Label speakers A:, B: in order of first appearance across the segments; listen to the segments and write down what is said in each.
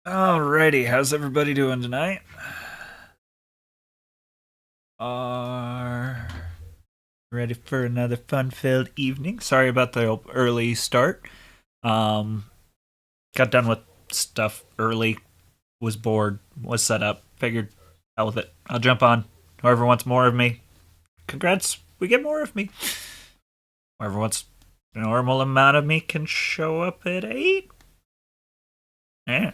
A: Alrighty, how's everybody doing tonight? Are ready for another fun-filled evening? Sorry about the early start. Um, got done with stuff early. Was bored. Was set up. Figured, hell with it. I'll jump on. Whoever wants more of me, congrats. We get more of me. Whoever wants a normal amount of me can show up at 8. Yeah.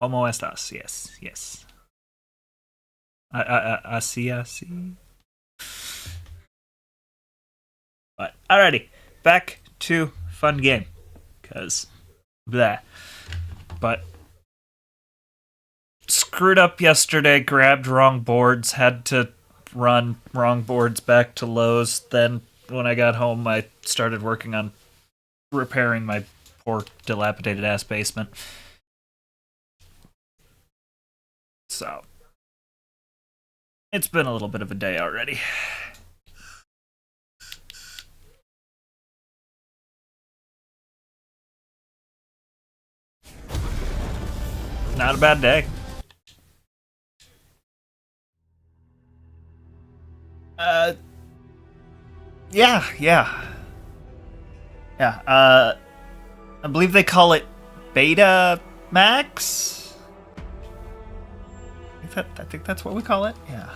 A: Como estas? Yes, yes. I see. But alrighty, back to fun game. Cause blah. But screwed up yesterday, grabbed wrong boards, had to run wrong boards back to Lowe's. Then when I got home I started working on repairing my poor dilapidated ass basement. So it's been a little bit of a day already. Not a bad day. Yeah. I believe they call it Beta Max. I think that's what we call it. Yeah.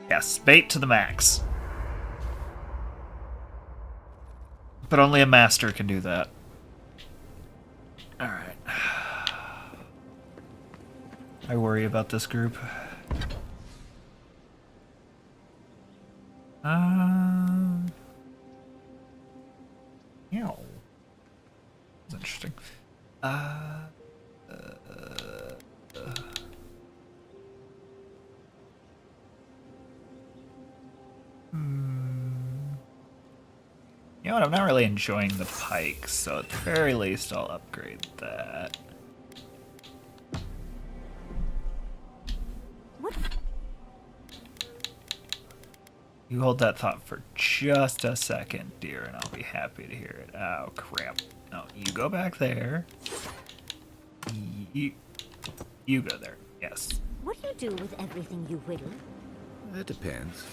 A: Yes, bait to the max. But only a master can do that. Alright. I worry about this group. Yeah. That's interesting. You know what? I'm not really enjoying the pike, so at the very least, I'll upgrade that.
B: What?
A: You hold that thought for just a second, dear, and I'll be happy to hear it. Oh, crap. No, you go back there. You go there. Yes.
B: What do you do with everything you whittle?
C: It depends.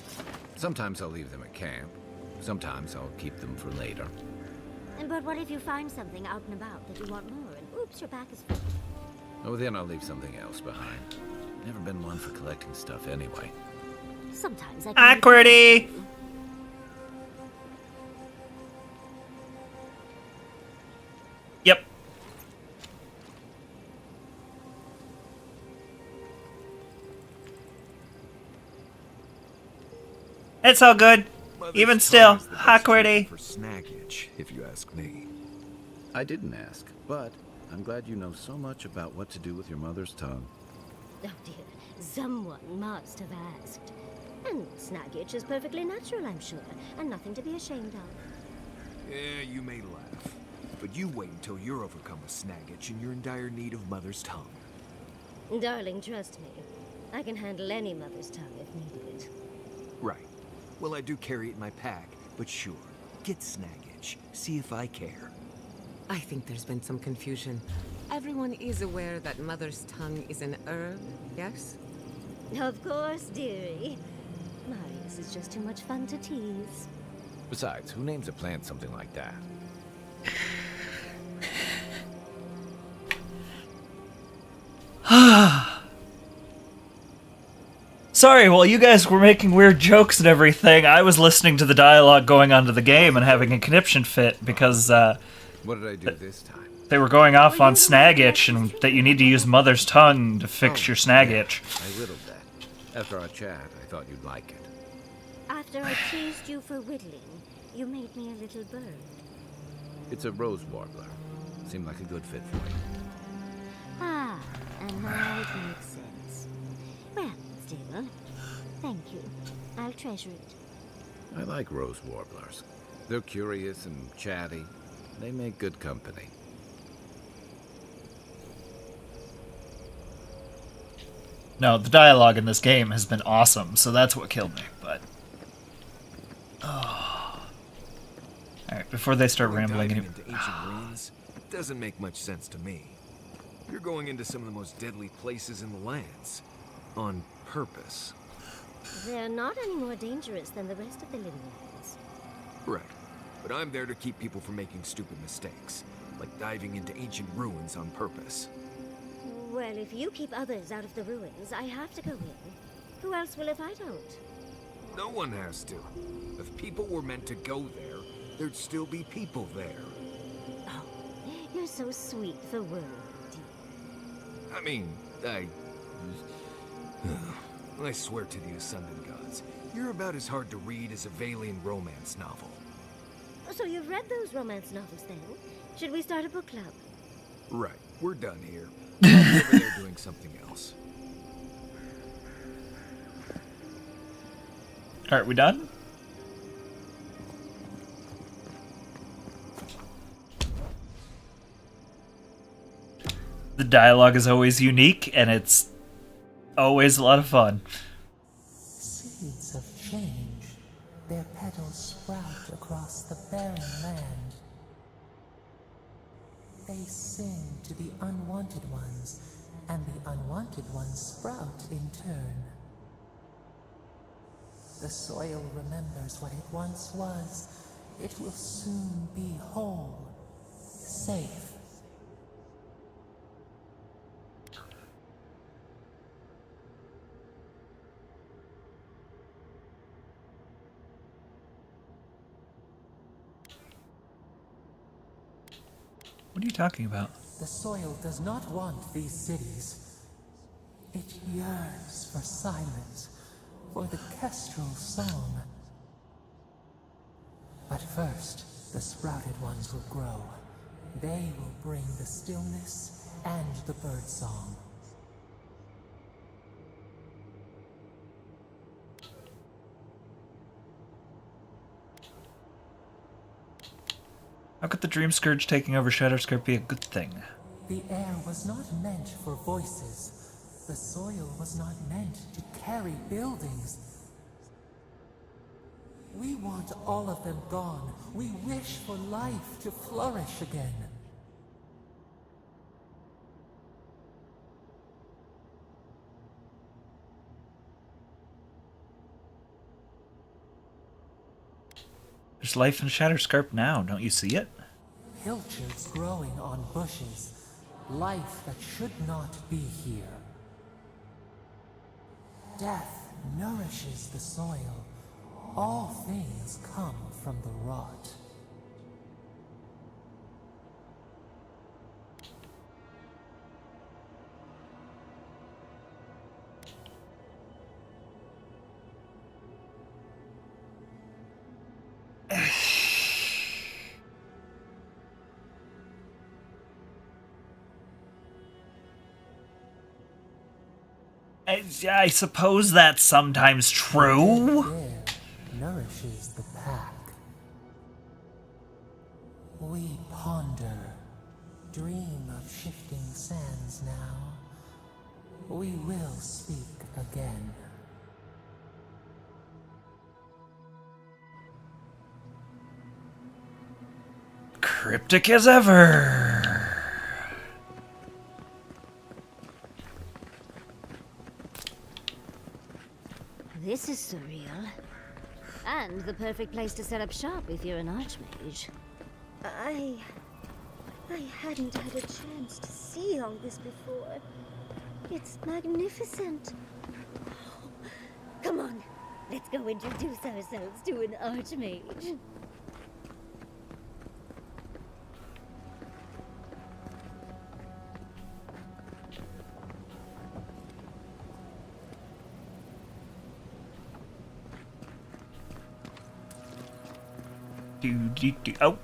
C: Sometimes I'll leave them at camp. Sometimes I'll keep them for later.
B: But what if you find something out and about that you want more, and oops, your back is full?
C: Oh, then I'll leave something else behind. Never been one for collecting stuff anyway.
B: Sometimes I can...
A: Awkwardy! Yep. It's all good. Even still, awkwardy.
D: For snaggage, if you ask me.
C: I didn't ask, but I'm glad you know so much about what to do with your mother's tongue.
B: Oh dear, someone must have asked. And snaggage is perfectly natural, I'm sure, and nothing to be ashamed of.
D: Yeah, you may laugh, but you wait until you're overcome with snaggage and you're in dire need of mother's tongue.
B: Darling, trust me. I can handle any mother's tongue if needed.
D: Right. Well, I do carry it in my pack, but sure, get snaggage. See if I care.
E: I think there's been some confusion. Everyone is aware that mother's tongue is an herb, yes?
B: Of course, dearie. Marius is just too much fun to tease.
C: Besides, who names a plant something like that?
A: Sorry, while you guys were making weird jokes and everything, I was listening to the dialogue going on to the game and having a conniption fit because
C: What did I do this time?
A: they were going off on snag itch and that you need to use mother's tongue to fix your snag itch.
C: I whittled that. After our chat, I thought you'd like it.
B: After I teased you for whittling, you made me a little bird.
C: It's a rose warbler. Seemed like a good fit for you.
B: Ah, and now it makes sense. Well, still, thank you. I'll treasure it.
C: I like rose warblers. They're curious and chatty. They make good company.
A: No, the dialogue in this game has been awesome, so that's what killed me. But Alright, before they start
D: Going
A: rambling.
D: diving into ancient ruins doesn't make much sense to me. You're going into some of the most deadly places in the lands. On purpose.
B: They're not any more dangerous than the rest of the living lands.
D: Right. But I'm there to keep people from making stupid mistakes. Like diving into ancient ruins on purpose.
B: Well, if you keep others out of the ruins, I have to go in. Who else will if I don't?
D: No one has to. If people were meant to go there, there'd still be people there.
B: Oh, you're so sweet for world, dear.
D: I mean, I swear to the Ascendant Gods, you're about as hard to read as a Valian romance novel.
B: So you've read those romance novels then? Should we start a book club?
D: Right, we're done here. I'll be over there doing something else.
A: Alright, we done? The dialogue is always unique, and it's always a lot of fun.
F: Seeds of change, their petals sprout across the barren land. They sing to the unwanted ones, and the unwanted ones sprout in turn. The soil remembers what it once was. It will soon be whole, safe.
A: What are you talking about?
F: The soil does not want these cities. It yearns for silence, for the kestrel song. But first, the sprouted ones will grow. They will bring the stillness and the bird song.
A: How could the Dream Scourge taking over Shadowscript be a good thing?
F: The air was not meant for voices. The soil was not meant to carry buildings. We want all of them gone. We wish for life to flourish again.
A: There's life in Shadowscarp now, don't you see it?
F: Pilchards growing on bushes. Life that should not be here. Death nourishes the soil. All things come from the rot.
A: I suppose that's sometimes true.
F: Air nourishes the pack. We ponder, dream of shifting sands now. We will speak again.
A: Cryptic as ever.
B: This is surreal. And the perfect place to set up shop if you're an archmage. I hadn't had a chance to see all this before. It's magnificent. Oh, come on, let's go introduce ourselves to an archmage.
A: Oh.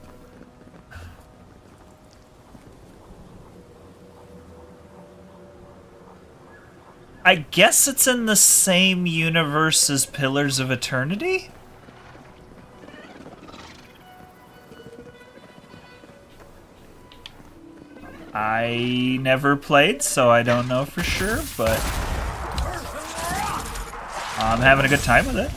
A: I guess it's in the same universe as Pillars of Eternity? I never played, so I don't know for sure, but I'm having a good time with it.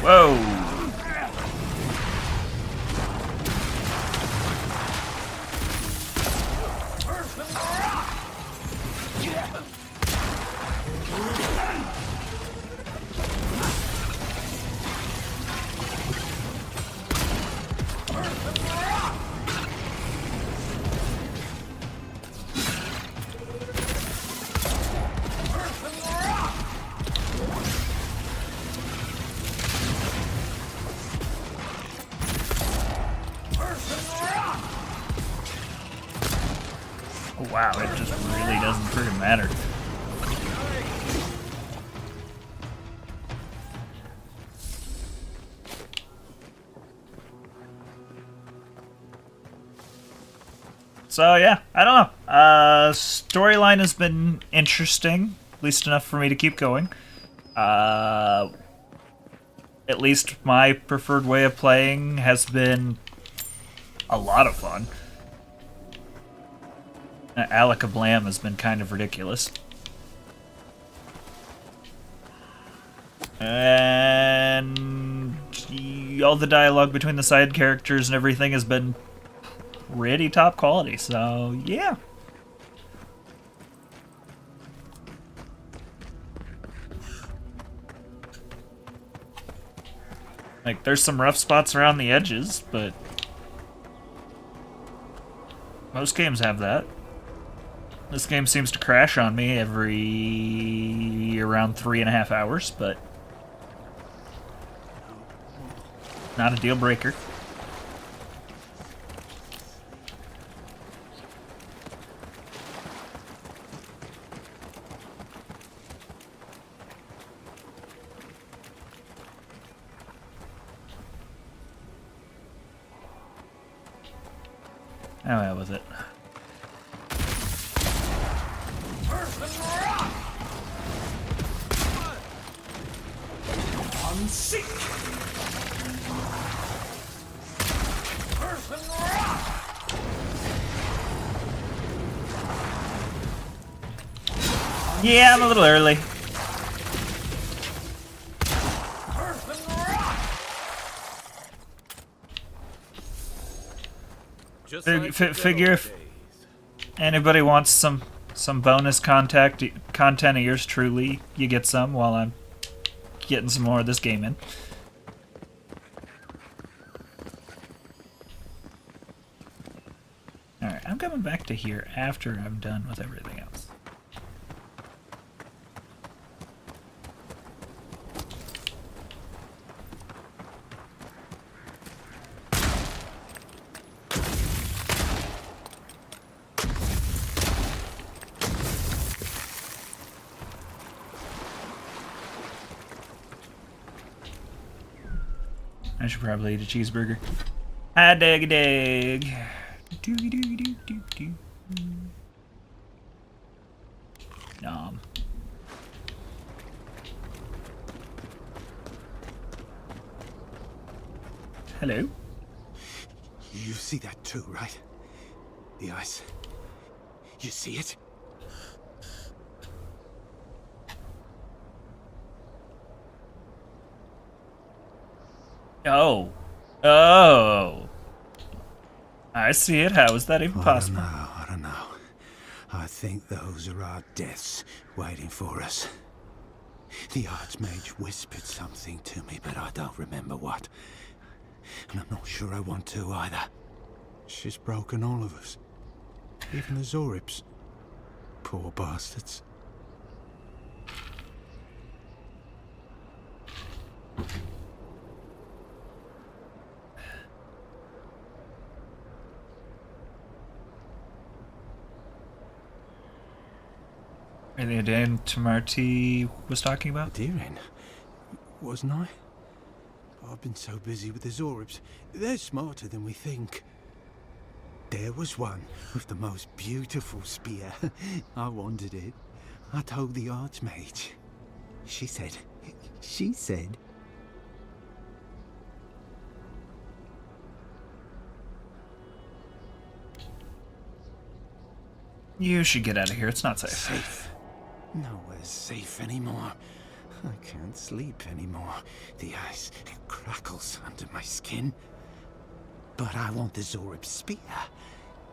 A: Whoa! Wow, it just really doesn't freaking matter. So yeah, I don't know. Storyline has been interesting, at least enough for me to keep going. At least my preferred way of playing has been a lot of fun. Alakablam has been kind of ridiculous. And all the dialogue between the side characters and everything has been pretty top quality, so yeah. Like, there's some rough spots around the edges, but most games have that. This game seems to crash on me every around 3.5 hours, but not a deal breaker. How bad was it? Yeah, I'm a little early. Figure if anybody wants some bonus content of yours truly, you get some while I'm getting some more of this game in. Alright, I'm coming back to here after I'm done with everything else. I should probably eat a cheeseburger. Ah, dig a dig. Doogie doogie doo doo doo. Nom. Hello?
G: You see that too, right? The ice. You see it?
A: Oh. Oh. I see it. How is that even possible?
G: I don't know. I think those are our deaths waiting for us. The Archmage whispered something to me, but I don't remember what. And I'm not sure I want to either. She's broken all of us. Even the Zoribs. Poor bastards.
A: Are they Dan Tamarty was talking about?
G: Deering, wasn't I? I've been so busy with the Zoribs. They're smarter than we think. There was one with the most beautiful spear. I wanted it. I told the Archmage. She said...
A: You should get out of here. It's not safe.
G: Safe. Nowhere's safe anymore. I can't sleep anymore. The ice crackles under my skin. But I want the Zorib spear,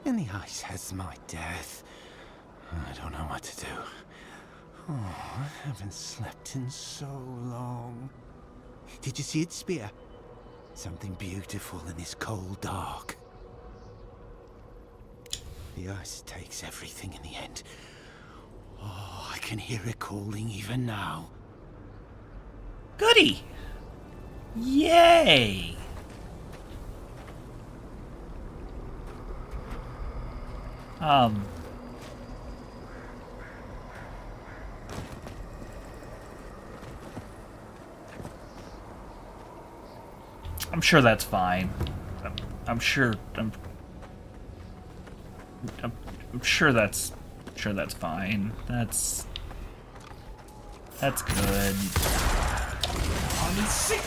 G: and the ice has my death. I don't know what to do. Oh, I haven't slept in so long. Did you see its spear? Something beautiful in this cold dark. The ice takes everything in the end. Oh, I can hear it calling even now.
A: Goody! Yay! I'm sure that's fine. I'm sure that's fine. That's good.
H: I'm sick.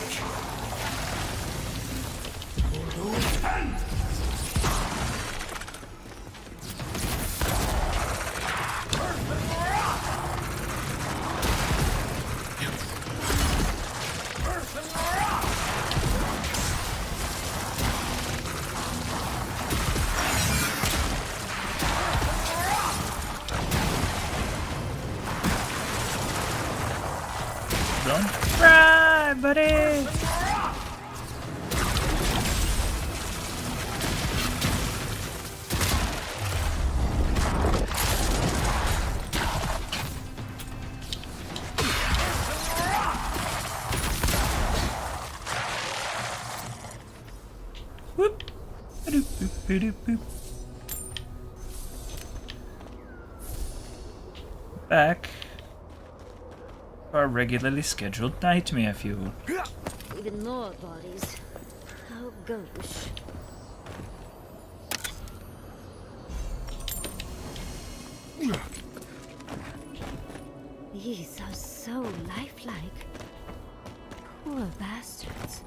A: Don't cry, buddy! Whoop! Ba-doop, boop, ba-doop, boop. Back. Our regularly scheduled nightmare fuel.
B: Even more bodies. How gauche. These are so lifelike. Poor bastards.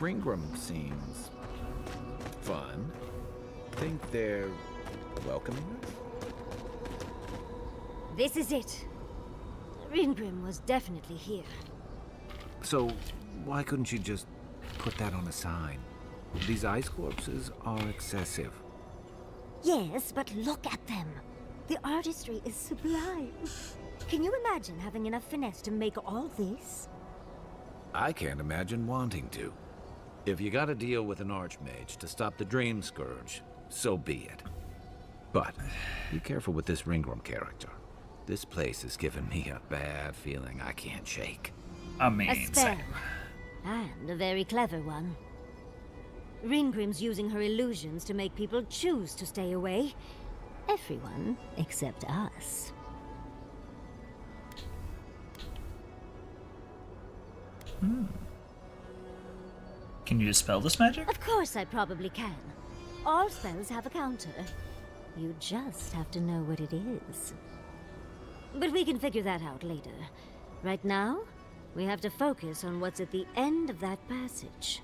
C: Ringram seems fun. Think they're welcoming us?
B: This is it. Ringrim was definitely here.
C: So, why couldn't you just put that on a sign? These ice corpses are excessive.
B: Yes, but look at them. The artistry is sublime. Can you imagine having enough finesse to make all this?
C: I can't imagine wanting to. If you gotta deal with an archmage to stop the Dream Scourge, so be it. But be careful with this Ringram character. This place has given me a bad feeling I can't shake.
B: A
A: Amazing.
B: spell. And a very clever one. Ringrim's using her illusions to make people choose to stay away. Everyone except us.
A: Can you dispel this magic?
B: Of course I probably can. All spells have a counter. You just have to know what it is. But we can figure that out later. Right now, we have to focus on what's at the end of that passage.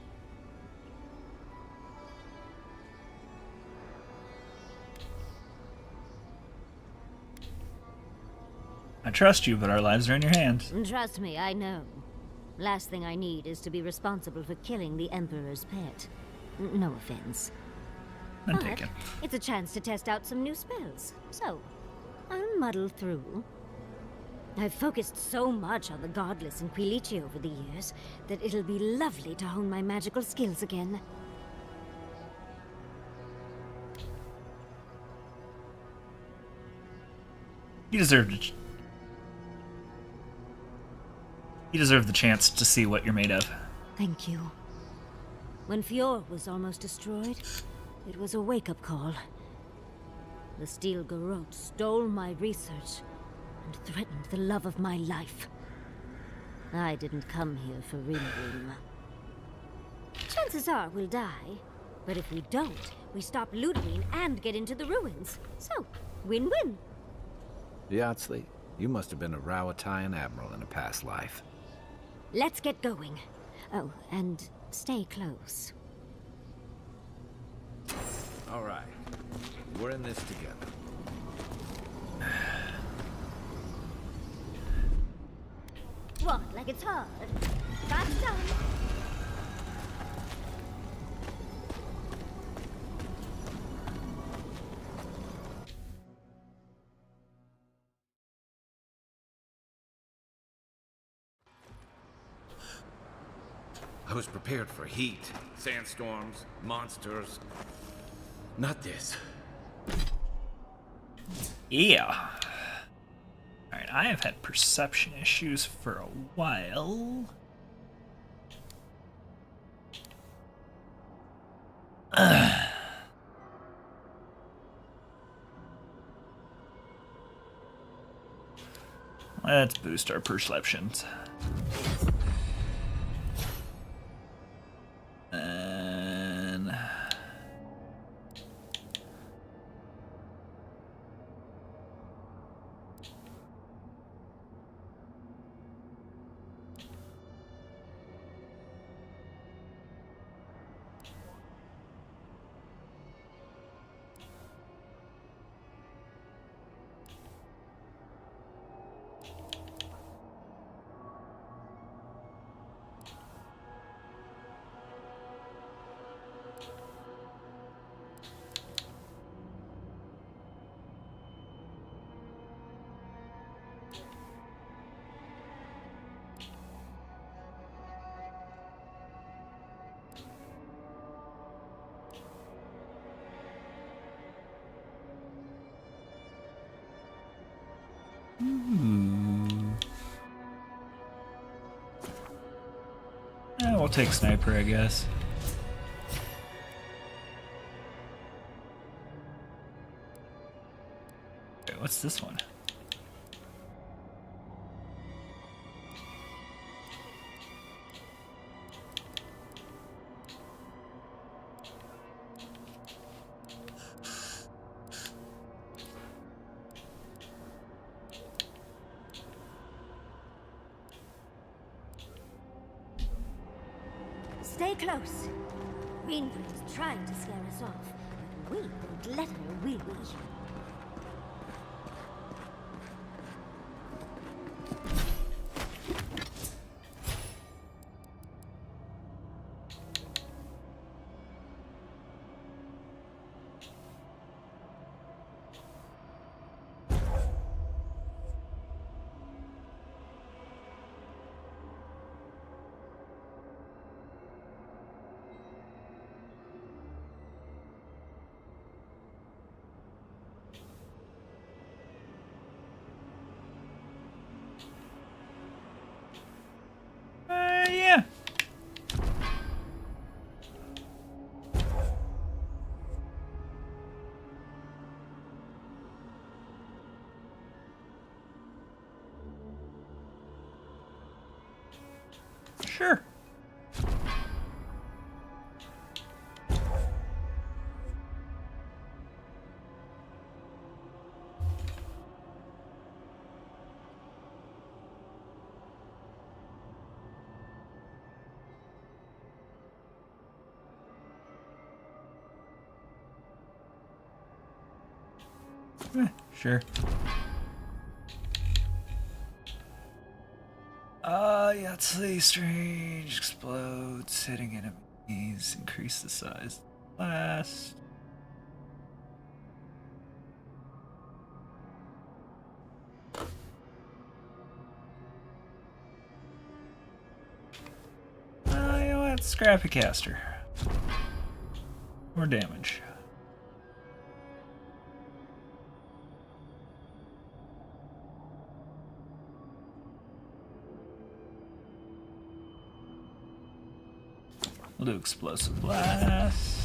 A: I trust you, but our lives are in your hands.
B: Trust me, I know. Last thing I need is to be responsible for killing the Emperor's pet. No offense.
A: I'm
B: But
A: taken.
B: it's a chance to test out some new spells. So, I'll muddle through. I've focused so much on the Godless and Quilici over the years that it'll be lovely to hone my magical skills again.
A: You deserve it. You deserve the chance to see what you're made of.
B: Thank you. When Fjord was almost destroyed, it was a wake-up call. The Steel Garrote stole my research and threatened the love of my life. I didn't come here for Ringrim. Chances are we'll die, but if we don't, we stop Ludwig and get into the ruins. So, win-win.
C: Yatsley, you must have been a Rowatayan admiral in a past life.
B: Let's get going. Oh, and stay close.
C: All right. We're in this together.
B: What, like it's hard? That's done.
C: I was prepared for heat, sandstorms, monsters. Not this.
A: Yeah. Alright, I have had perception issues for a while. Let's boost our perceptions. And we'll take sniper, I guess. Okay, what's this one?
B: Stay close. Greenbrick's trying to scare us off, but we won't let her, will we?
A: Yeah. Sure. Sure. Yeah, let's see. Strange explodes, hitting enemies, increase the size. Blast. You know what? Scrappy caster. More damage. We'll do explosive blast.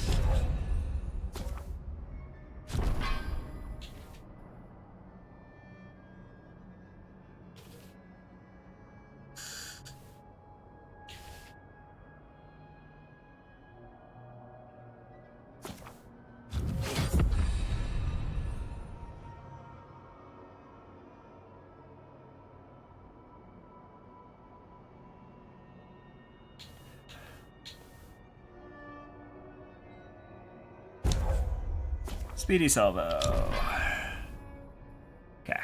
A: Speedy salvo. Okay.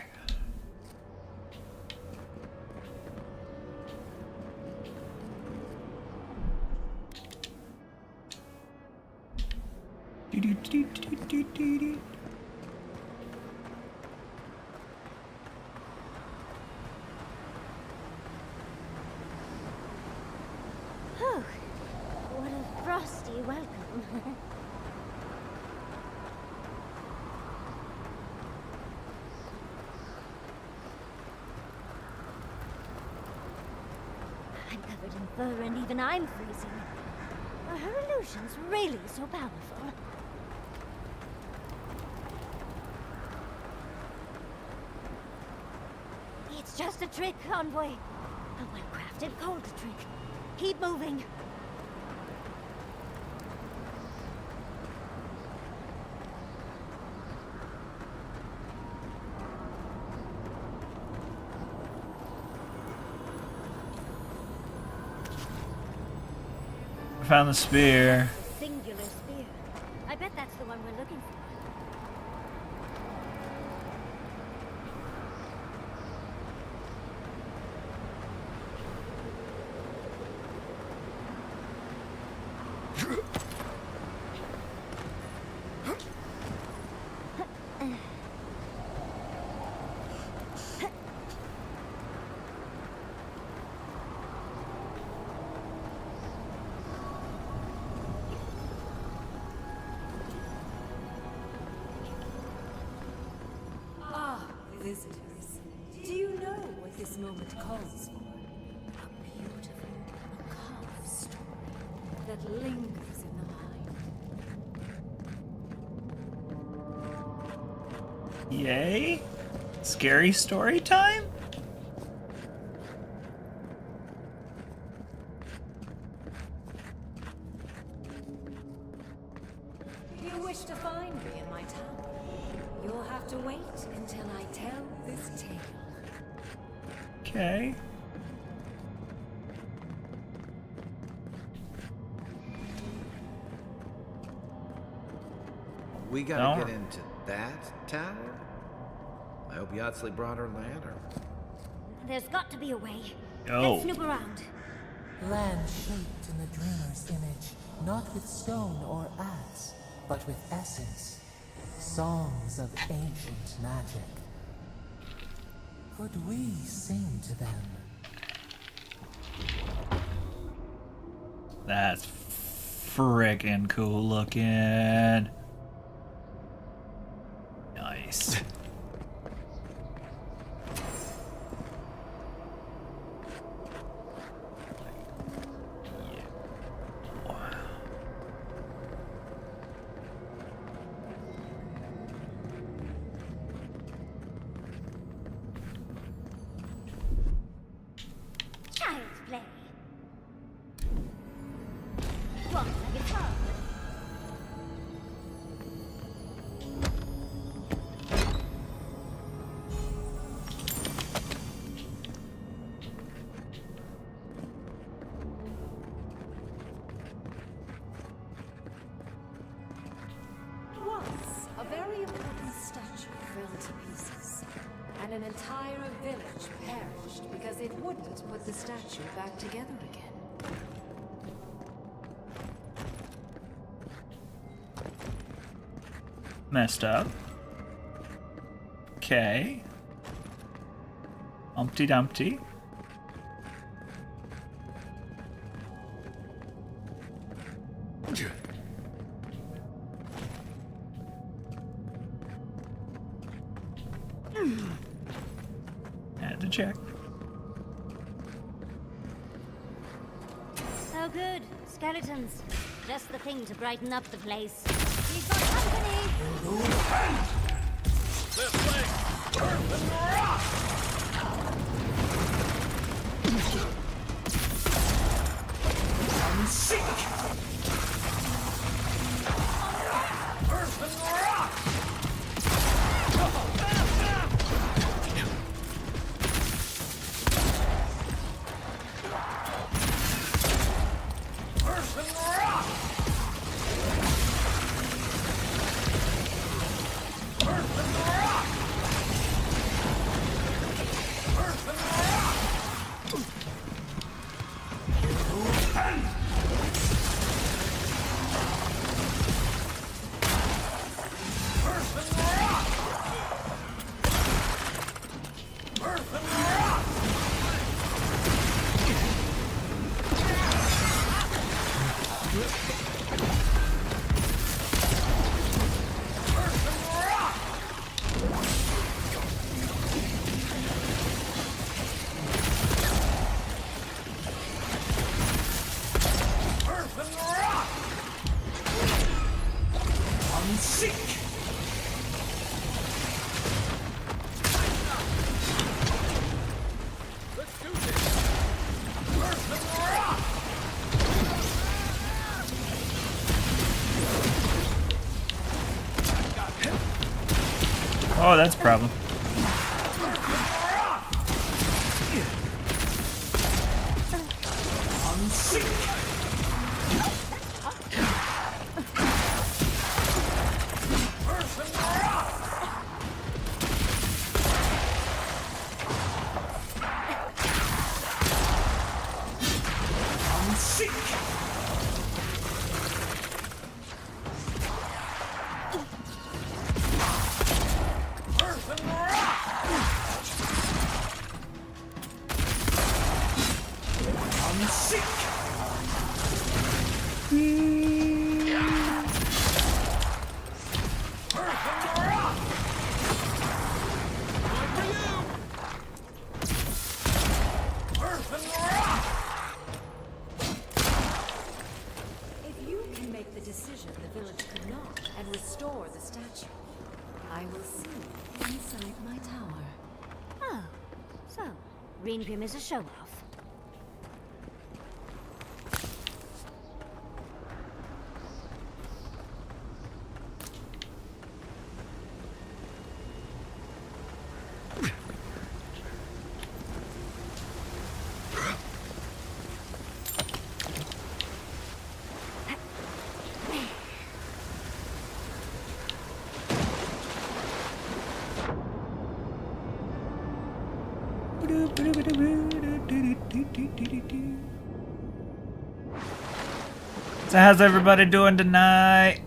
B: Whew. What a frosty welcome. I'm covered in fur and even I'm freezing. Are her illusions really so powerful? It's just a trick, Envoy. A well-crafted cold trick. Keep moving.
A: I found the spear.
B: Singular spear. I bet that's the one we're looking for.
E: Visitors, do you know what this moment calls for? A beautiful, macabre story that lingers in the mind.
A: Yay? Scary story time?
E: You wish to find me in my tower? You'll have to wait until I tell this tale.
A: Okay.
C: We gotta
A: No.
C: get into that tower? I hope Yatsley brought her ladder.
B: There's got to be a way.
A: Oh.
B: Let's snoop around.
F: Land shaped in the dreamer's image, not with stone or axe, but with essence. Songs of ancient magic. Could we sing to them?
A: That's friggin' cool looking. Nice.
B: Child's play. Walk like a child.
E: Once, a very important statue fell to pieces, and an entire village perished because it wouldn't put the statue back together again.
A: Messed up. Okay. Humpty Dumpty. Had to check.
B: Oh good. Skeletons. Just the thing to brighten up the place. We've got company!
H: Unseek!
A: Oh, that's a problem.
E: If you can make the decision the village could not and restore the statue, I will see you inside my tower.
B: Oh, so Requiem is a show-off.
A: So how's everybody doing tonight?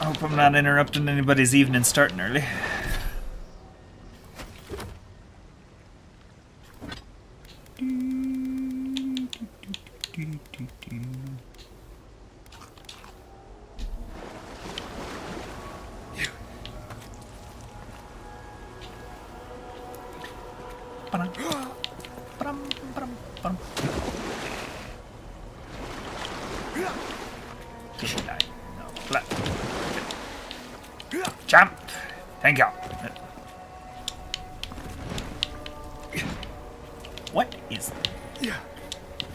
A: I hope I'm not interrupting anybody's evening starting early. Jump! Thank you.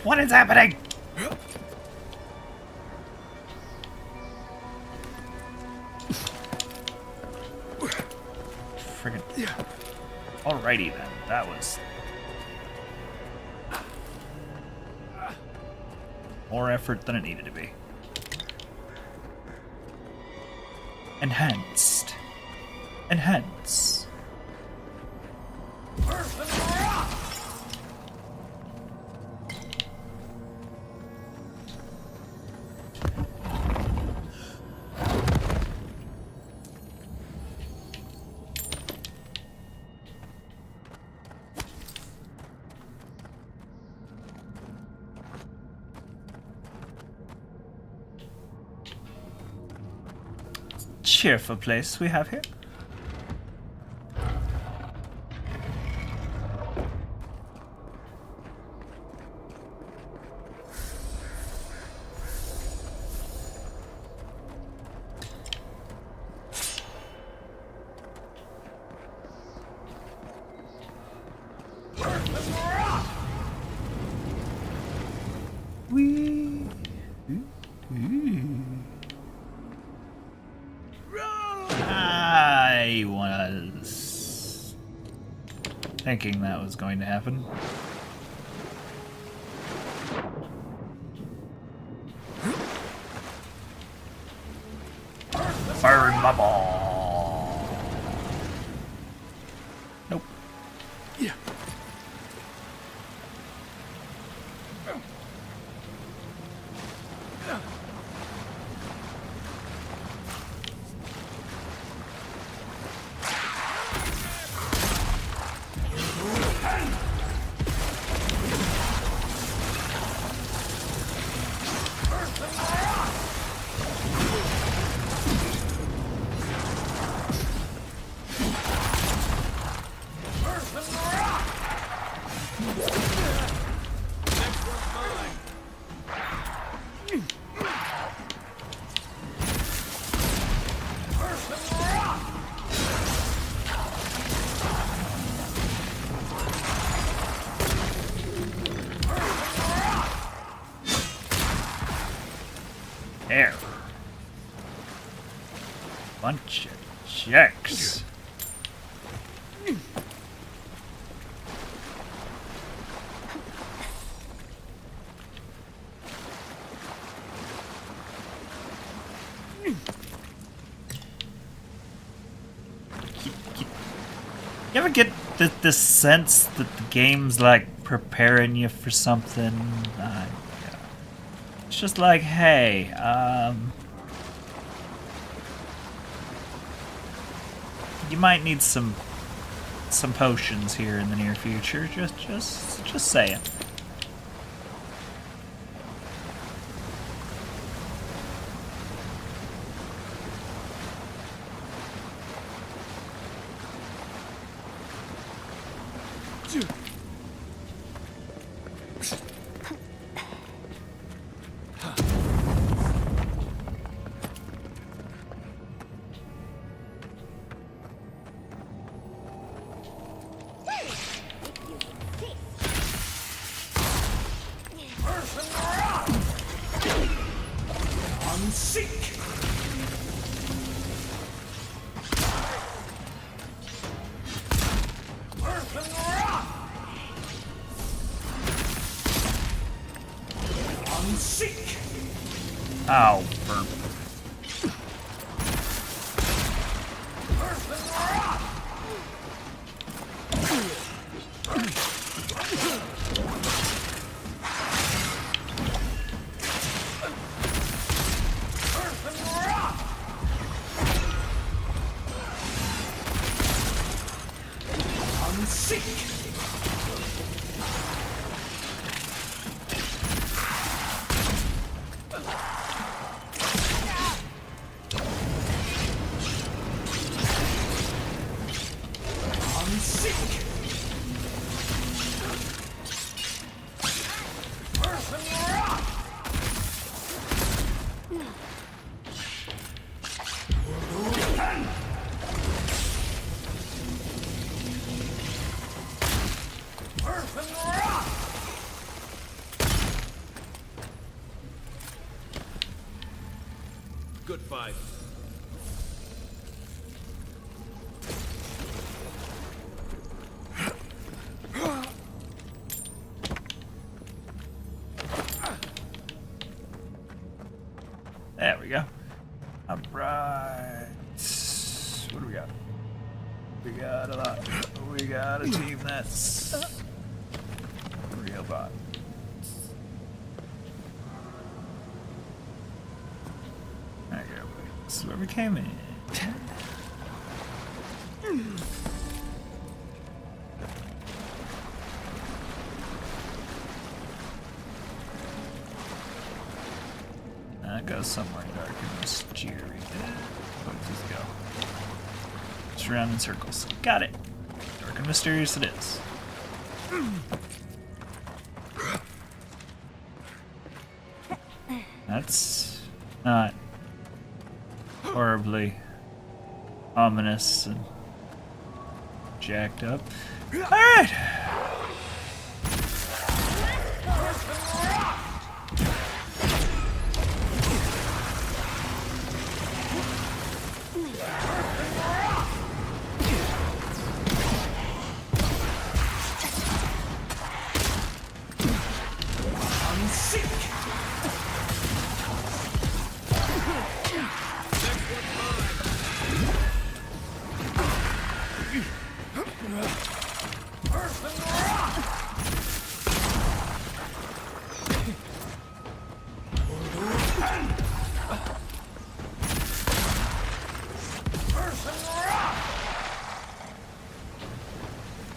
A: What is happening? Friggin'. Alrighty then. That was more effort than it needed to be. Enhanced. Enhance. Cheerful place we have here. I was thinking that was going to happen. Burn my ball. Nope.
D: Yeah.
A: There. Bunch of jerks. You ever get this sense that the game's like preparing you for something? Yeah. It's just like, hey, you might need some potions here in the near future. Just saying. Ow, burp.
C: Good fight.
A: There we go. Alright. What do we got? We got a lot. We got a team that's real bot. There you go. This is where we came in. That goes somewhere dark and mysterious. Where does this go? Just around in circles. Got it. Dark and mysterious it is. That's not horribly ominous and jacked up. Alright!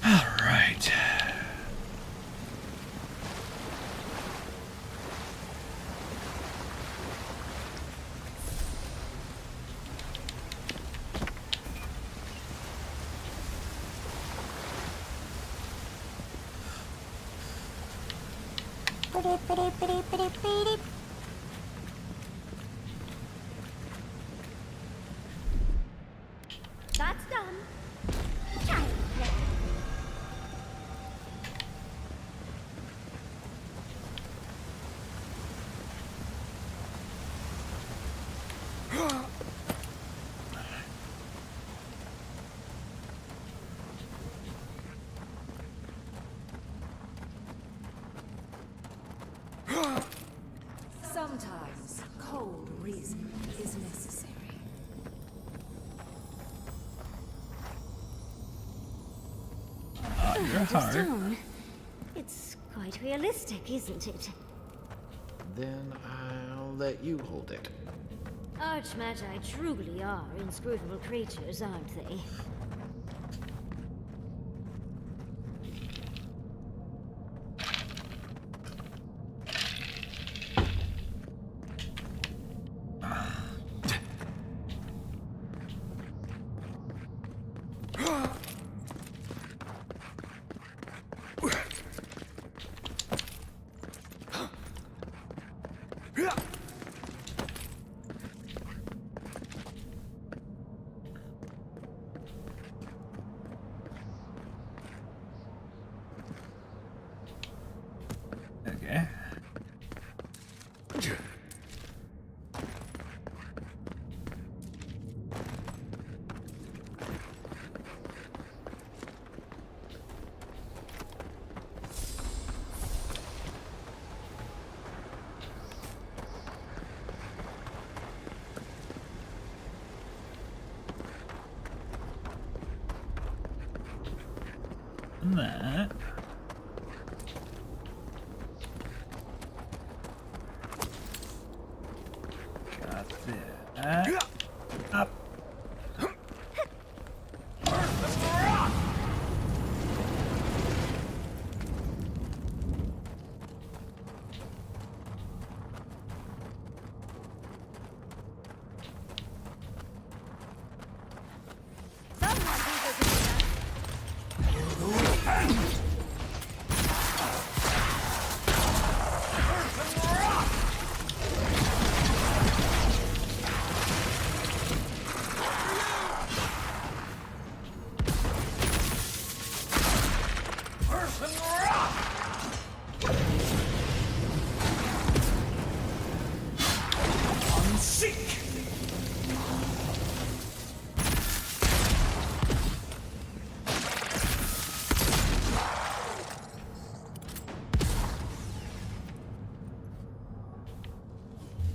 A: Alright.
B: That's done. Child's play.
E: Sometimes cold reason is necessary.
A: You're
B: Out of
A: hard.
B: stone. It's quite realistic, isn't it?
C: Then I'll let you hold it.
B: Archmagi truly are inscrutable creatures, aren't they?
A: Okay. And that. Got that. Up.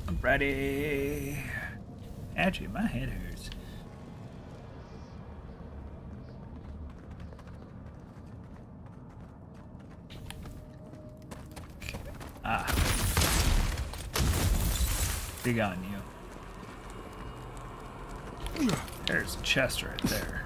A: I'm ready. Actually, my head hurts. Ah. Big on you. There's a chest right there.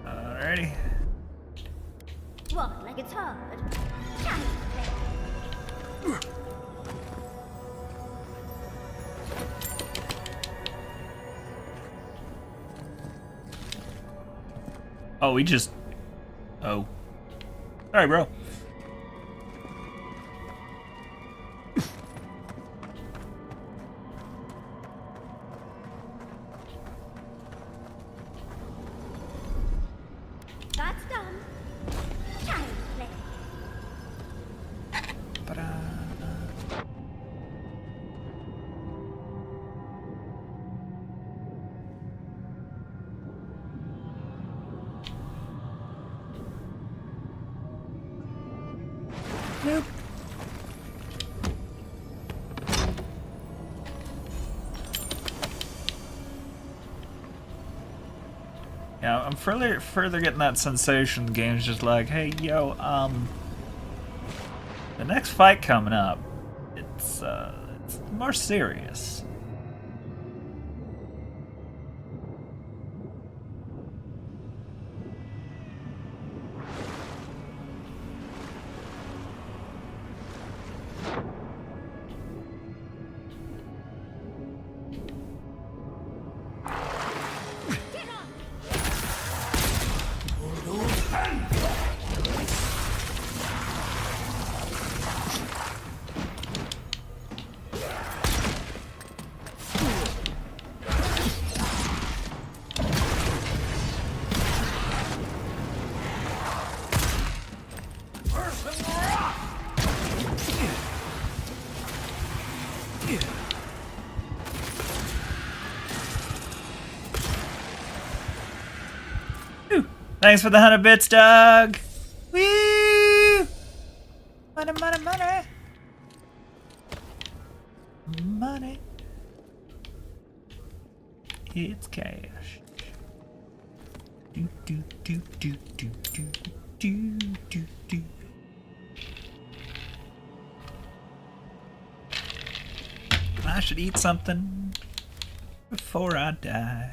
A: Alrighty.
B: Walk like it's hard.
A: Oh, we just... Oh. Alright, bro.
B: That's done. Child's play.
A: Ta-da. Nope. Yeah, I'm further getting that sensation. The game's just like, hey, yo, the next fight coming up, it's more serious. Thanks for the 100 bits, Doug! Woo! Money, money, money! Money. It's cash. Do, do, do, do, do, do, do, do, do. I should eat something before I die.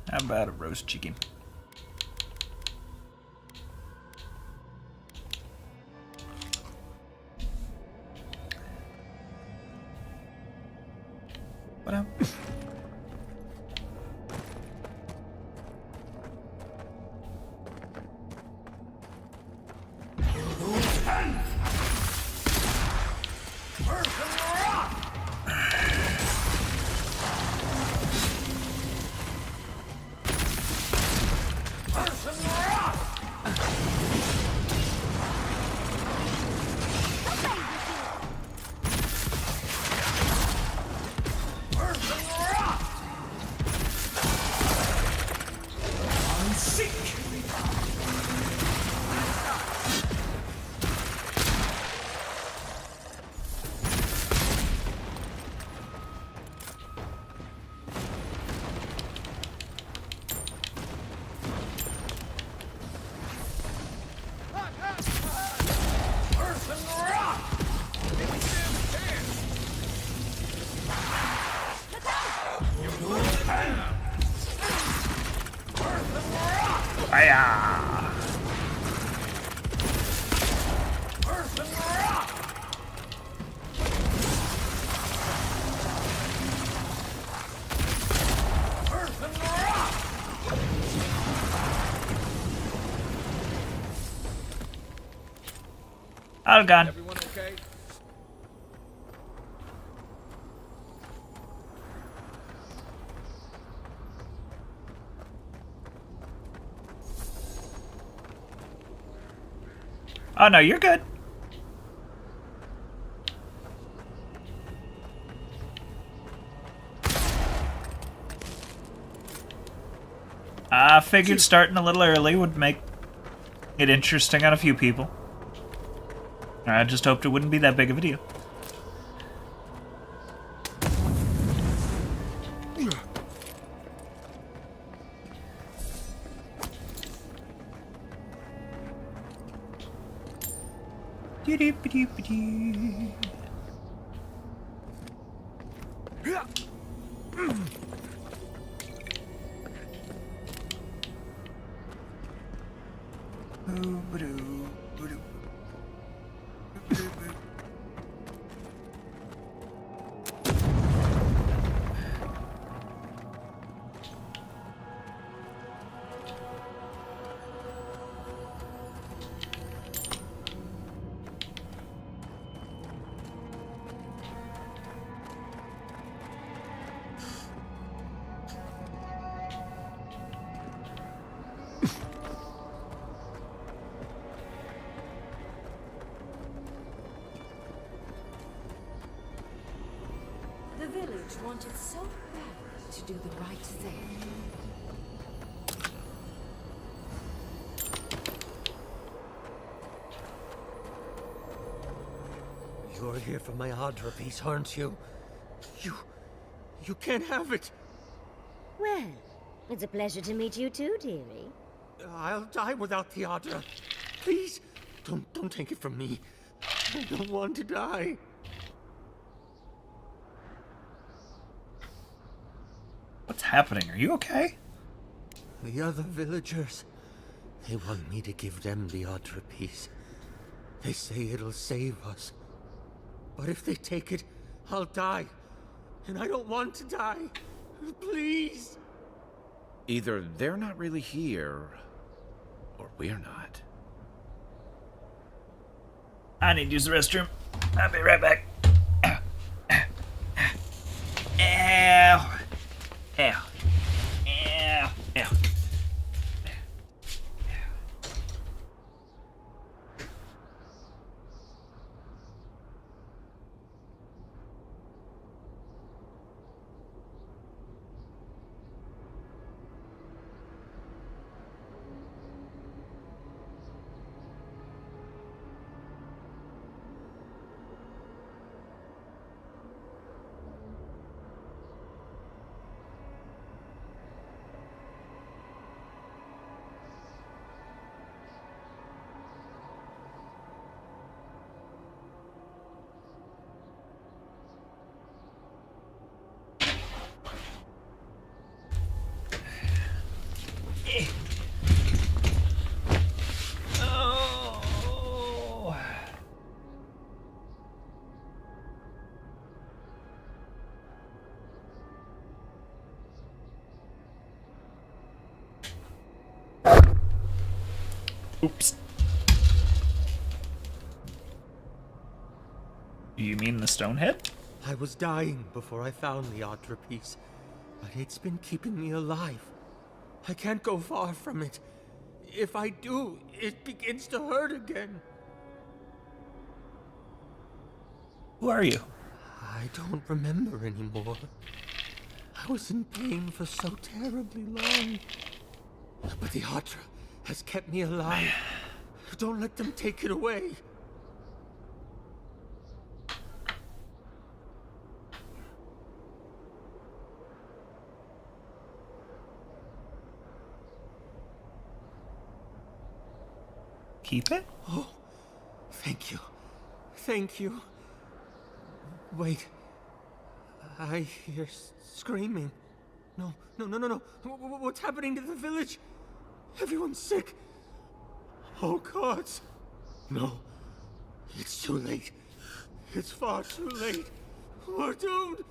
A: How about a roast chicken? What up? All gone.
D: Everyone okay?
A: Oh no, you're good. I figured starting a little early would make it interesting on a few people. I just hoped it wouldn't be that big of a deal.
E: The village wanted so bad to do the right thing.
I: You're here for my Adra piece, aren't you? You can't have it.
B: Well, it's a pleasure to meet you too, dearie.
I: I'll die without Theodra. Please, don't take it from me. I don't want to die.
A: What's happening? Are you okay?
I: The other villagers, they want me to give them the Theodra piece. They say it'll save us. But if they take it, I'll die. And I don't want to die. Please.
C: Either they're not really here, or we're not.
A: I need to use the restroom. I'll be right back. Ow. Ow. Ow. Ow. Ow. Oh. Oops. You mean the Stonehead?
I: I was dying before I found the Theodra piece. But it's been keeping me alive. I can't go far from it. If I do, it begins to hurt again.
A: Who are you?
I: I don't remember anymore. I was in pain for so terribly long. But the Theodra has kept me alive. Don't let them take it away.
A: Keep it?
I: Oh, thank you. Thank you. Wait. I hear screaming. No. What's happening to the village? Everyone's sick. Oh, gods. No. It's too late. It's far too late. We're doomed.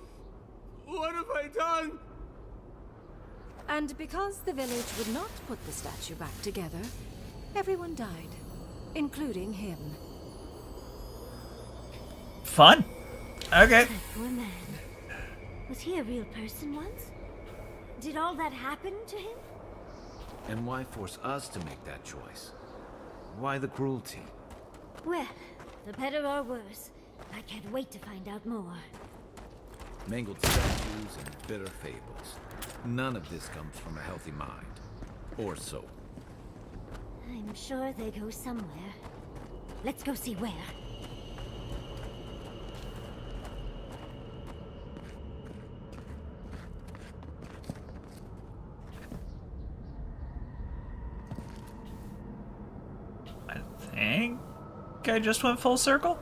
I: What have I done?
E: And because the village would not put the statue back together, everyone died, including him.
A: Fun. Okay.
B: That poor man. Was he a real person once? Did all that happen to him?
C: And why force us to make that choice? Why the cruelty?
B: Well, for better or worse, I can't wait to find out more.
C: Mangled statues and bitter fables. None of this comes from a healthy mind. Or soul.
B: I'm sure they go somewhere. Let's go see where.
A: I think I just went full circle.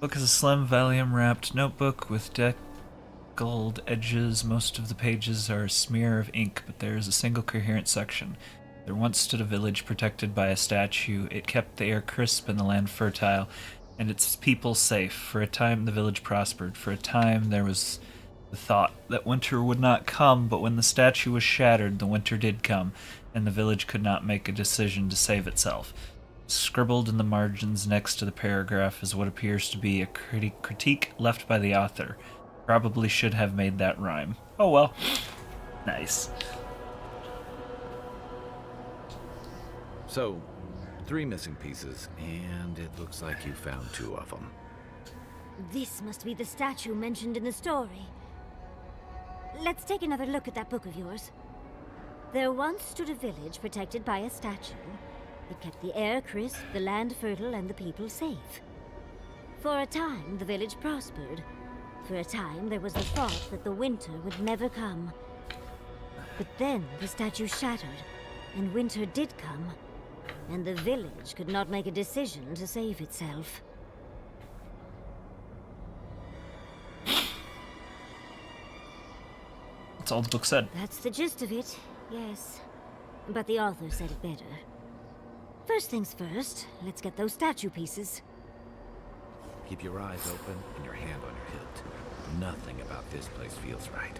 A: Book is a slim valium-wrapped notebook with gold edges. Most of the pages are a smear of ink, but there is a single coherent section. There once stood a village protected by a statue. It kept the air crisp and the land fertile, and its people safe. For a time the village prospered. For a time there was the thought that winter would not come, but when the statue was shattered, the winter did come, and the village could not make a decision to save itself. Scribbled in the margins next to the paragraph is what appears to be a critique left by the author. Probably should have made that rhyme. Oh well. Nice.
C: So, 3 missing pieces, and it looks like you found 2 of them.
B: This must be the statue mentioned in the story. Let's take another look at that book of yours. There once stood a village protected by a statue. It kept the air crisp, the land fertile, and the people safe. For a time, the village prospered. For a time, there was the thought that the winter would never come. But then the statue shattered, and winter did come. And the village could not make a decision to save itself.
A: That's all the book said.
B: That's the gist of it, yes. But the author said it better. First things first, let's get those statue pieces.
C: Keep your eyes open and your hand on your hilt. Nothing about this place feels right.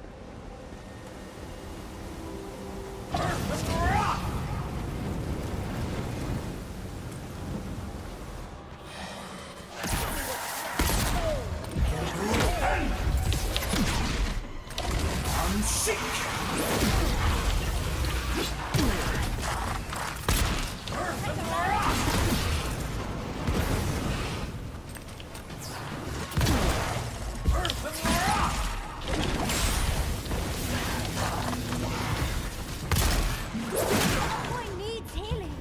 B: Boy needs healing.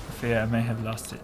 A: I fear I may have lost it.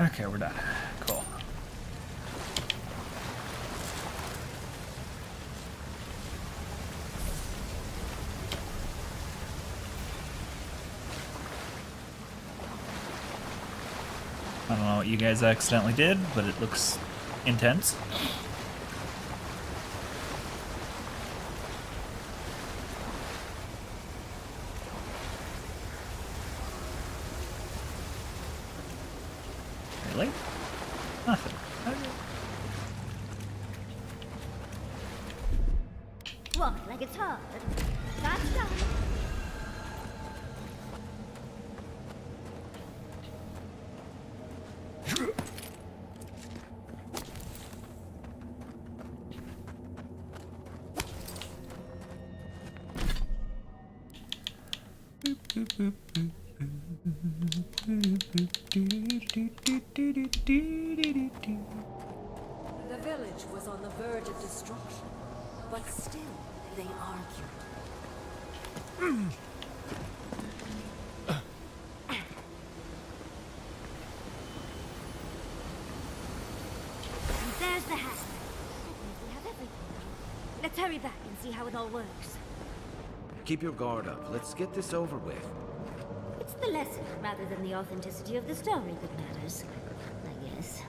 A: Okay, we're done. Cool. I don't know what you guys accidentally did, but it looks intense. Really? Nothing. Okay.
B: Walk like it's hard. That's done.
E: The village was on the verge of destruction, but still they argued.
B: And there's the hat. We have everything now. Let's hurry back and see how it all works.
C: Keep your guard up. Let's get this over with.
B: It's the lesson rather than the authenticity of the story that matters, I guess.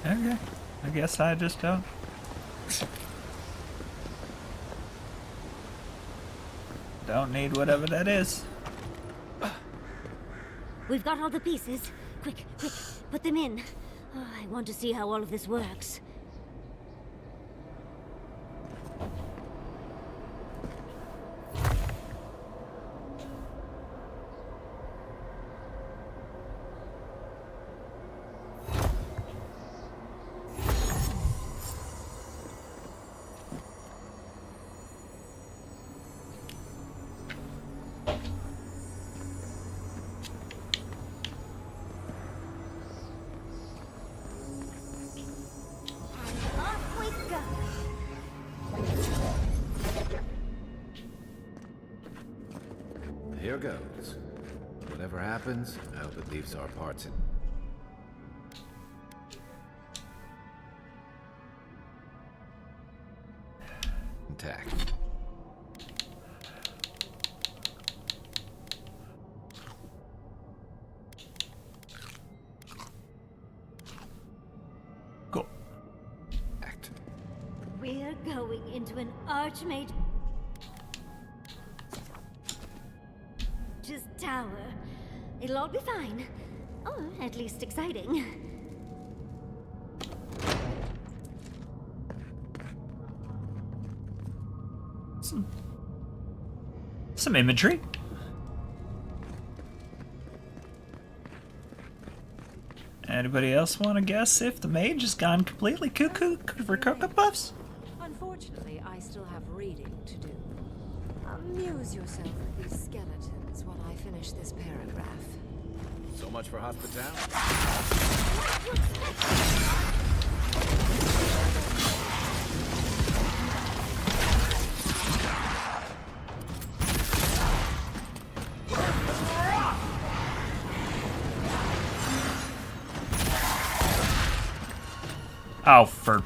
A: Okay. I guess I just don't. Don't need whatever that is.
B: We've got all the pieces. Quick, quick, put them in. Oh, I want to see how all of this works. Off we go.
C: Here goes. Whatever happens, I hope it leaves our parts in. Intact.
A: Cool.
C: Act.
B: We're going into an Archmage tower. It'll all be fine. Or at least exciting.
A: Some imagery. Anybody else want to guess if the mage has gone completely cuckoo for Cocoa Puffs?
E: Unfortunately, I still have reading to do. Amuse yourself with these skeletons while I finish this paragraph.
C: So much for hospitality.
A: Oh, for...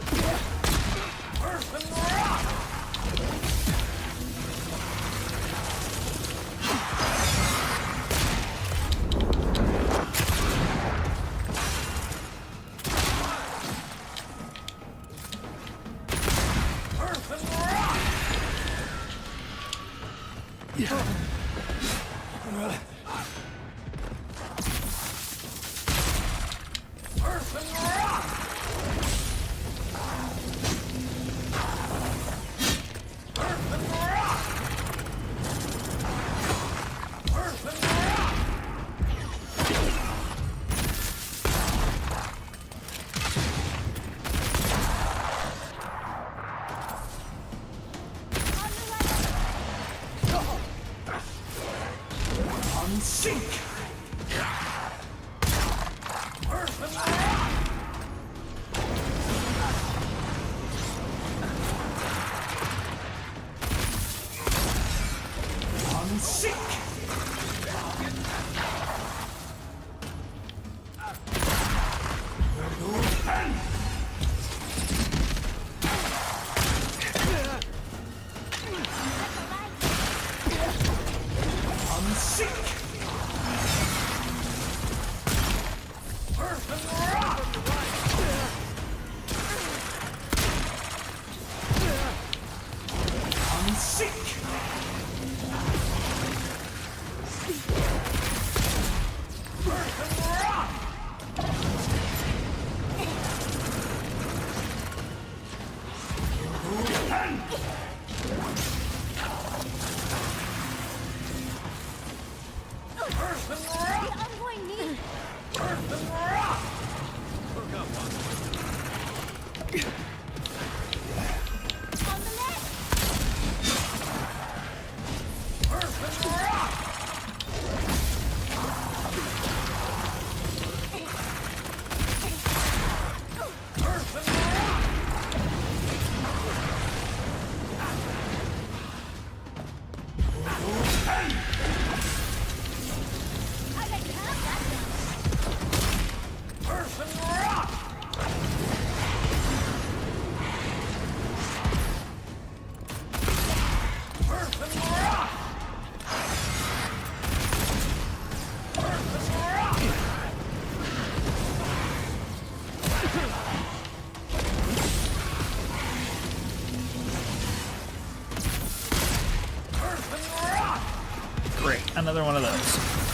H: Sink! Unsink! Unsink!
A: Great, another one of those.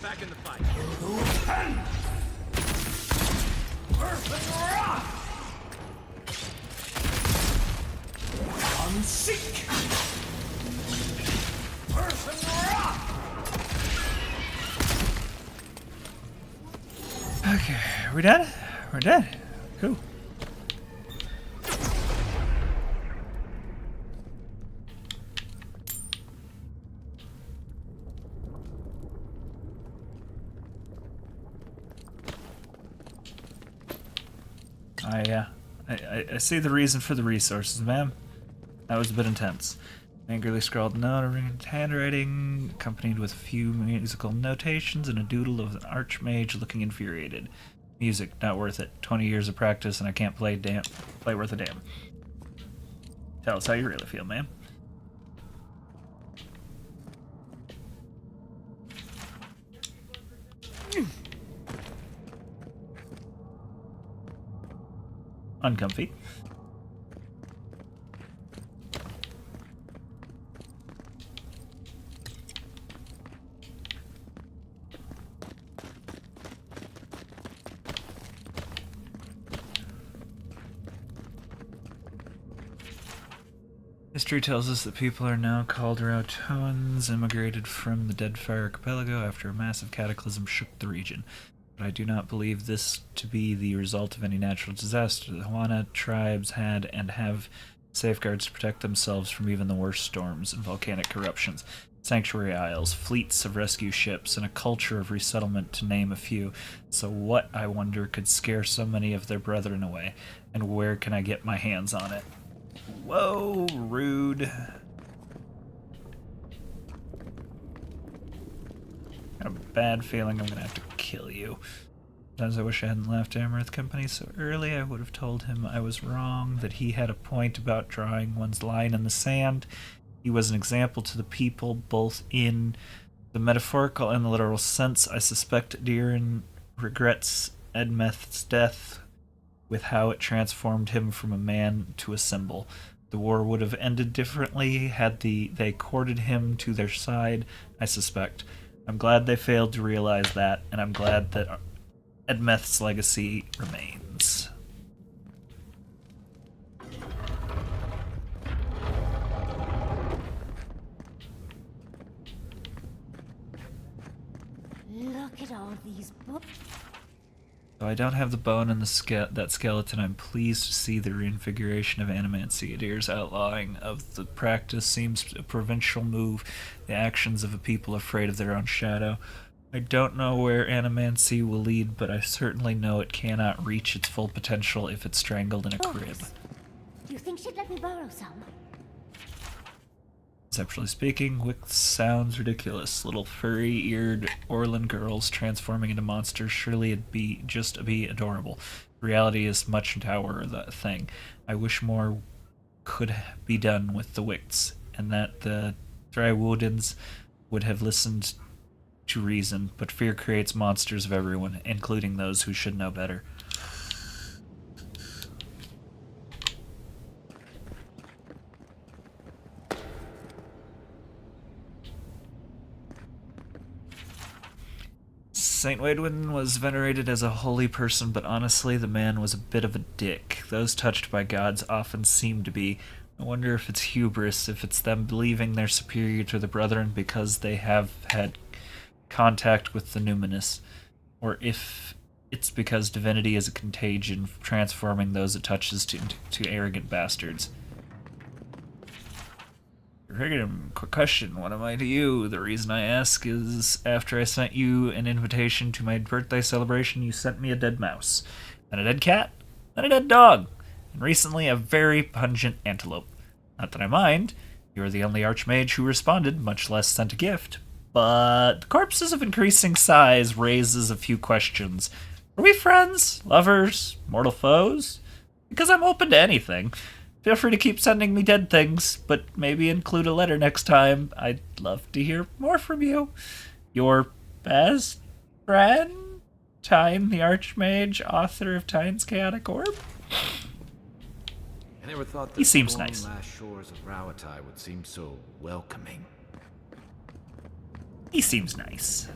C: Back in the fight.
A: Okay, are we done? We're done. Cool. I see the reason for the resources, ma'am. That was a bit intense. Angrily scrawled a note in handwriting, accompanied with a few musical notations and a doodle of an archmage looking infuriated. Music, not worth it. 20 years of practice and I can't play worth a damn. Tell us how you really feel, ma'am. Uncomfy. History tells us that people are now called Rautoans, immigrated from the Deadfire Archipelago after a massive cataclysm shook the region. But I do not believe this to be the result of any natural disaster. The Hawana tribes had and have safeguards to protect themselves from even the worst storms and volcanic eruptions, sanctuary isles, fleets of rescue ships, and a culture of resettlement, to name a few. So what, I wonder, could scare so many of their brethren away, and where can I get my hands on it? Whoa, rude. Got a bad feeling I'm gonna have to kill you. Sometimes I wish I hadn't left Amaranth Company so early. I would have told him I was wrong, that he had a point about drawing one's line in the sand. He was an example to the people, both in the metaphorical and the literal sense. I suspect Diran regrets Edmeth's death with how it transformed him from a man to a symbol. The war would have ended differently had they courted him to their side, I suspect. I'm glad they failed to realize that, and I'm glad that Edmeth's legacy remains.
B: Look at all these books.
A: Though I don't have the bone in that skeleton, I'm pleased to see the reinfiguration of animancy. Adir's outlawing of the practice seems a provincial move, the actions of a people afraid of their own shadow. I don't know where animancy will lead, but I certainly know it cannot reach its full potential if it's strangled in a crib.
B: Do you think she'd let me borrow some?
A: Conceptually speaking, Wix sounds ridiculous. Little furry-eared Orlan girls transforming into monsters, surely it'd be adorable. Reality is much tower that thing. I wish more could be done with the Wicts, and that the Thrywoodins would have listened to reason, but fear creates monsters of everyone, including those who should know better. Saint Waidwin was venerated as a holy person, but honestly, the man was a bit of a dick. Those touched by gods often seem to be. I wonder if it's hubris, if it's them believing they're superior to the brethren because they have had contact with the numinous, or if it's because divinity is a contagion, transforming those it touches to arrogant bastards. Quick question, what am I to you? The reason I ask is after I sent you an invitation to my birthday celebration, you sent me a dead mouse, then a dead cat, then a dead dog, and recently a very pungent antelope. Not that I mind, you're the only archmage who responded, much less sent a gift, but the corpses of increasing size raises a few questions. Are we friends, lovers, mortal foes? Because I'm open to anything. Feel free to keep sending me dead things, but maybe include a letter next time. I'd love to hear more from you. Your best friend, Tyne the Archmage, author of Tyne's Chaotic Orb?
C: I never thought
A: He
C: the
A: seems nice.
C: last shores of Rauatai would seem so welcoming.
A: He seems nice.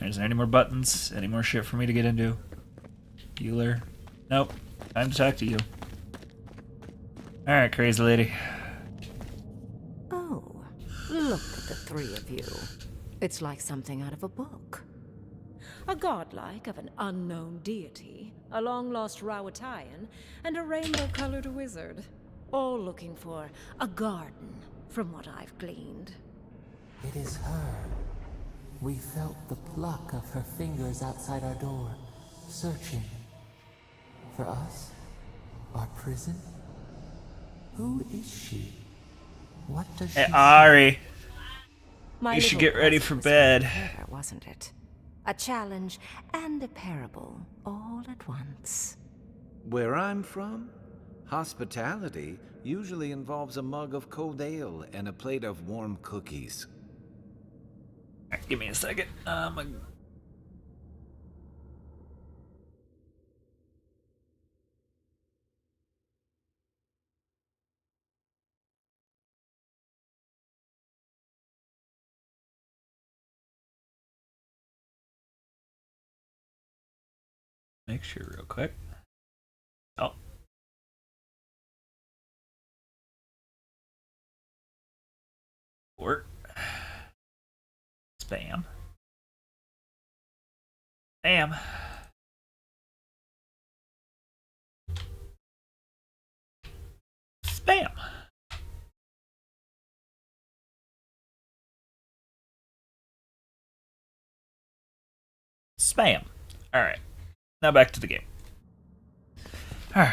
A: Is there any more buttons? Any more shit for me to get into? Healer? Nope. Time to talk to you. Alright, crazy lady.
E: Oh, look at the three of you. It's like something out of a book. A godlike of an unknown deity, a long-lost Rauataian, and a rainbow-colored wizard. All looking for a garden, from what I've gleaned.
F: It is her. We felt the pluck of her fingers outside our door, searching. For us? Our prison? Who is she? What does she
A: Hey, Ari.
E: My
A: You should
E: little
A: get ready
E: quest
A: for
E: was
A: bed.
E: very clever, wasn't it? A challenge and a parable, all at once.
C: Where I'm from, hospitality usually involves a mug of cold ale and a plate of warm cookies.
A: Alright, give me a second. Make sure real quick. Oh. Or spam. Spam. Spam. Spam. Alright. Now back to the game. Alright.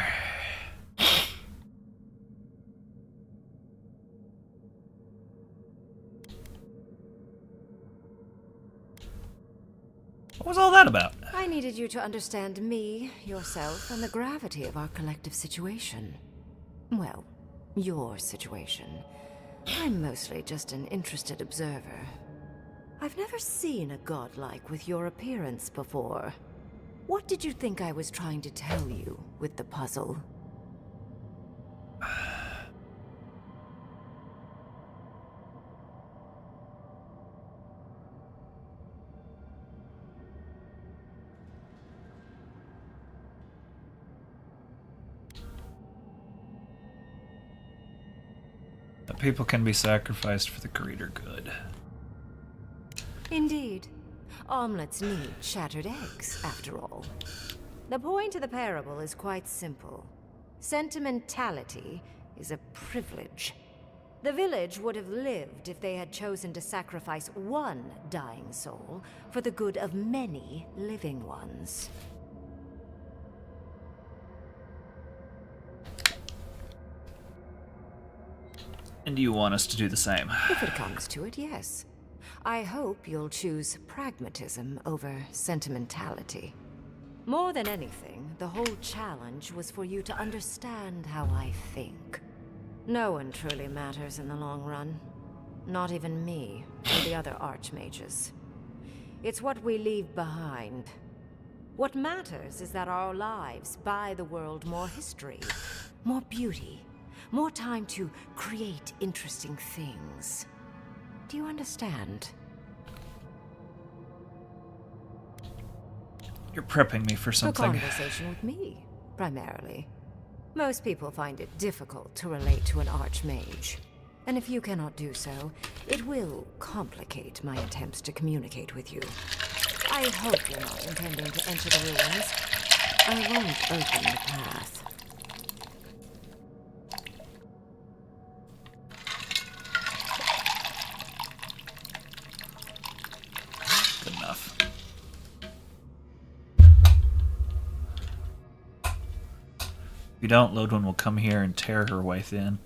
A: What was all that about?
E: I needed you to understand me, yourself, and the gravity of our collective situation. Well, your situation. I'm mostly just an interested observer. I've never seen a godlike with your appearance before. What did you think I was trying to tell you with the puzzle?
A: That people can be sacrificed for the greater good.
E: Indeed. Omelets need shattered eggs, after all. The point of the parable is quite simple. Sentimentality is a privilege. The village would have lived if they had chosen to sacrifice one dying soul for the good of many living ones.
A: And you want us to do the same?
E: If it comes to it, yes. I hope you'll choose pragmatism over sentimentality. More than anything, the whole challenge was for you to understand how I think. No one truly matters in the long run. Not even me, or the other archmages. It's what we leave behind. What matters is that our lives buy the world more history, more beauty, more time to create interesting things. Do you understand?
A: You're prepping me for
E: A
A: something.
E: conversation with me, primarily. Most people find it difficult to relate to an archmage. And if you cannot do so, it will complicate my attempts to communicate with you. I hope you're not intending to enter the ruins. I won't open the path.
A: Good enough. If you don't, Lodwin will come here and tear her way thin.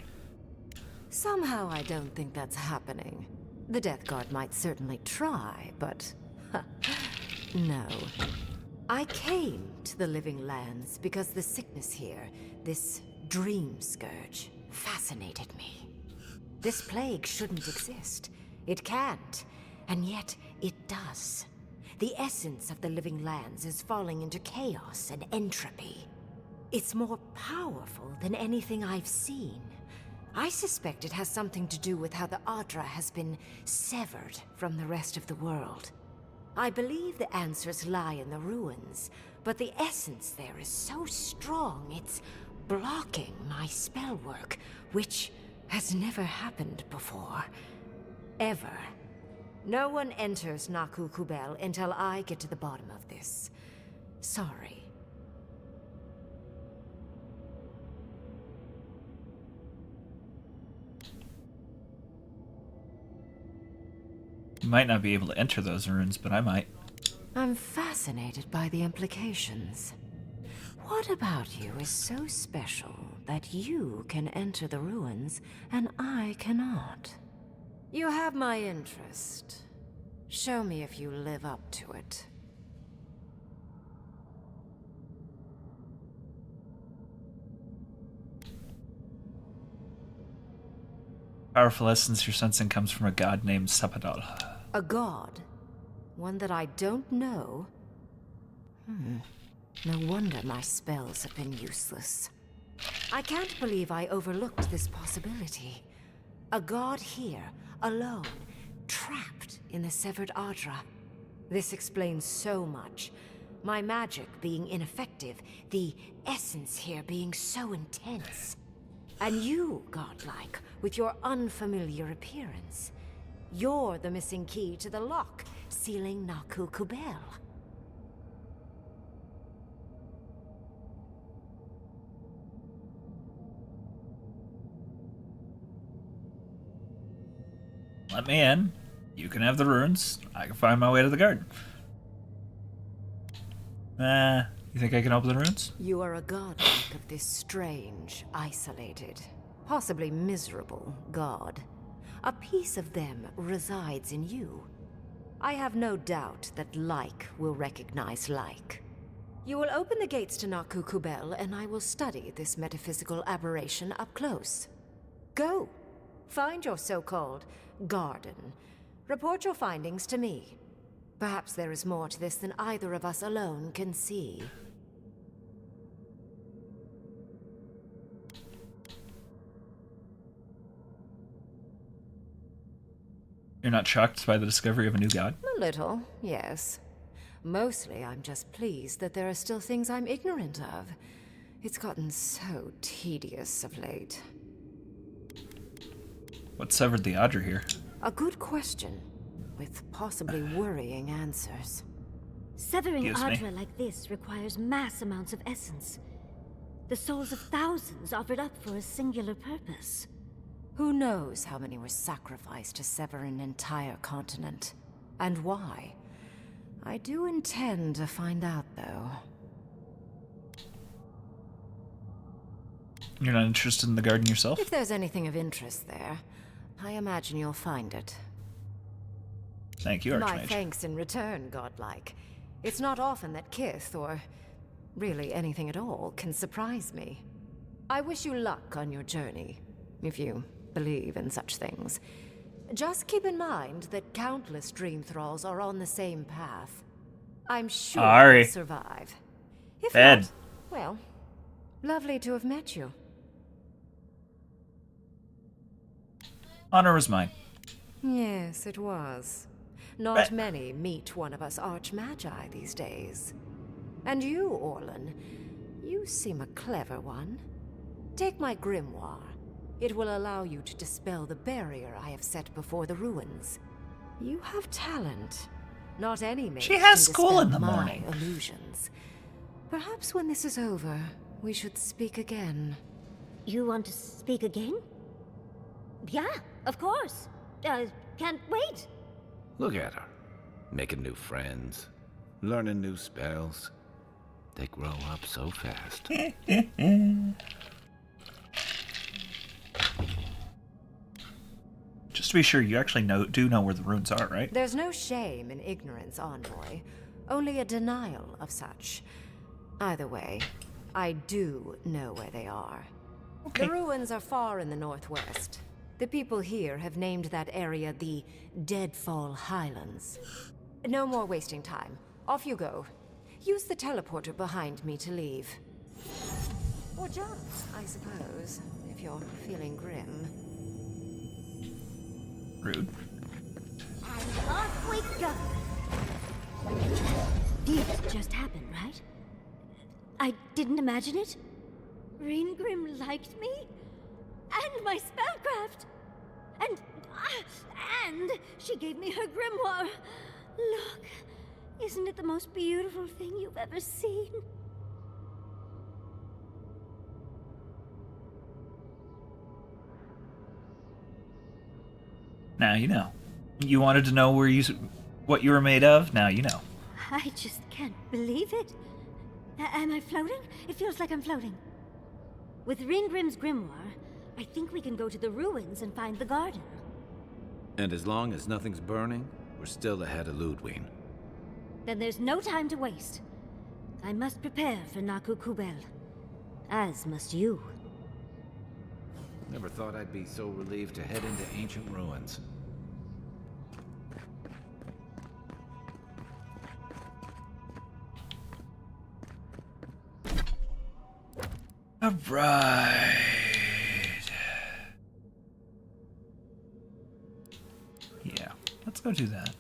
E: Somehow I don't think that's happening. The Death Guard might certainly try, but... no. I came to the Living Lands because the sickness here, this dream scourge, fascinated me. This plague shouldn't exist. It can't. And yet, it does. The essence of the Living Lands is falling into chaos and entropy. It's more powerful than anything I've seen. I suspect it has something to do with how the Adra has been severed from the rest of the world. I believe the answers lie in the ruins, but the essence there is so strong it's blocking my spell work, which has never happened before. Ever. No one enters Naku Kubel until I get to the bottom of this. Sorry.
A: You might not be able to enter those ruins, but I might.
E: I'm fascinated by the implications. What about you is so special that you can enter the ruins and I cannot? You have my interest. Show me if you live up to it.
A: Powerful essence you're sensing comes from a god named Sapadal.
E: A god? One that I don't know? No wonder my spells have been useless. I can't believe I overlooked this possibility. A god here, alone, trapped in the severed Adra. This explains so much. My magic being ineffective, the essence here being so intense. And you, godlike, with your unfamiliar appearance. You're the missing key to the lock, sealing Naku Kubel.
A: Let me in. You can have the ruins. I can find my way to the garden. You think I can open the ruins?
E: You are a godlike of this strange, isolated, possibly miserable god. A piece of them resides in you. I have no doubt that like will recognize like. You will open the gates to Naku Kubel, and I will study this metaphysical aberration up close. Go. Find your so-called garden. Report your findings to me. Perhaps there is more to this than either of us alone can see.
A: You're not shocked by the discovery of a new god?
E: A little, yes. Mostly I'm just pleased that there are still things I'm ignorant of. It's gotten so tedious of late.
A: What severed the Audra here?
E: A good question, with possibly worrying answers.
B: Severing
A: Excuse me.
B: Audra like this requires mass amounts of essence. The souls of thousands offered up for a singular purpose.
E: Who knows how many were sacrificed to sever an entire continent? And why? I do intend to find out, though.
A: You're not interested in the garden yourself?
E: If there's anything of interest there, I imagine you'll find it.
A: Thank you,
E: My
A: Archmage.
E: thanks in return, godlike. It's not often that Kith, or really anything at all, can surprise me. I wish you luck on your journey, if you believe in such things. Just keep in mind that countless dream thralls are on the same path. I'm sure
A: Ari.
E: you'll survive. If
A: Ed.
E: not, well, lovely to have met you.
A: Honor was mine.
E: Yes, it was. Not
A: Right.
E: many meet one of us archmagi these days. And you, Orlan, you seem a clever one. Take my grimoire. It will allow you to dispel the barrier I have set before the ruins. You have talent. Not any mage
A: She has
E: can
A: school in
E: dispel
A: the
E: my
A: morning.
E: illusions. Perhaps when this is over, we should speak again.
B: You want to speak again? Yeah, of course. Can't wait.
C: Look at her. Making new friends. Learning new spells. They grow up so fast.
A: Just to be sure, you actually do know where the runes are, right?
E: There's no shame in ignorance, Envoy. Only a denial of such. Either way, I do know where they are.
A: Okay.
E: The ruins are far in the northwest. The people here have named that area the Deadfall Highlands. No more wasting time. Off you go. Use the teleporter behind me to leave. Or jump, I suppose, if you're feeling grim.
A: Rude.
B: And off we go. This just happened, right? I didn't imagine it. Ringrim liked me? And my spellcraft! And she gave me her grimoire. Look, isn't it the most beautiful thing you've ever seen?
A: Now you know. You wanted to know what you were made of? Now you know.
B: I just can't believe it. Am I floating? It feels like I'm floating. With Ringrim's grimoire, I think we can go to the ruins and find the garden.
C: And as long as nothing's burning, we're still ahead of Ludwig.
B: Then there's no time to waste. I must prepare for Naku Kubel. As must you.
C: Never thought I'd be so relieved to head into ancient ruins.
A: All right. Yeah, let's go do that.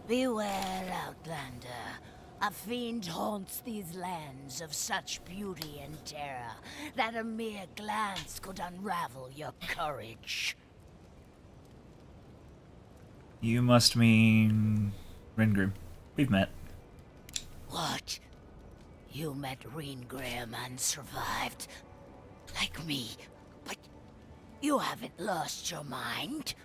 J: Beware, Outlander. A fiend haunts these lands of such beauty and terror that a mere glance could unravel your courage.
A: You must mean Ringrim. We've met.
J: What? You met Graham and survived? Like me. But you haven't lost your mind?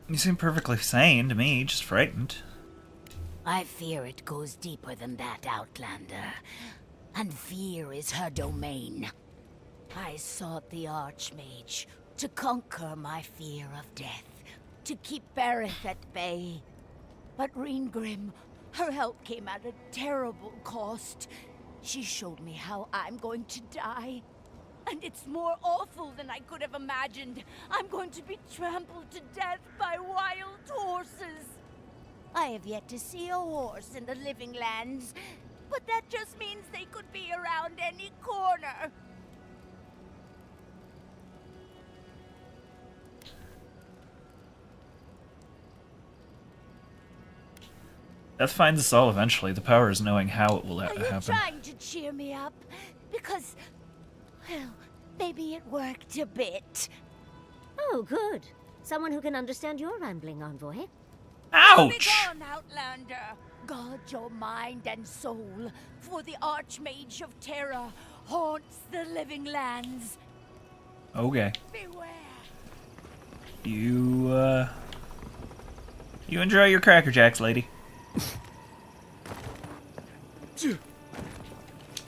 A: You seem perfectly sane to me, just frightened.
J: I fear it goes deeper than that, Outlander. And fear is her domain. I sought the Archmage to conquer my fear of death, to keep Berith at bay. But Reengrim, her help came at a terrible cost. She showed me how I'm going to die. And it's more awful than I could have imagined. I'm going to be trampled to death by wild horses. I have yet to see a horse in the living lands, but that just means they could be around any corner.
A: Death finds us all eventually. The power is knowing how it will
J: Are you
A: happen.
J: trying to cheer me up? Because, well, maybe it worked a bit.
B: Oh, good. Someone who can understand your rambling, envoy.
A: Ouch!
J: Begone, Outlander! Guard your mind and soul, for the Archmage of Terror haunts the living lands.
A: Okay.
J: Beware!
A: You enjoy your Cracker Jacks, lady.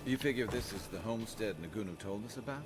C: You figure this is the homestead Nagunu told us about?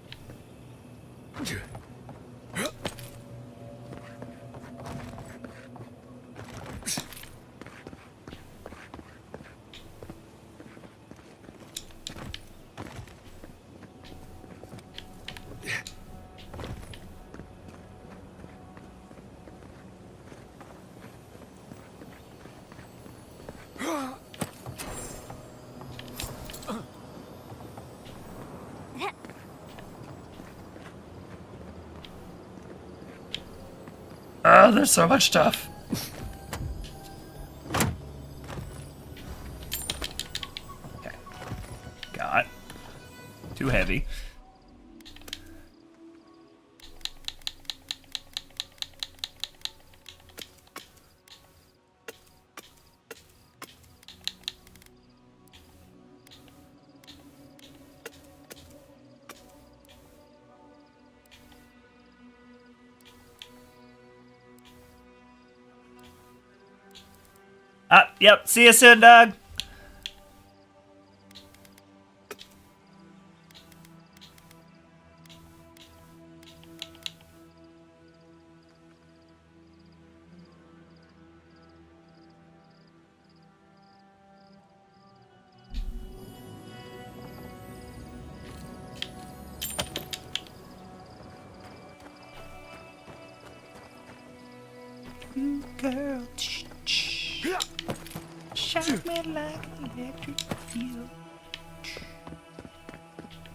A: Oh, there's so much stuff. Okay. Got. Too heavy. Yep. See you soon, Doug. Girl, shock me like an electric eel.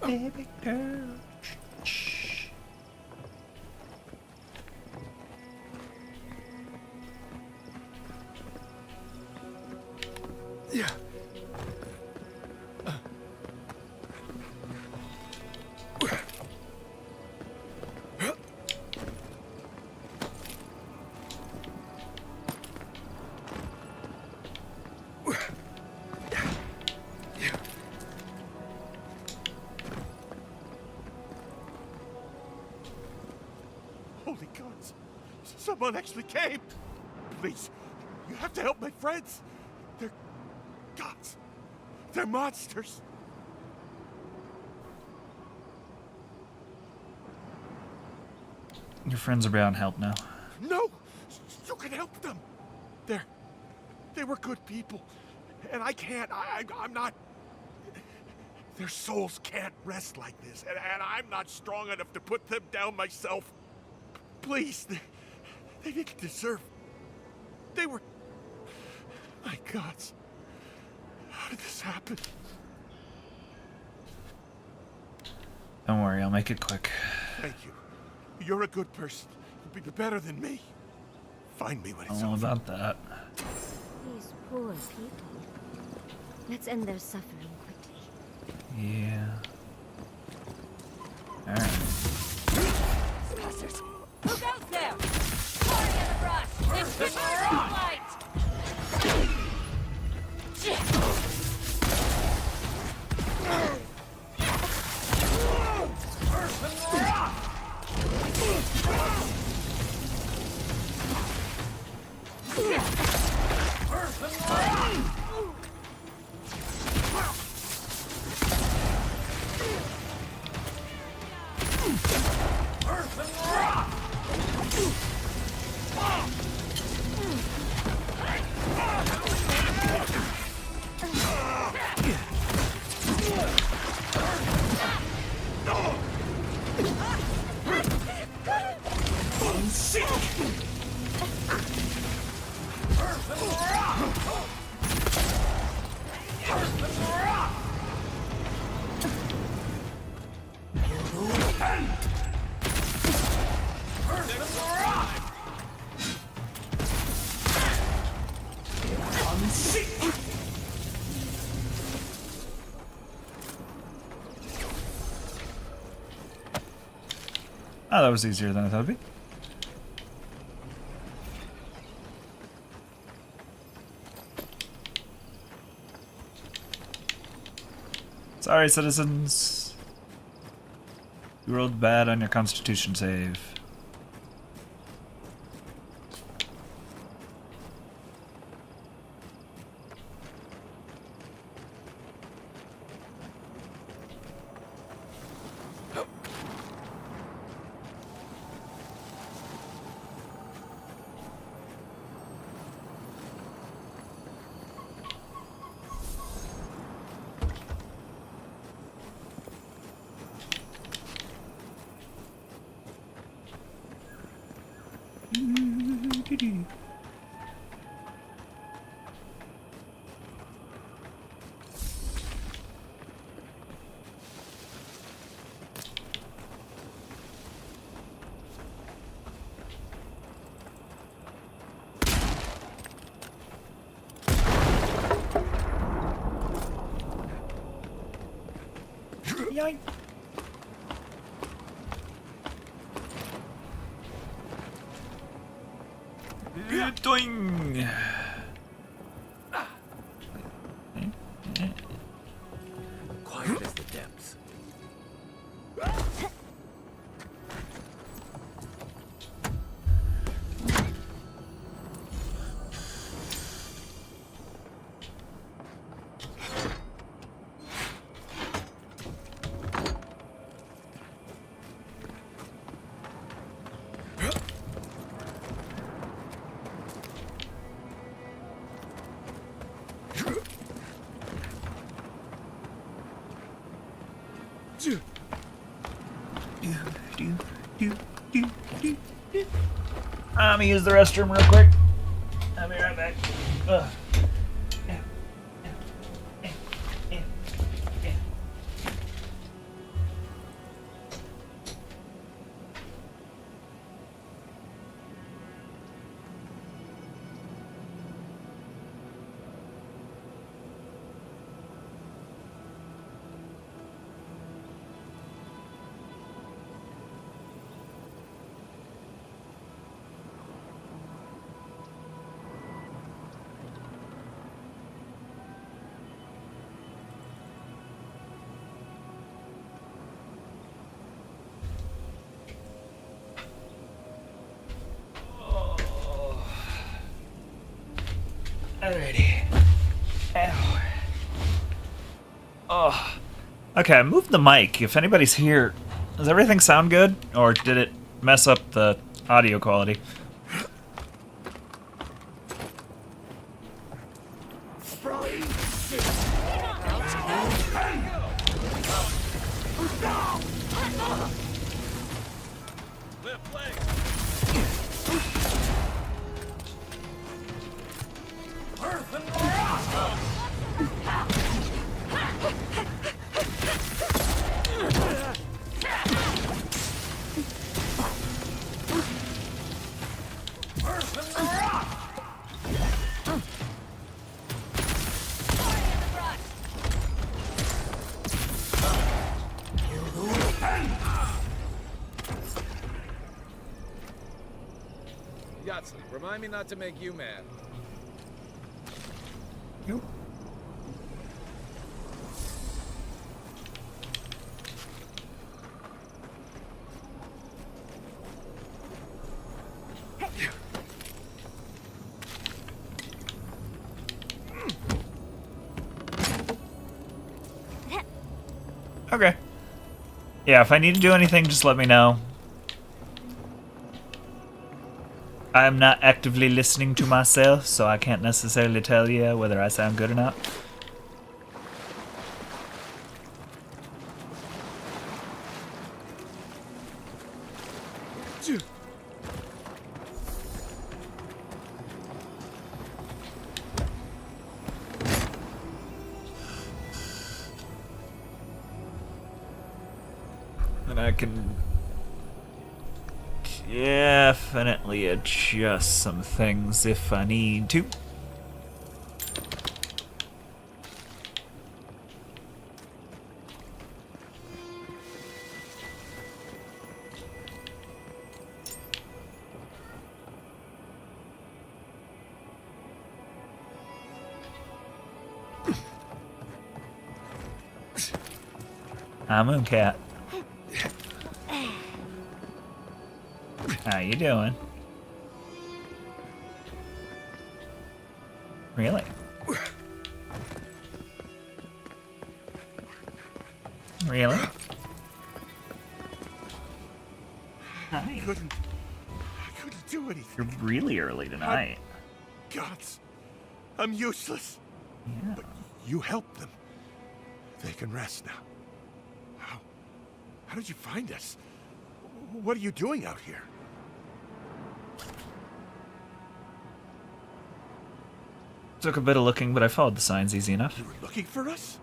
A: Baby girl.
D: Yeah. Holy gods! Someone actually came! Please, you have to help my friends! They're gods! They're monsters!
A: Your friends are beyond help now.
D: No! You can help them! They were good people. And I can't, I'm not... Their souls can't rest like this. And I'm not strong enough to put them down myself. Please, they didn't deserve... They were... My gods. How did this happen?
A: Don't worry, I'll make it quick.
D: Thank you. You're a good person. You'll be better than me. Find me when
A: I
D: it's
A: don't know
D: over.
A: about that.
B: These poor people. Let's end their suffering quickly.
A: Yeah. Alright.
J: Who goes there? Party in the brush! It's the flight!
A: Oh, that was easier than I thought it'd be. Sorry, citizens. You rolled bad on your Constitution save. Yoink. Doing.
C: Quiet as the depths.
A: Let me use the restroom real quick. I'll be right back. Ugh. Alrighty. Ow. Oh. Okay, I moved the mic. If anybody's here, does everything sound good? Or did it mess up the audio quality?
C: Remind me not to make you mad.
A: Nope. Okay. Yeah, if I need to do anything, just let me know. I'm not actively listening to myself, so I can't necessarily tell you whether I sound good or not. And I can definitely adjust some things if I need to. Hi, Mooncat. How you doing? Really? Really?
D: I couldn't do anything.
A: You're really early tonight.
D: Gods, I'm useless.
A: Yeah.
D: But you helped them. They can rest now. How did you find us? What are you doing out here?
A: Took a bit of looking, but I followed the signs easy enough.
D: You were looking for us?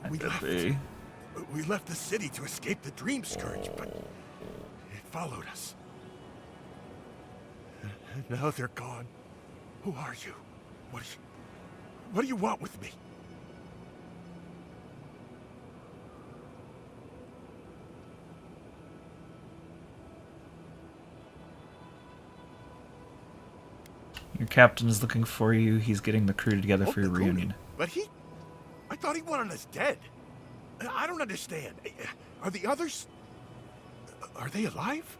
A: We
D: left the city to escape the Dream Scourge, but it followed us. And now they're gone. Who are you? What do you want with me?
A: Your captain is looking for you. He's getting the crew together for your reunion.
D: But I thought he wanted us dead. I don't understand. Are the others... Are they alive?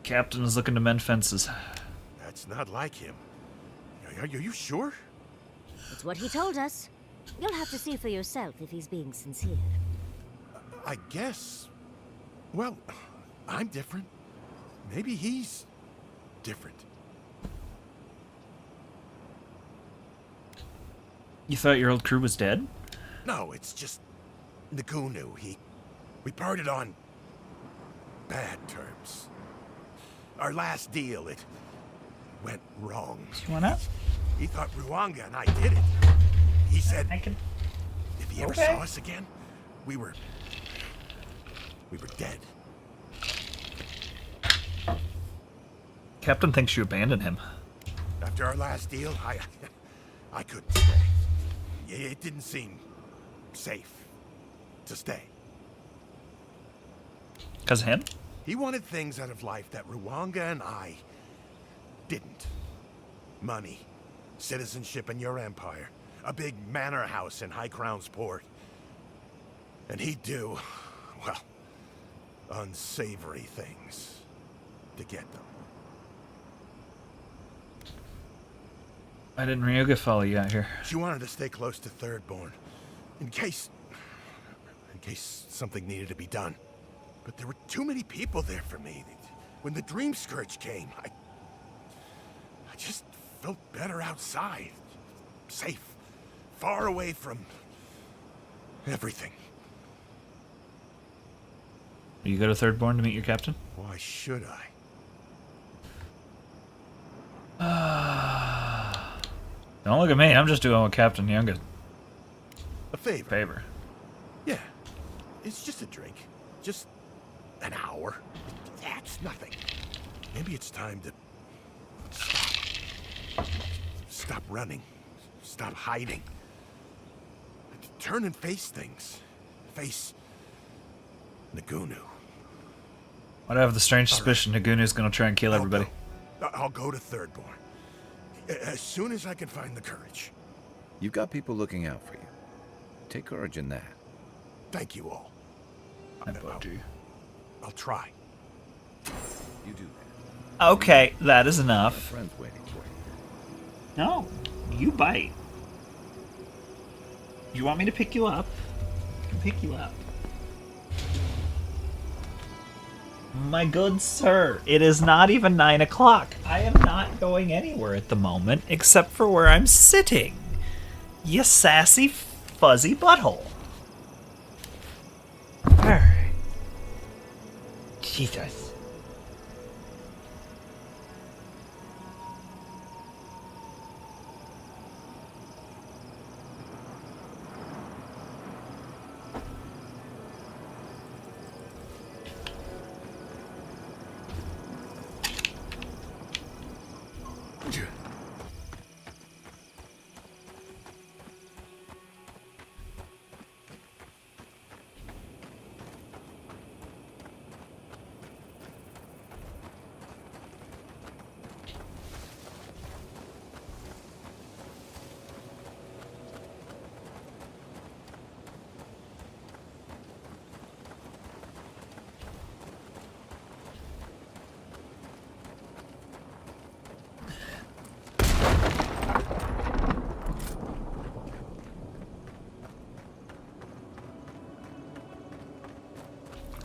A: Captain is looking to mend fences.
D: That's not like him. Are you sure?
B: It's what he told us. You'll have to see for yourself if he's being sincere.
D: I guess... Well, I'm different. Maybe he's... different.
A: You thought your old crew was dead?
D: No, it's just... Nagunu, we parted on... bad terms. Our last deal, it... went wrong.
A: You want out?
D: He thought Ruanga and I did it. He said... If he ever saw us again, we were dead.
A: Captain thinks you abandoned him.
D: After our last deal, I couldn't stay. It didn't seem safe to stay.
A: 'Cause of him?
D: He wanted things out of life that Ruanga and I didn't. Money, citizenship in your empire, a big manor house in High Crown's Port. And he'd do, well, unsavory things to get them.
A: Why didn't Ryoga follow you out here?
D: She wanted to stay close to Thirdborn, in case something needed to be done. But there were too many people there for me. When the Dream Scourge came, I just felt better outside. Safe. Far away from everything.
A: You go to Thirdborn to meet your captain?
D: Why should I?
A: Don't look at me. I'm just doing what Captain Young.
D: A favor.
A: Favor.
D: Yeah. It's just a drink. Just an hour. That's nothing. Maybe it's time to stop running. Stop hiding. Turn and face things. Face Nagunu.
A: Why do I have the strange suspicion Nagunu's gonna try and kill everybody?
D: I'll go to Thirdborn. As soon as I can find the courage.
C: You've got people looking out for you. Take courage in that.
D: Thank you all. I'll try.
C: You do.
A: Okay, that is enough.
C: Friends waiting for you.
A: No, you bite. You want me to pick you up? I can pick you up. My good sir, it is not even 9 o'clock. I am not going anywhere at the moment except for where I'm sitting. You sassy, fuzzy butthole. Alright. Jesus.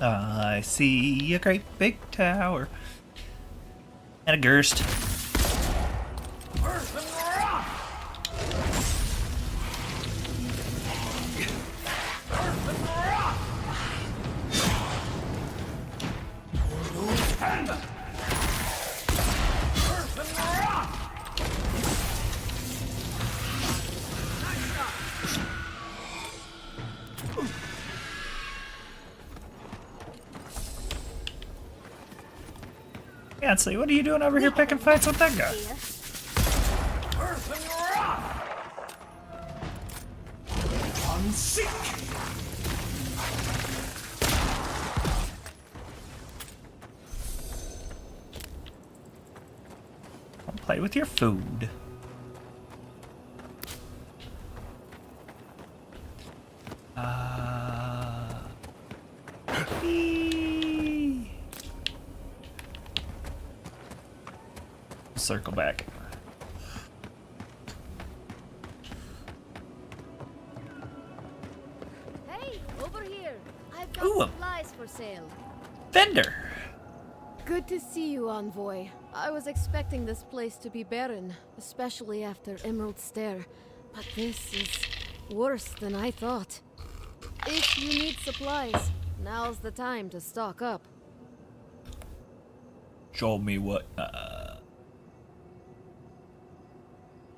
A: I see a great big tower. And a Gerst. Ansley, what are you doing over here picking fights with that guy? Don't play with your food. Circle back.
B: Hey, over here. I've got
A: Ooh,
B: supplies for sale.
A: Vendor.
K: Good to see you, Envoy. I was expecting this place to be barren, especially after Emerald Stair. But this is worse than I thought. If you need supplies, now's the time to stock up.
A: Show me what,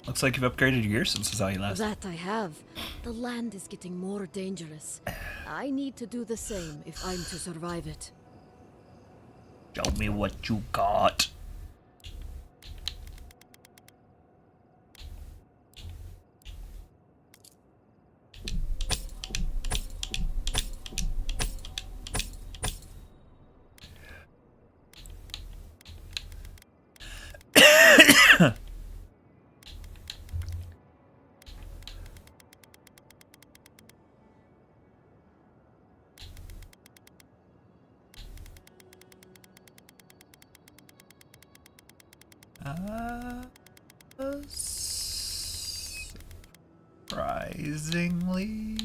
A: Looks like you've upgraded your gear since I saw you last.
K: That I have. The land is getting more dangerous. I need to do the same if I'm to survive it.
A: Show me what you got. Surprisingly.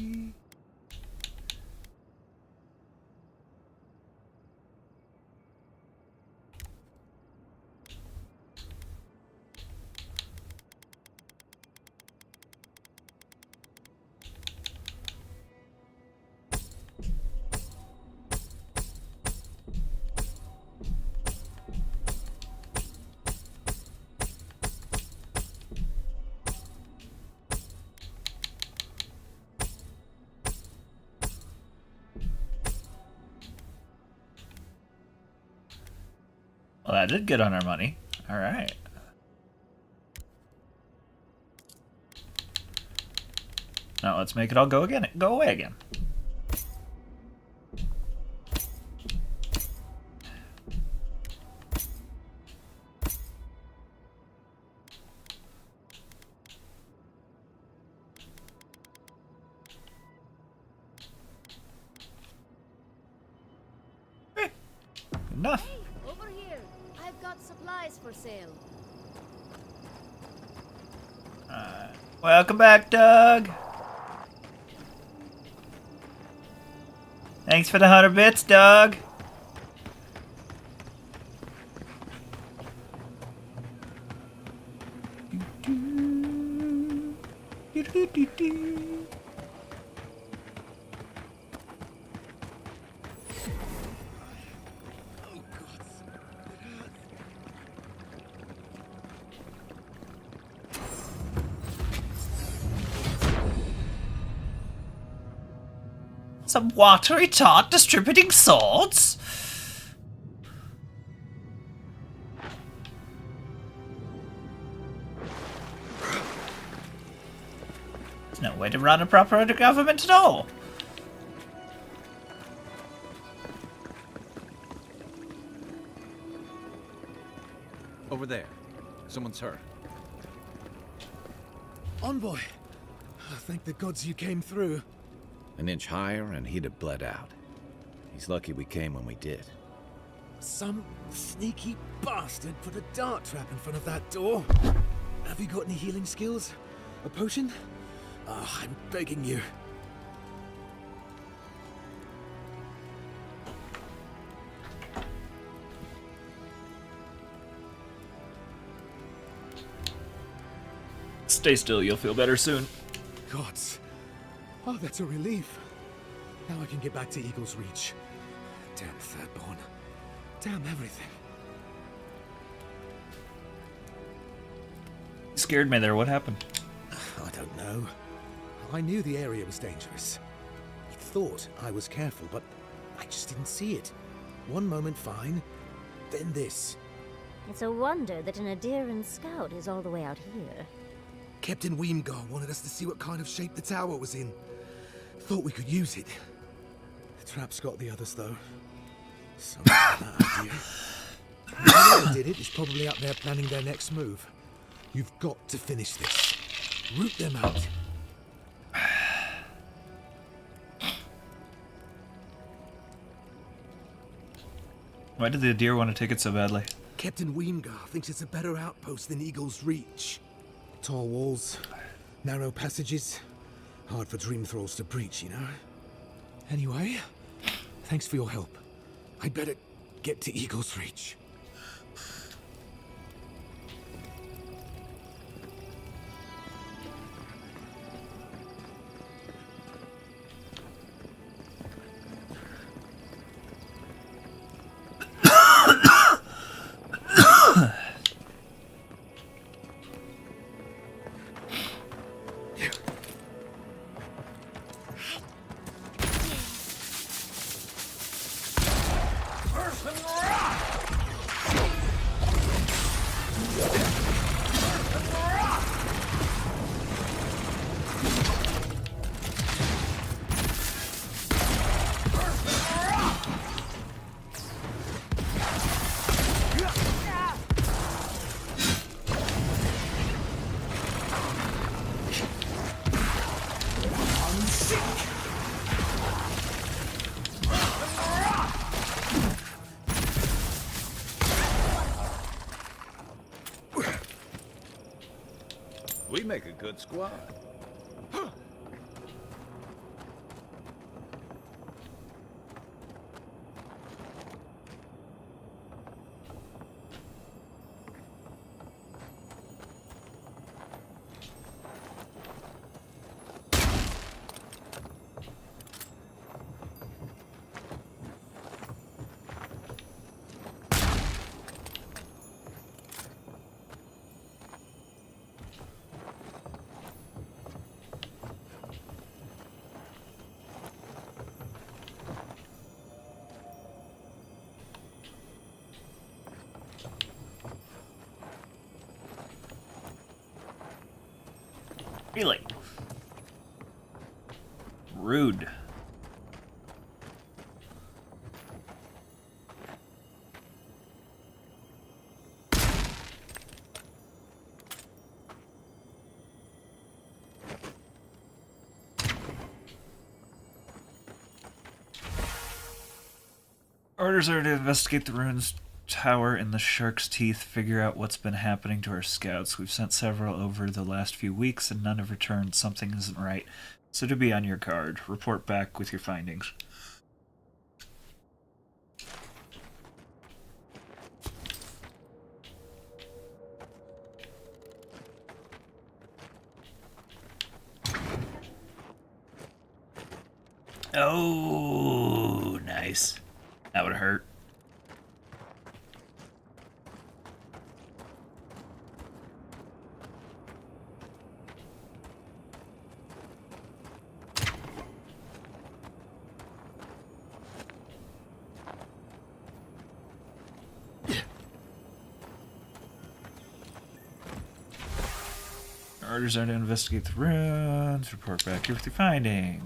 A: Well, that did good on our money. All right. Now let's make it all go again. Go away again. enough.
K: Hey, over here. I've got supplies for sale.
A: Welcome back, Doug. Thanks for the 100 bits, Doug. Some watery tart distributing swords? There's no way to run a proper government at all.
C: Over there. Someone's hurt.
H: Envoy! Thank the gods you came through.
C: An inch higher and he'd have bled out. He's lucky we came when we did.
H: Some sneaky bastard put a dart trap in front of that door. Have you got any healing skills? A potion? Ah, I'm begging you.
A: Stay still, you'll feel better soon.
H: Gods. Oh, that's a relief. Now I can get back to Eagle's Reach. Damn Thirdborn. Damn everything.
A: Scared me there, what happened?
H: I don't know. I knew the area was dangerous. I thought I was careful, but I just didn't see it. One moment fine, then this.
B: It's a wonder that an Adiran scout is all the way out here.
H: Captain Weemgar wanted us to see what kind of shape the tower was in. Thought we could use it. The trap's got the others, though. Some bad idea. Whoever did it is probably up there planning their next move. You've got to finish this. Root them out.
A: Why did the deer want to take it so badly?
H: Captain Weemgar thinks it's a better outpost than Eagle's Reach. Tall walls, narrow passages, hard for dream thralls to breach, you know? Anyway, thanks for your help. I'd better get to Eagle's Reach.
C: We make a good squad.
A: Really? Rude. Orders are to investigate the ruins tower in the Shark's Teeth, figure out what's been happening to our scouts. We've sent several over the last few weeks and none have returned. Something isn't right. So to be on your guard. Report back with your findings. Oh, nice. That would hurt. Orders are to investigate the ruins. Report back here with your findings.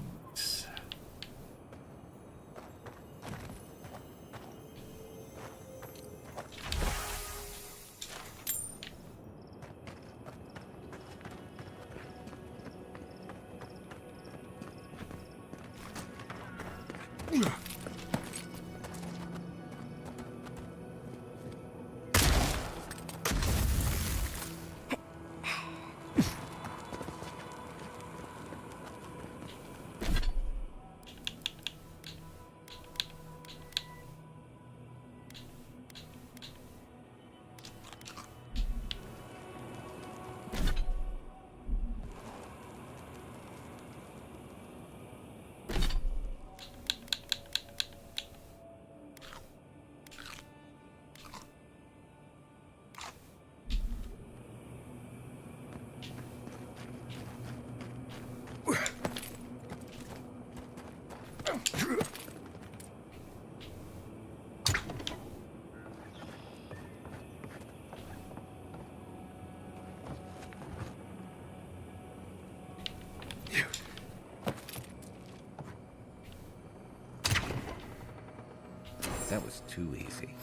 C: That was too easy.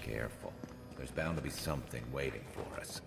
C: Careful. There's bound to be something waiting for us.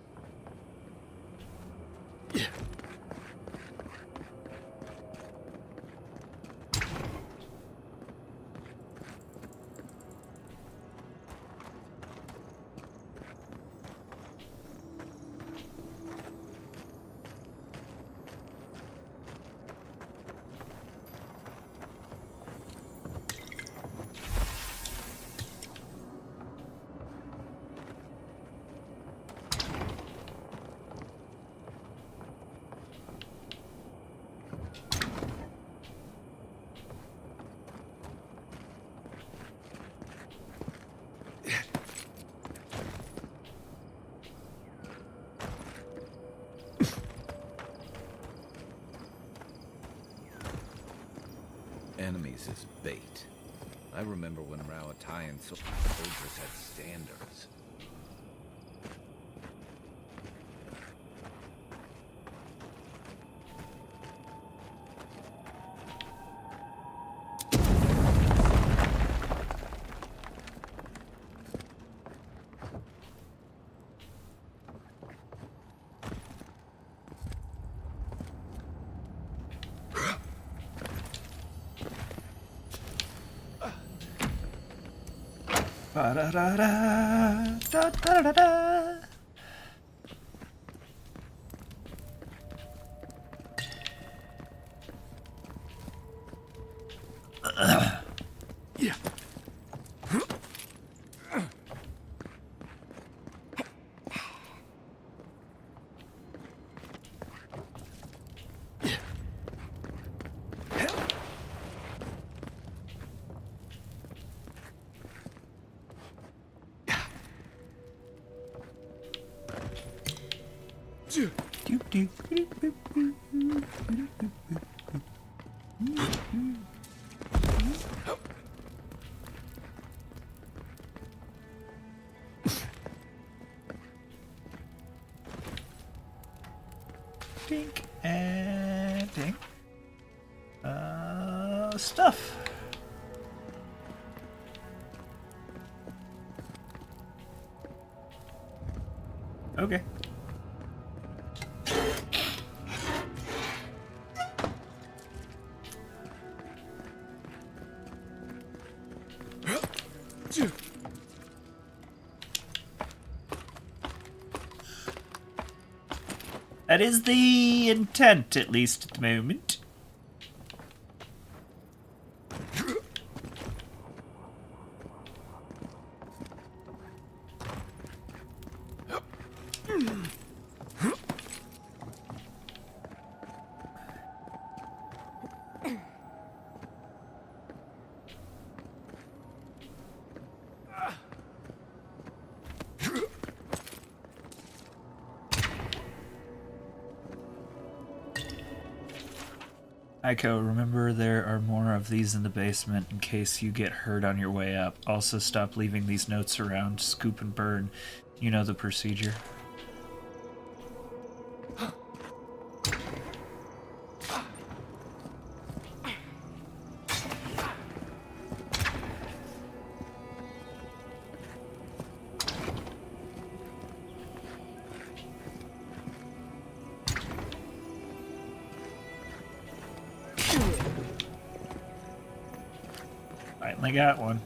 C: Enemies is bait. I remember when Rowatayan soldiers had standards.
A: Ba-da-da-da, da-da-da-da.
H: Yeah.
A: Dink and dink. Stuff. Okay. That is the intent, at least at the moment. Aiko, remember there are more of these in the basement in case you get hurt on your way up. Also, stop leaving these notes around. Scoop and burn. You know the procedure. Finally got one.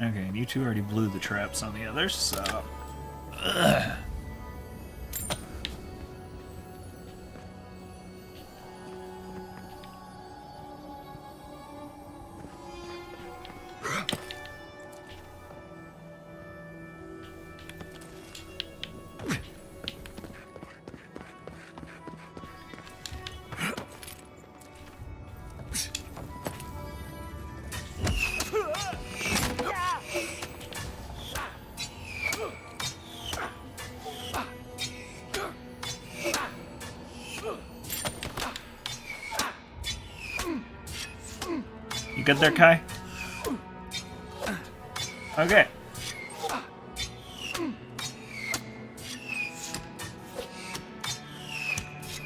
A: Okay, and you two already blew the traps on the others, so... Ugh. You good there, Kai? Okay.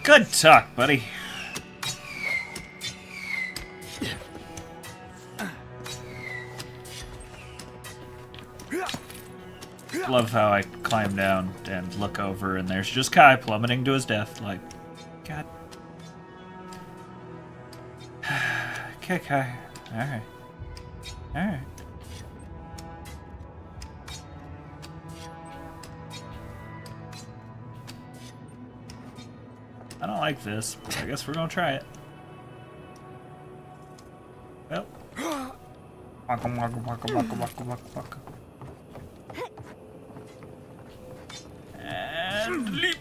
A: Good talk, buddy. Love how I climb down and look over and there's just Kai plummeting to his death. Like, God. Okay, Kai. Alright. Alright. I don't like this, but I guess we're gonna try it. Well. Waka waka waka waka waka waka waka. And leap.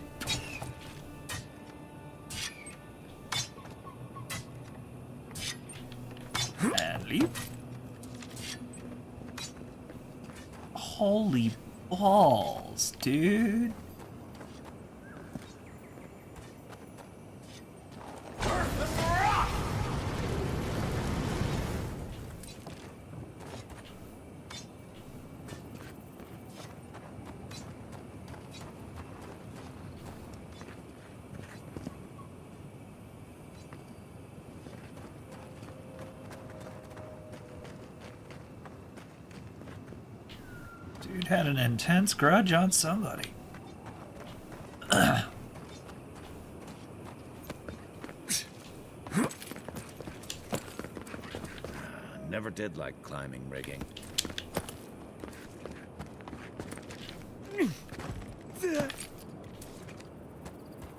A: And leap. Holy balls, dude. Dude had an intense grudge on somebody.
C: Never did like climbing rigging.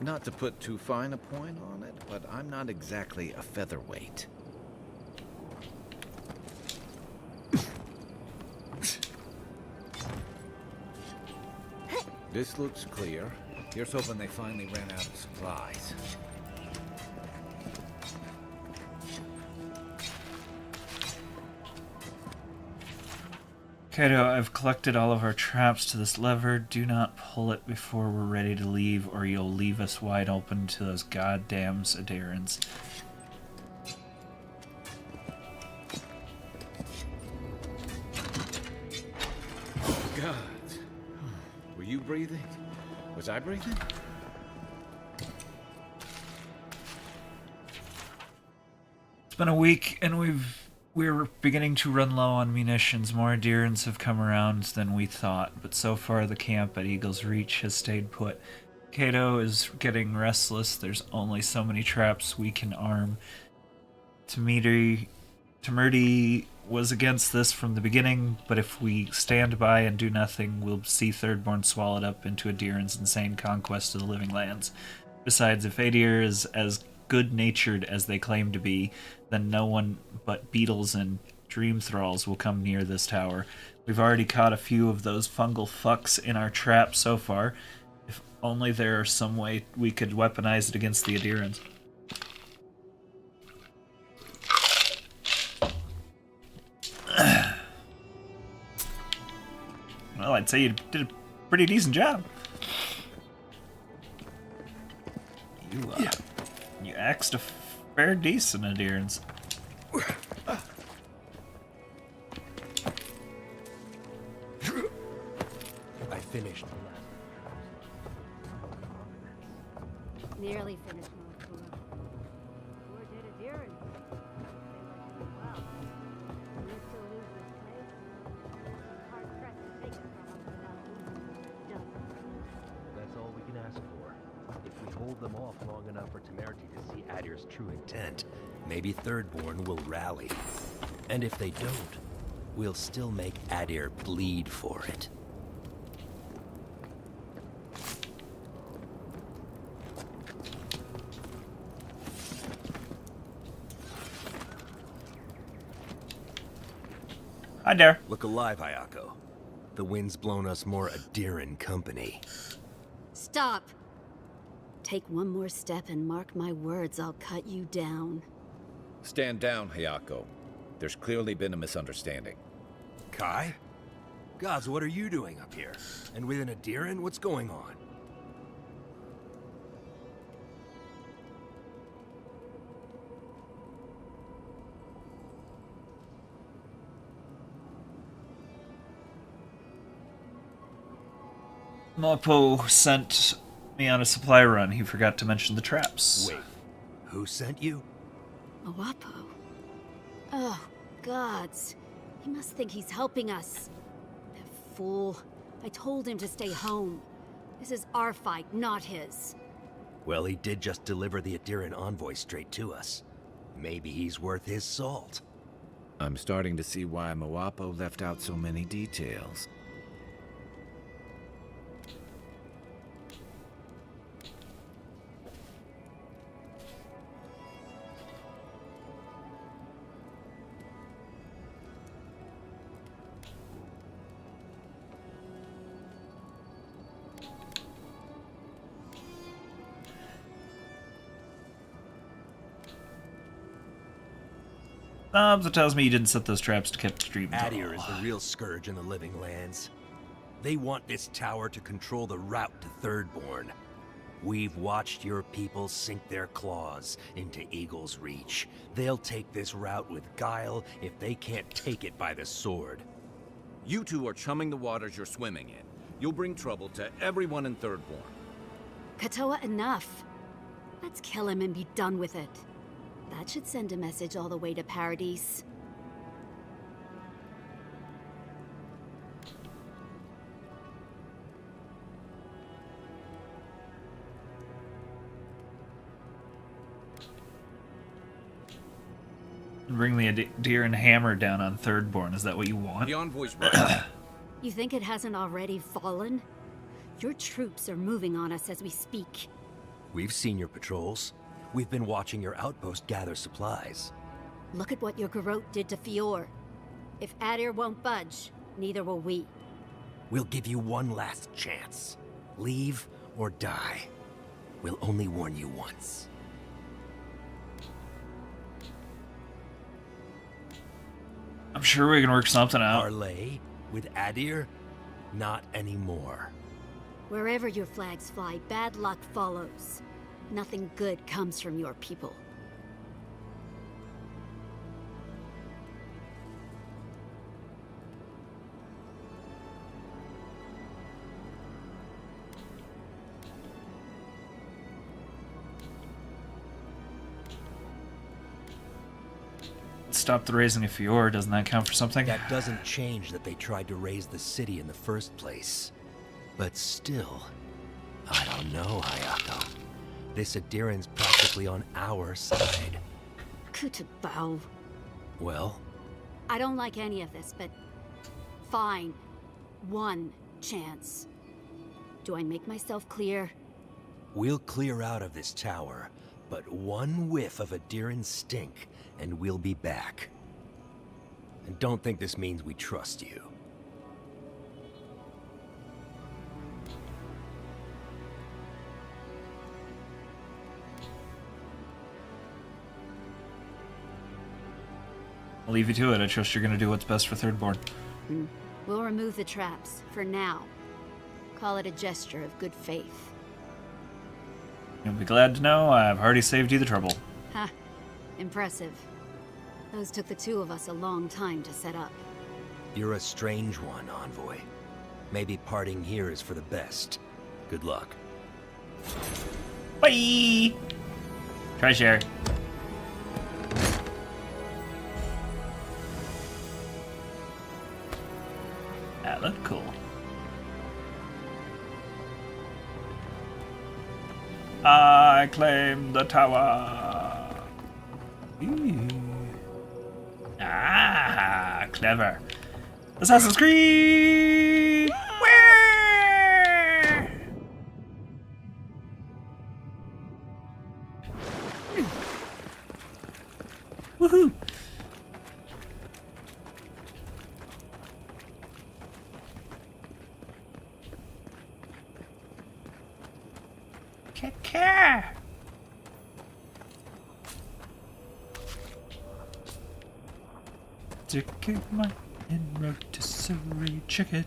C: Not to put too fine a point on it, but I'm not exactly a featherweight. This looks clear. Here's hoping they finally ran out of supplies.
A: Kato, I've collected all of our traps to this lever. Do not pull it before we're ready to leave, or you'll leave us wide open to those goddamn Adarans.
C: God. Were you breathing? Was I breathing?
A: It's been a week, and we've We're beginning to run low on munitions. More Adirans have come around than we thought, but so far the camp at Eagle's Reach has stayed put. Kato is getting restless. There's only so many traps we can arm. Tamurdi was against this from the beginning, but if we stand by and do nothing, we'll see Thirdborn swallowed up into Adiran's insane conquest of the living lands. Besides, if Adir is as good-natured as they claim to be, then no one but beetles and dream thralls will come near this tower. We've already caught a few of those fungal fucks in our trap so far. If only there are some way we could weaponize it against the Adirans. Well, I'd say you did a pretty decent job. You axed a fair decent adherence.
I: I finished.
B: Nearly finished, Mark. Poor dead Adiran. Well, we still lose this place. I'm hard pressed to take it from us without losing done.
L: That's all we can ask for. If we hold them off long enough for Temerity to see Adir's true intent, maybe Thirdborn will rally. And if they don't, we'll still make Adir bleed for it.
A: Hi there.
L: Look alive, Hayako. The wind's blown us more Adiran company.
B: Stop! Take one more step and mark my words, I'll cut you down.
C: Stand down, Hayako. There's clearly been a misunderstanding.
L: Kai? Gods, what are you doing up here? And with an Adiran, what's going on?
A: Mopo sent me on a supply run. He forgot to mention the traps.
L: Wait, who sent you?
B: Awapo? Oh, gods. He must think he's helping us. That fool. I told him to stay home. This is our fight, not his.
L: Well, he did just deliver the Adiran envoy straight to us. Maybe he's worth his salt.
C: I'm starting to see why Moapo left out so many details.
A: That tells me you didn't set those traps to keep streams.
L: Adir is the real scourge in the living lands. They want this tower to control the route to Thirdborn. We've watched your people sink their claws into Eagle's Reach. They'll take this route with guile if they can't take it by the sword.
C: You two are chumming the waters you're swimming in. You'll bring trouble to everyone in Thirdborn.
B: Katoa, enough. Let's kill him and be done with it. That should send a message all the way to Paradise.
A: Bring the deer and hammer down on Thirdborn. Is that what you want?
C: The envoy's right.
B: You think it hasn't already fallen? Your troops are moving on us as we speak.
L: We've seen your patrols. We've been watching your outpost gather supplies.
B: Look at what your garrote did to Fior. If Adir won't budge, neither will we.
L: We'll give you one last chance. Leave or die. We'll only warn you once.
A: I'm sure we can work something out.
L: Parley with Adir? Not anymore.
B: Wherever your flags fly, bad luck follows. Nothing good comes from your people.
A: stopped the raising of Fior. Doesn't that count for something?
L: That doesn't change that they tried to raise the city in the first place. But still, I don't know, Hayako. This Adiran's practically on our side.
B: Kutabao.
L: Well?
B: I don't like any of this, but fine. One chance. Do I make myself clear?
L: We'll clear out of this tower, but one whiff of Adiran's stink, and we'll be back. And don't think this means we trust you.
A: I'll leave you to it. I trust you're going to do what's best for Thirdborn.
B: We'll remove the traps, for now. Call it a gesture of good faith.
A: You'll be glad to know I've already saved you the trouble.
B: Ha! Impressive. Those took the two of us a long time to set up.
L: You're a strange one, Envoy. Maybe parting here is for the best. Good luck.
A: Bye! Try share. That looked cool. I claim the tower. Ooh. Ah, clever. Assassin's Creed! Where? Woohoo! Care. Ticket my rotisserie chicken.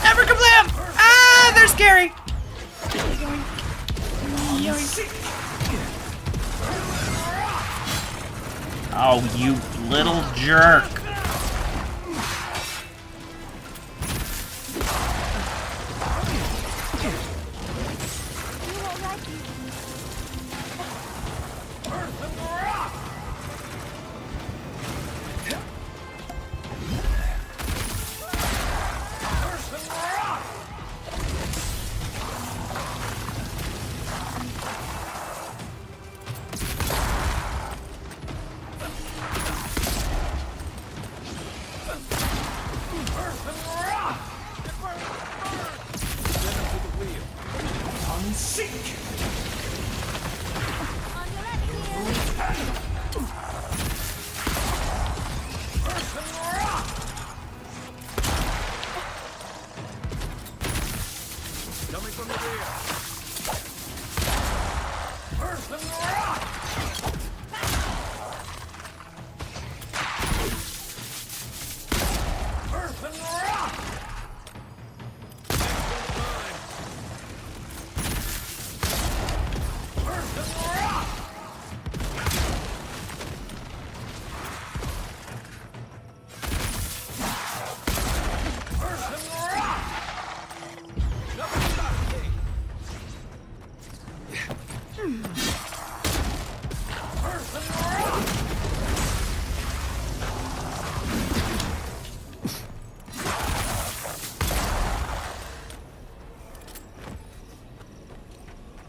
A: Abracablam! Ah, they're scary! Oh, you little jerk.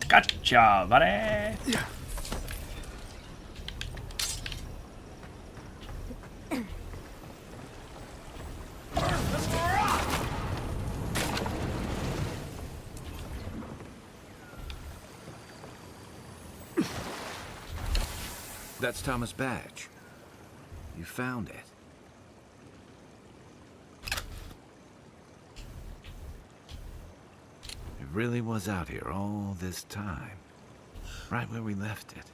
A: Gotcha, buddy.
C: That's Thomas' badge. You found it. It really was out here all this time. Right where we left it.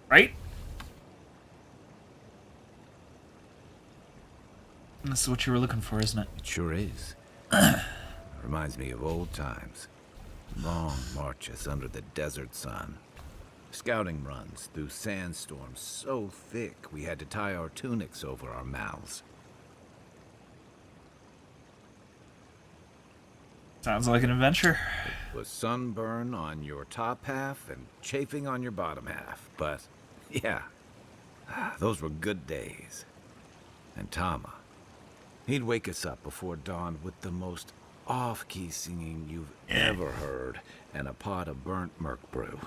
A: Right? This is what you were looking for, isn't it?
C: It sure is. Reminds me of old times. Long marches under the desert sun. Scouting runs through sandstorms so thick we had to tie our tunics over our mouths.
A: Sounds like an adventure.
C: It was sunburn on your top half and chafing on your bottom half. But, yeah, those were good days. And Tama, he'd wake us up before dawn with the most off-key singing you've ever heard and a pot of burnt merc brew.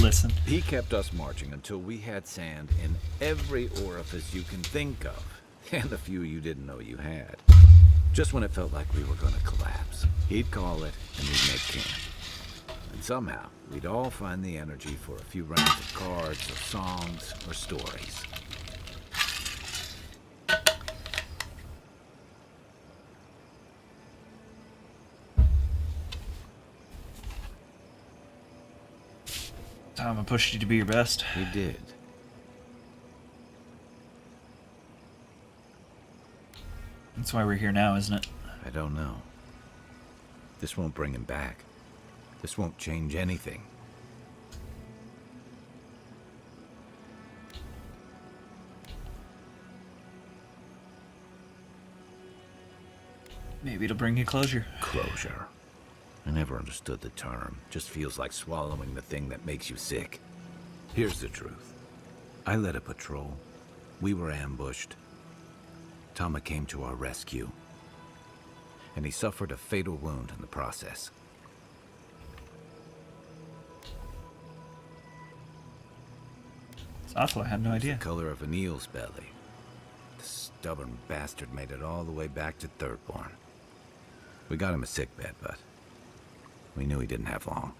A: Listen.
C: He kept us marching until we had sand in every orifice you can think of, and a few you didn't know you had. Just when it felt like we were going to collapse, he'd call it and we'd make camp. And somehow, we'd all find the energy for a few rounds of cards or songs or stories.
A: Tama pushed you to be your best.
C: He did.
A: That's why we're here now, isn't it?
C: I don't know. This won't bring him back. This won't change anything.
A: Maybe it'll bring you closure.
C: Closure. I never understood the term. Just feels like swallowing the thing that makes you sick. Here's the truth. I led a patrol. We were ambushed. Tama came to our rescue. And he suffered a fatal wound in the process.
A: It's awful, I had no idea.
C: The color of an eel's belly. The stubborn bastard made it all the way back to Thirdborn. We got him a sickbed, but we knew he didn't have long.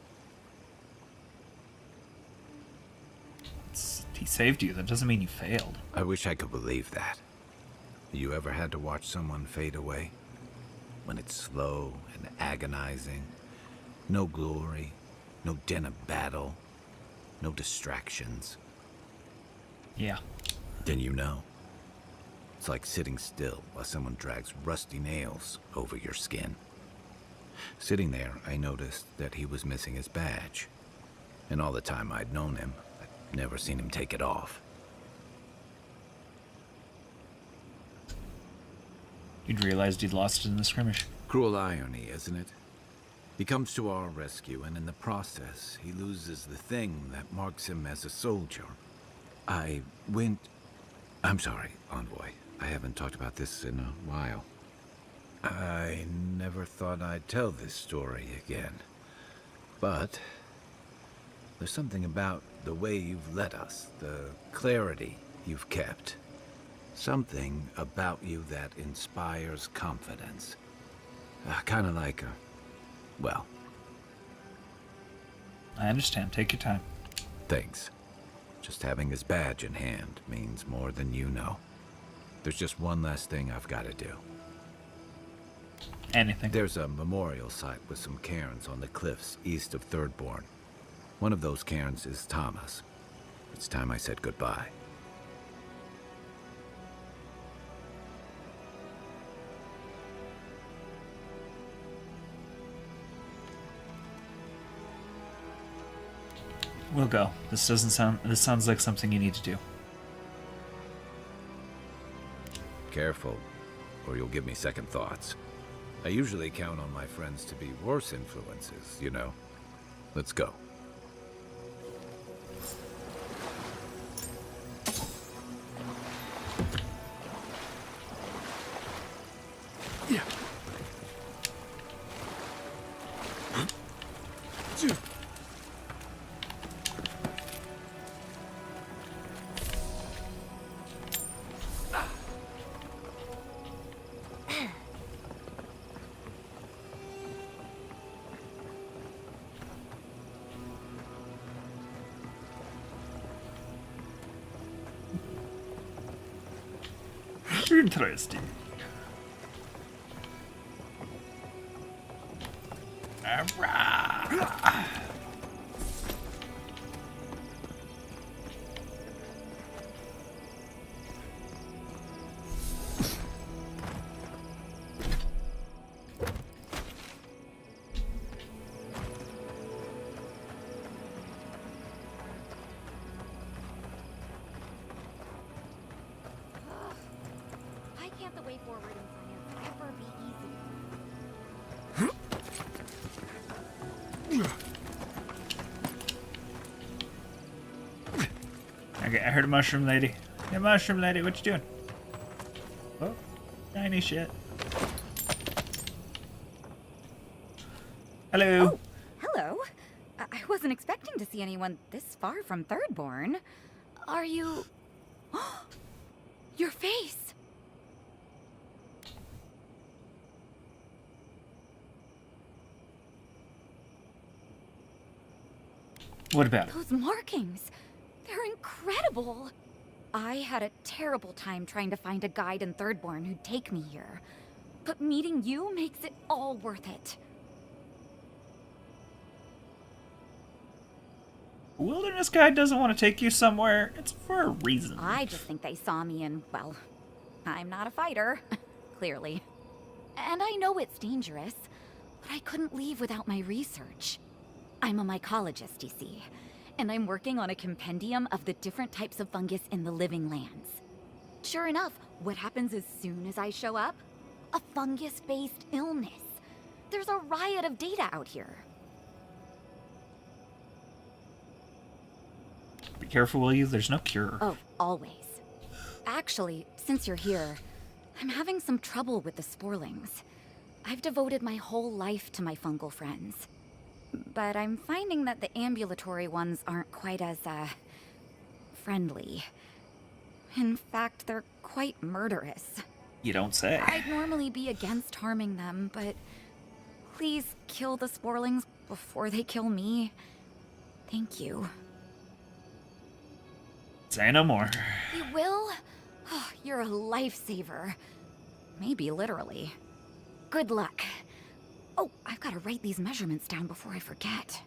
A: He saved you, that doesn't mean you failed.
C: I wish I could believe that. You ever had to watch someone fade away? When it's slow and agonizing. No glory, no din of battle, no distractions.
A: Yeah.
C: Then you know. It's like sitting still while someone drags rusty nails over your skin. Sitting there, I noticed that he was missing his badge. And all the time I'd known him, I'd never seen him take it off.
A: You'd realized you'd lost it in the skirmish.
C: Cruel irony, isn't it? He comes to our rescue, and in the process, he loses the thing that marks him as a soldier. I'm sorry, Envoy. I haven't talked about this in a while. I never thought I'd tell this story again. But there's something about the way you've led us, the clarity you've kept. Something about you that inspires confidence. Kind of like well.
A: I understand. Take your time.
C: Thanks. Just having his badge in hand means more than you know. There's just one last thing I've got to do.
A: Anything.
C: There's a memorial site with some cairns on the cliffs east of Thirdborn. One of those cairns is Tama's. It's time I said goodbye.
A: We'll go. This sounds like something you need to do.
C: Careful, or you'll give me second thoughts. I usually count on my friends to be worse influences, you know. Let's go.
H: Yeah.
A: Interesting. Alright.
M: way forward in science. Never be easy.
A: Okay, I heard a mushroom lady. Hey, mushroom lady, what you doing? Oh, shiny shit. Hello.
M: Oh, hello. I wasn't expecting to see anyone this far from Thirdborn. Are you... Your face!
A: What about it?
M: Those markings! They're incredible! I had a terrible time trying to find a guide in Thirdborn who'd take me here. But meeting you makes it all worth it.
A: Wilderness guide doesn't want to take you somewhere. It's for a reason.
M: I just think they saw me and, well, I'm not a fighter, clearly. And I know it's dangerous, but I couldn't leave without my research. I'm a mycologist, you see, and I'm working on a compendium of the different types of fungus in the living lands. Sure enough, what happens as soon as I show up? A fungus-based illness. There's a riot of data out here.
A: Be careful, will you? There's no cure.
M: Oh, always. Actually, since you're here, I'm having some trouble with the sporlings. I've devoted my whole life to my fungal friends. But I'm finding that the ambulatory ones aren't quite as, friendly. In fact, they're quite murderous.
A: You don't say.
M: I'd normally be against harming them, but please kill the sporlings before they kill me. Thank you.
A: Say no more.
M: You will? Oh, you're a lifesaver. Maybe literally. Good luck. Oh, I've got to write these measurements down before I forget.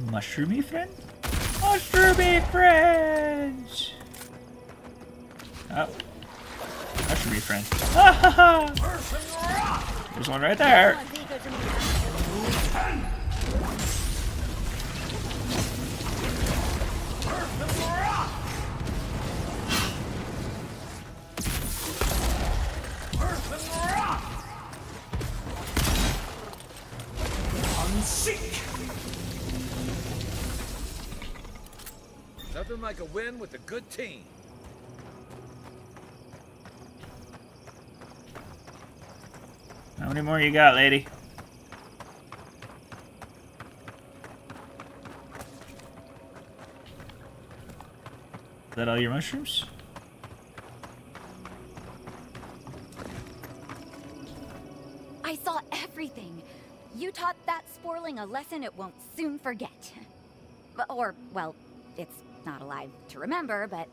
A: Mushroomy friend? Mushroomy friends! Oh. Mushroomy friend. Ah ha ha! There's one right there.
C: Nothing like a win with a good team.
A: How many more you got, lady? Is that all your mushrooms?
M: I saw everything. You taught that sporling a lesson it won't soon forget. Or, well, it's not alive to remember, but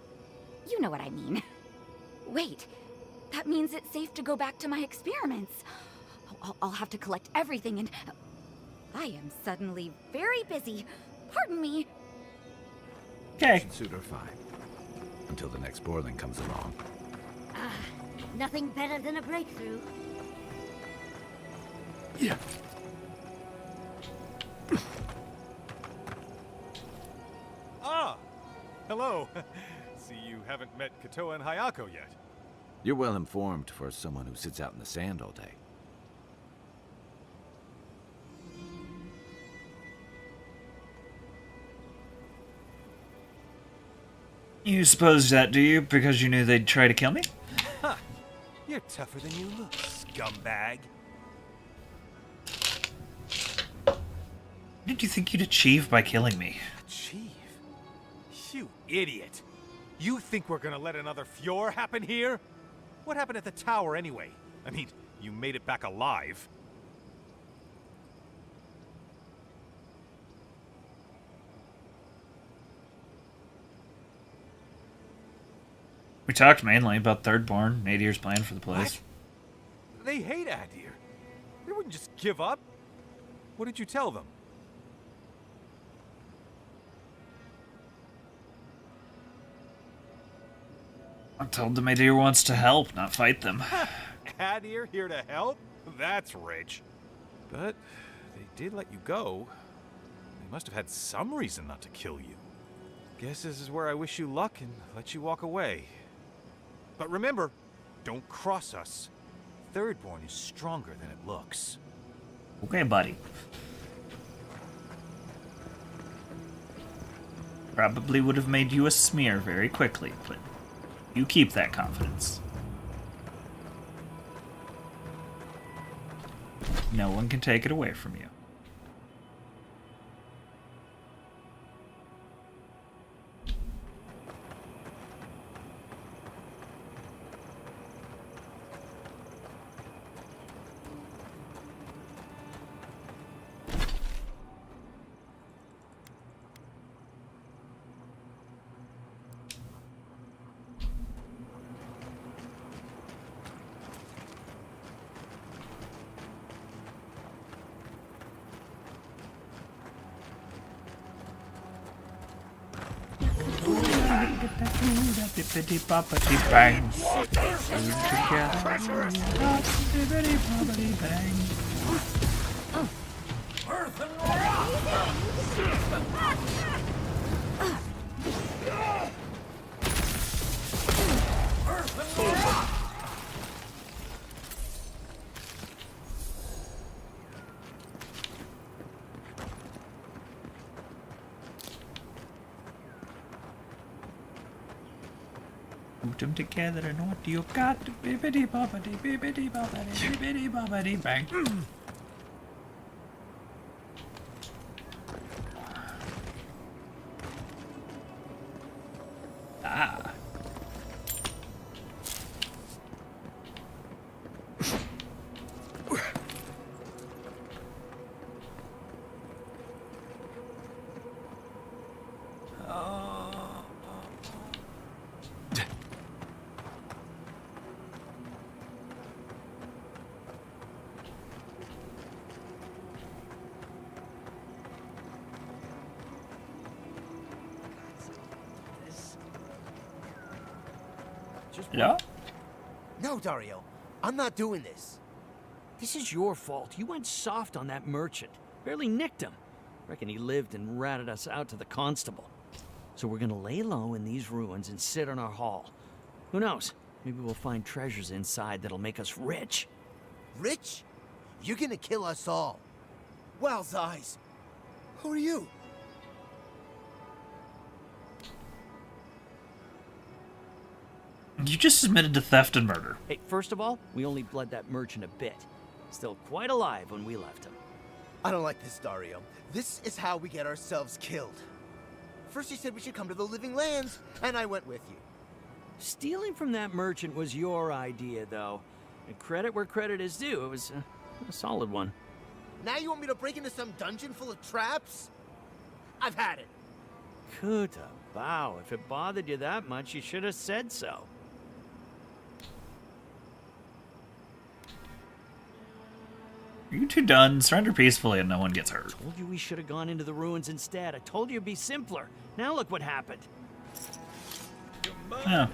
M: you know what I mean. Wait, that means it's safe to go back to my experiments. I'll have to collect everything and... I am suddenly very busy. Pardon me.
A: Okay.
C: Suit her fine. Until the next Borling comes along.
B: Nothing better than a breakthrough.
D: Yeah. Ah! Hello. See, you haven't met Kotoa and Hayako yet.
C: You're well informed for someone who sits out in the sand all day.
A: You suppose that, do you? Because you knew they'd try to kill me?
D: Huh. You're tougher than you look, scumbag.
A: What did you think you'd achieve by killing me?
D: Achieve? You idiot. You think we're gonna let another Fjord happen here? What happened at the tower anyway? I mean, you made it back alive.
A: We talked mainly about Thirdborn, Nadir's plan for the place.
D: What? They hate Adir. They wouldn't just give up. What did you tell them?
A: I told them Nadir wants to help, not fight them.
D: Adir here to help? That's rich. But they did let you go.
N: They must have had some reason not to kill you. Guess this is where I wish you luck and let you walk away. But remember, don't cross us. Thirdborn is stronger than it looks.
A: Okay, buddy. Probably would have made you a smear very quickly, but you keep that confidence. No one can take it away from you. Bippity boppity bang. Together. Bippity boppity bang. Put them together and what you got? Bippity boppity bippity boppity bippity boppity bang. Ah. Yeah?
O: No, Dario. I'm not doing this.
P: This is your fault. You went soft on that merchant. Barely nicked him. Reckon he lived and ratted us out to the constable. So we're gonna lay low in these ruins and sit on our haul. Who knows? Maybe we'll find treasures inside that'll make us rich.
O: Rich? You're gonna kill us all. Wow's eyes. Who are you?
A: You just admitted to theft and murder.
P: Hey, first of all, we only bled that merchant a bit. Still quite alive when we left him.
O: I don't like this, Dario. This is how we get ourselves killed. First you said we should come to the Living Lands, and I went with you.
P: Stealing from that merchant was your idea, though. And credit where credit is due, it was a solid one.
O: Now you want me to break into some dungeon full of traps? I've had it.
P: Kuta, if it bothered you that much, you should have said so.
A: Are you two done? Surrender peacefully and no one gets hurt.
P: I told you we should have gone into the ruins instead. I told you it'd be simpler. Now look what happened.
A: Oh.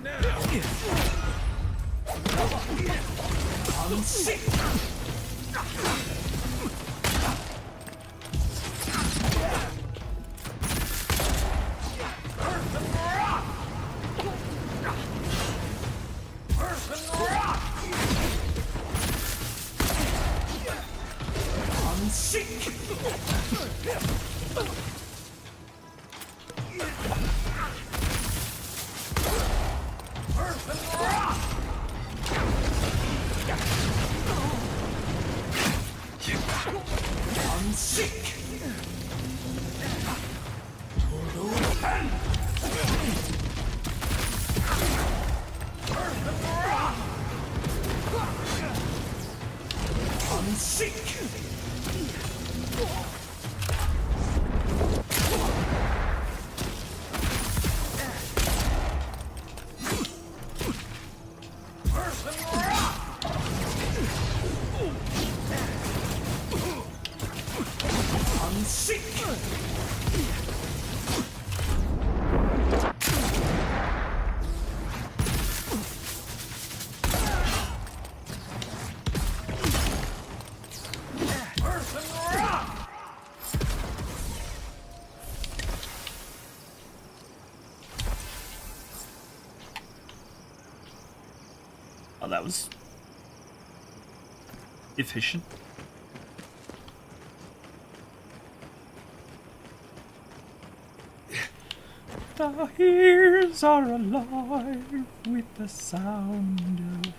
A: Oh, that was efficient. The ears are alive with the sound of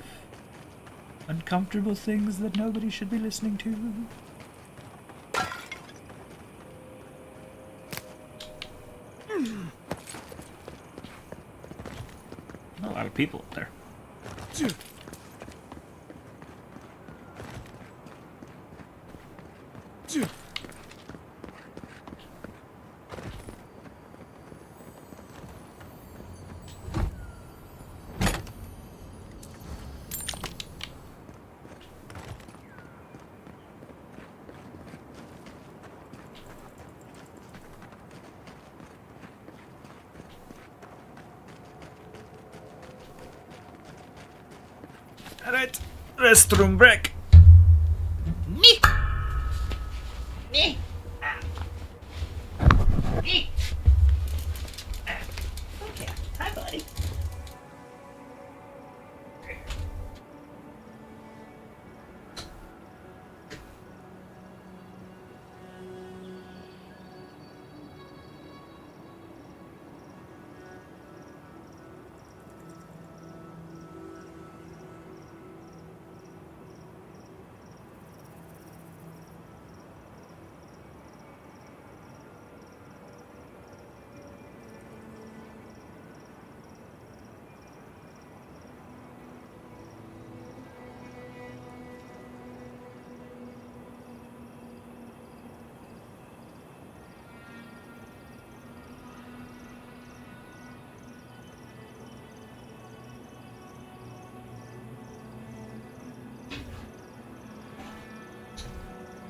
A: uncomfortable things that nobody should be listening to. A lot of people up there. Alright, restroom break. Nee. Nee. Nee. Okay, hi buddy.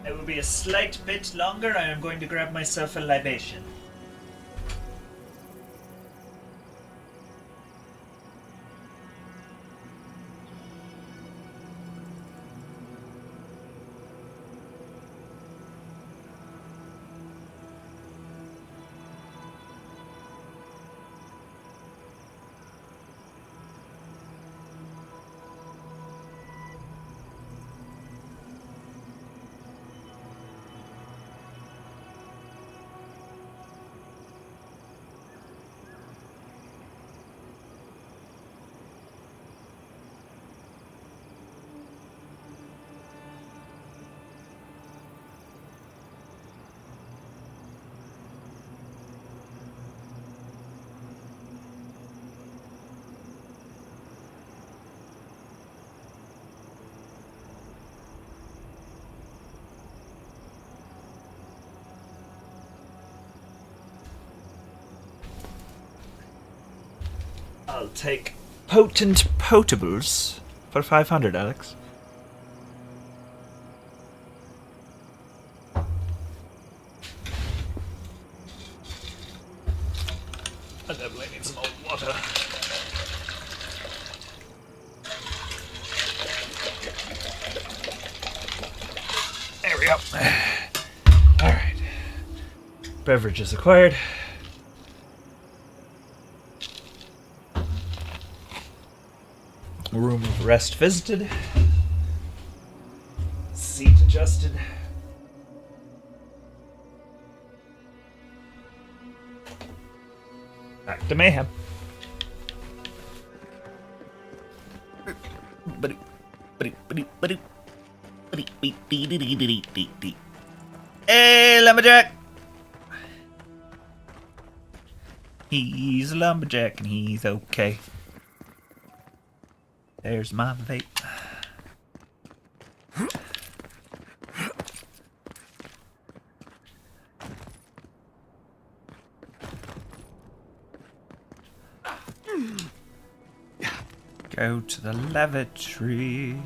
A: It will be a slight bit longer. I am going to grab myself a libation. I'll take potent potables for 500, Alex. I definitely need some more water. There we go. Alright. Beverages acquired. Room of rest visited. Seat adjusted. Back to mayhem. Hey, lumberjack! He's a lumberjack and he's okay. There's my vape. Go to the lavatory.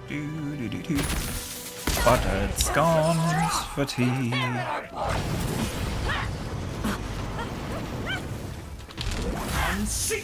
A: Do. Buttered scones for tea. I'm sick.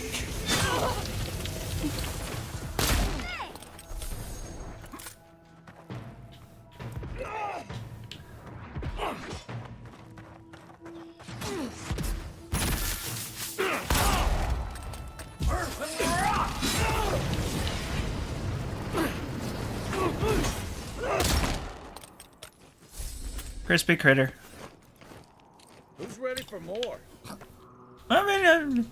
A: Crispy critter.
C: Who's ready for more?
A: I mean,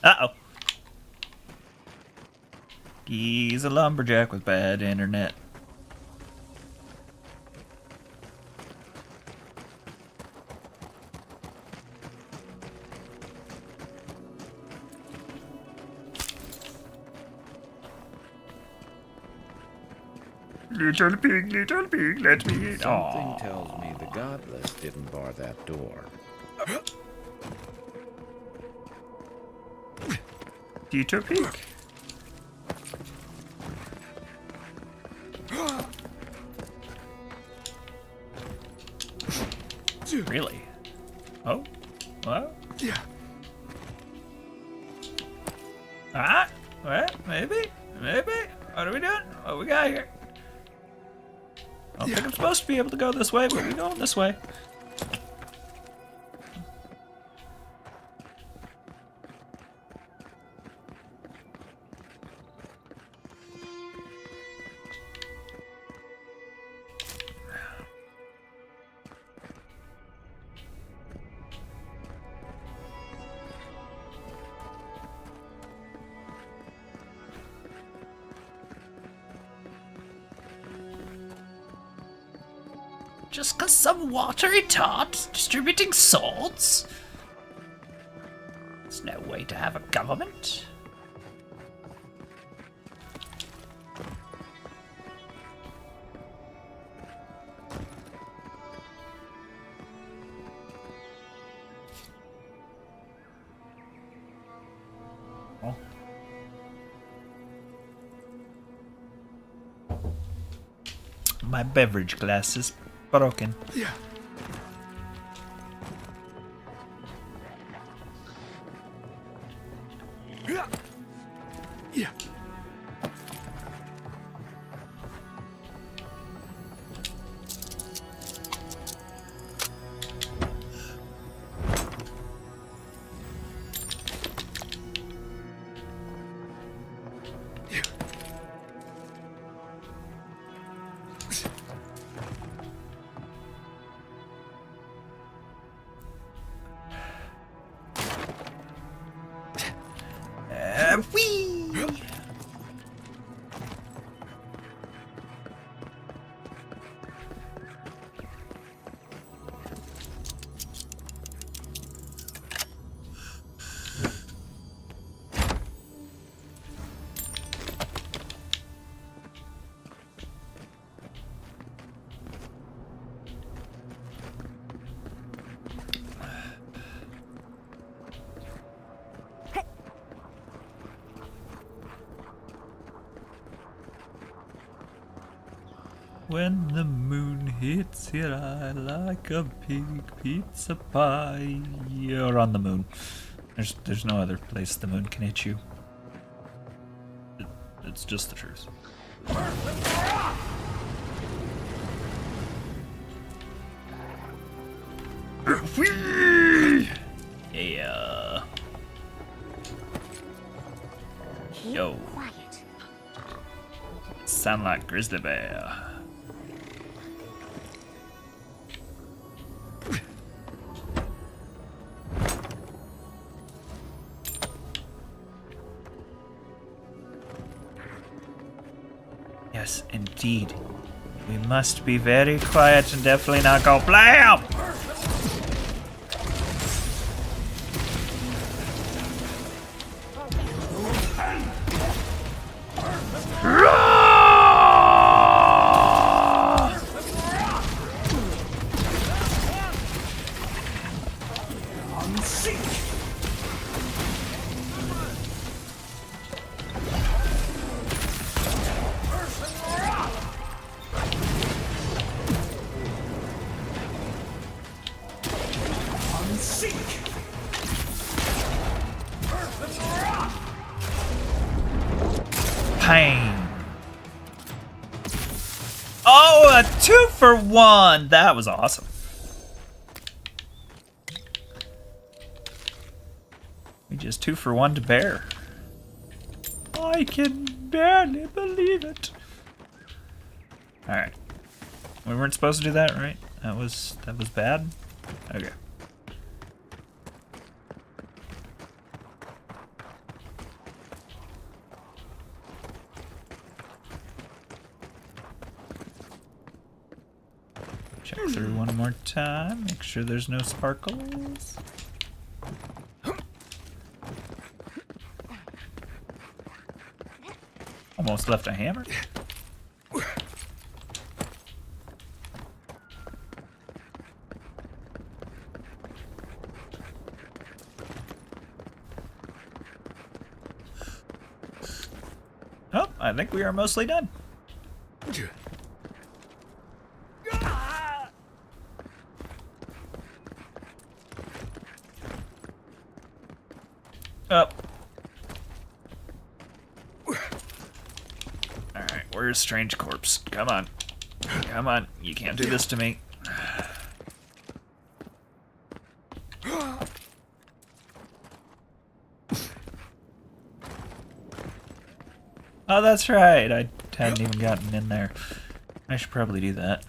A: uh-oh. He's a lumberjack with bad internet. Little pig, let me in.
C: Something tells me the Godless didn't bar that door.
A: Little pig. Really? Oh? What?
D: Yeah.
A: Ah? What? Maybe? Maybe? What are we doing? What we got here? I don't think I'm supposed to be able to go this way, but we're going this way. Just 'cause some watery tart distributing swords? There's no way to have a government. Oh. My beverage glass is broken.
D: Yeah. Yeah. Yeah.
A: Whee! When the moon hits your eye like a big pizza pie. You're on the moon. There's no other place the moon can hit you. It's just the truth. Yeah. Yo. Sound like grizzly bear. Yes, indeed. We must be very quiet and definitely not go blam! Pain. Oh, a 2-for-1! That was awesome. We just 2-for-1 to bear. I can barely believe it. Alright. We weren't supposed to do that, right? That was bad? Okay. Check through one more time, make sure there's no sparkles. Almost left a hammer. Oh, I think we are mostly done. Oh. Alright, where's Strange Corpse? Come on. Come on, you can't do this to me. Oh, that's right. I hadn't even gotten in there. I should probably do that.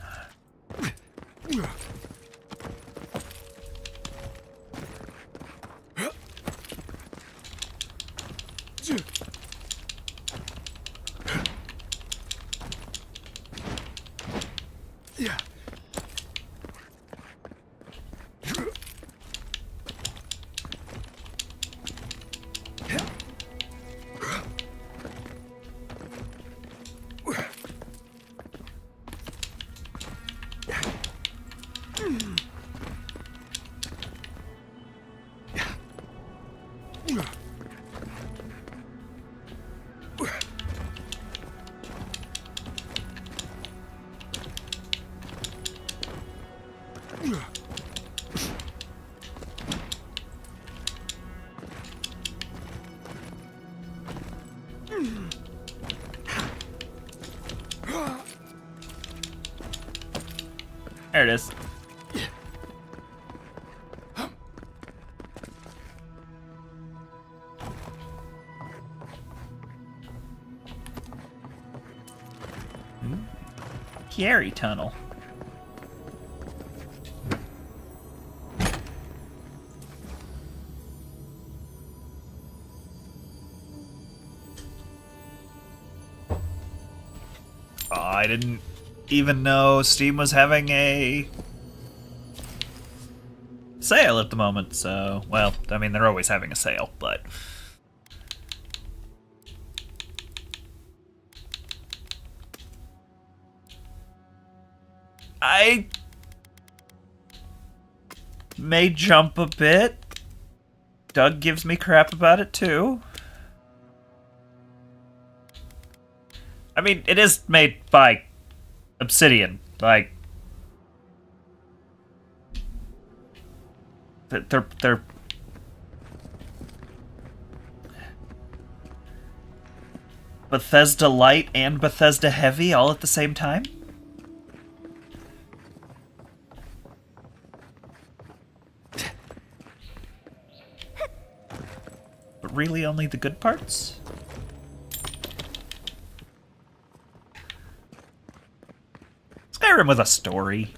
A: There it is. Gary Tunnel. Oh, I didn't even know Steam was having a sale at the moment, so, well, I mean, they're always having a sale, but I may jump a bit. Doug gives me crap about it too. I mean, it is made by Obsidian. Like, they're Bethesda Light and Bethesda Heavy all at the same time? But really only the good parts? Skyrim with a story.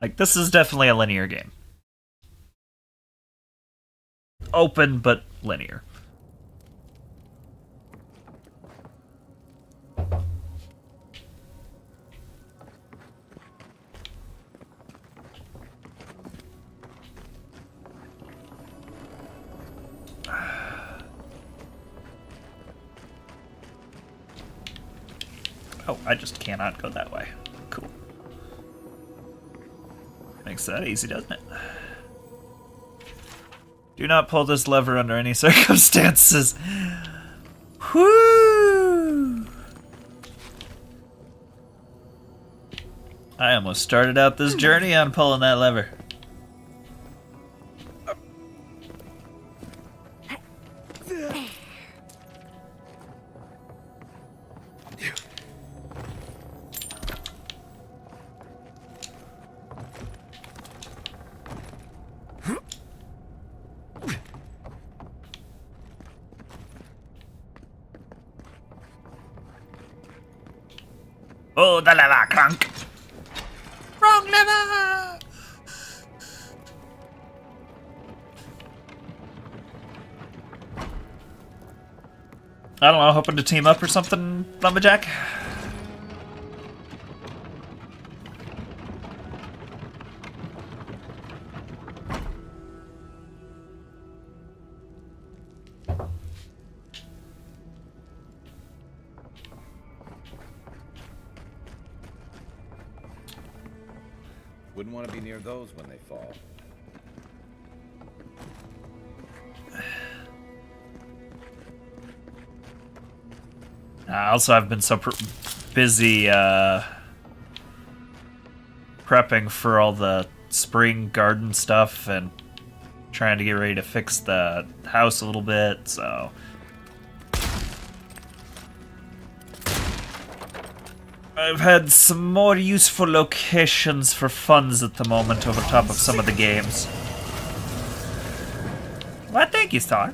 A: Like, this is definitely a linear game. Open, but linear. Oh, I just cannot go that way. Cool. Makes that easy, doesn't it? Do not pull this lever under any circumstances. Whoo! I almost started out this journey on pulling that lever. Oh, the lever, Crank! Wrong lever! I don't know, hoping to team up or something, Lumberjack?
C: Wouldn't want to be near those when they fall.
A: Also, I've been so busy prepping for all the spring garden stuff and trying to get ready to fix the house a little bit, so... I've had some more useful locations for funds at the moment over top of some of the games. Well, thank you, Star.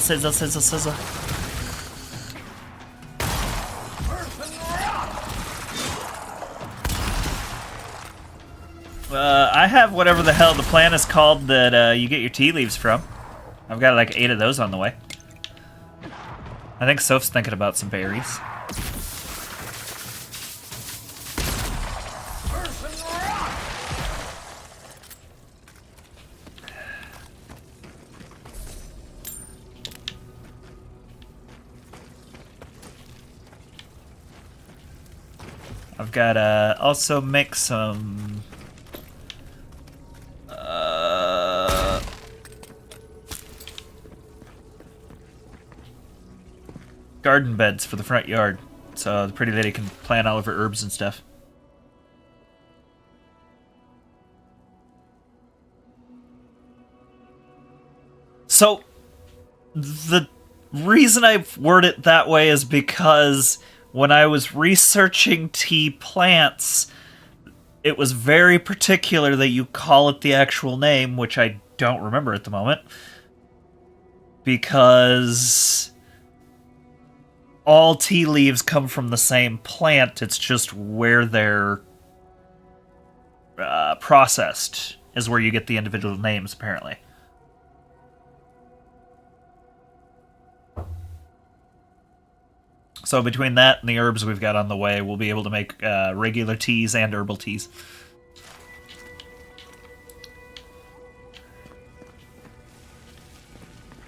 A: Sizzle, sizzle, sizzle. I have whatever the hell the plant is called that you get your tea leaves from. I've got like 8 of those on the way. I think Soph's thinking about some berries. I've got to also make some garden beds for the front yard, so the pretty lady can plant all of her herbs and stuff. So the reason I word it that way is because when I was researching tea plants, it was very particular that you call it the actual name, which I don't remember at the moment, because all tea leaves come from the same plant. It's just where they're processed is where you get the individual names, apparently. So between that and the herbs we've got on the way, we'll be able to make regular teas and herbal teas.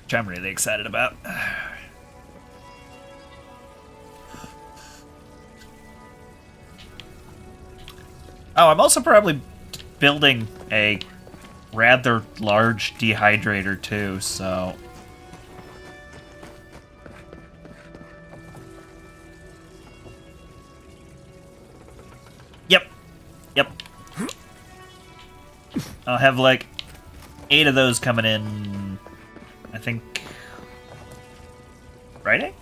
A: Which I'm really excited about. Oh, I'm also probably building a rather large dehydrator too, so... Yep. I'll have like 8 of those coming in, I think, Friday?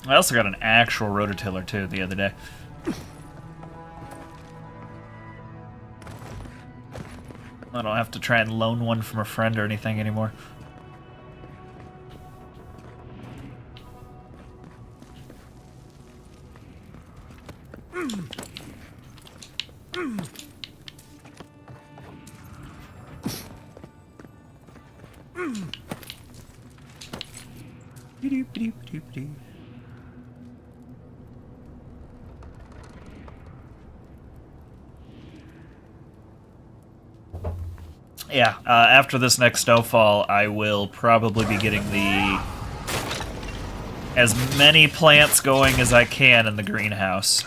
A: I also got an actual rototiller too the other day. I don't have to try and loan one from a friend or anything anymore. Yeah, after this next snowfall, I will probably be getting as many plants going as I can in the greenhouse.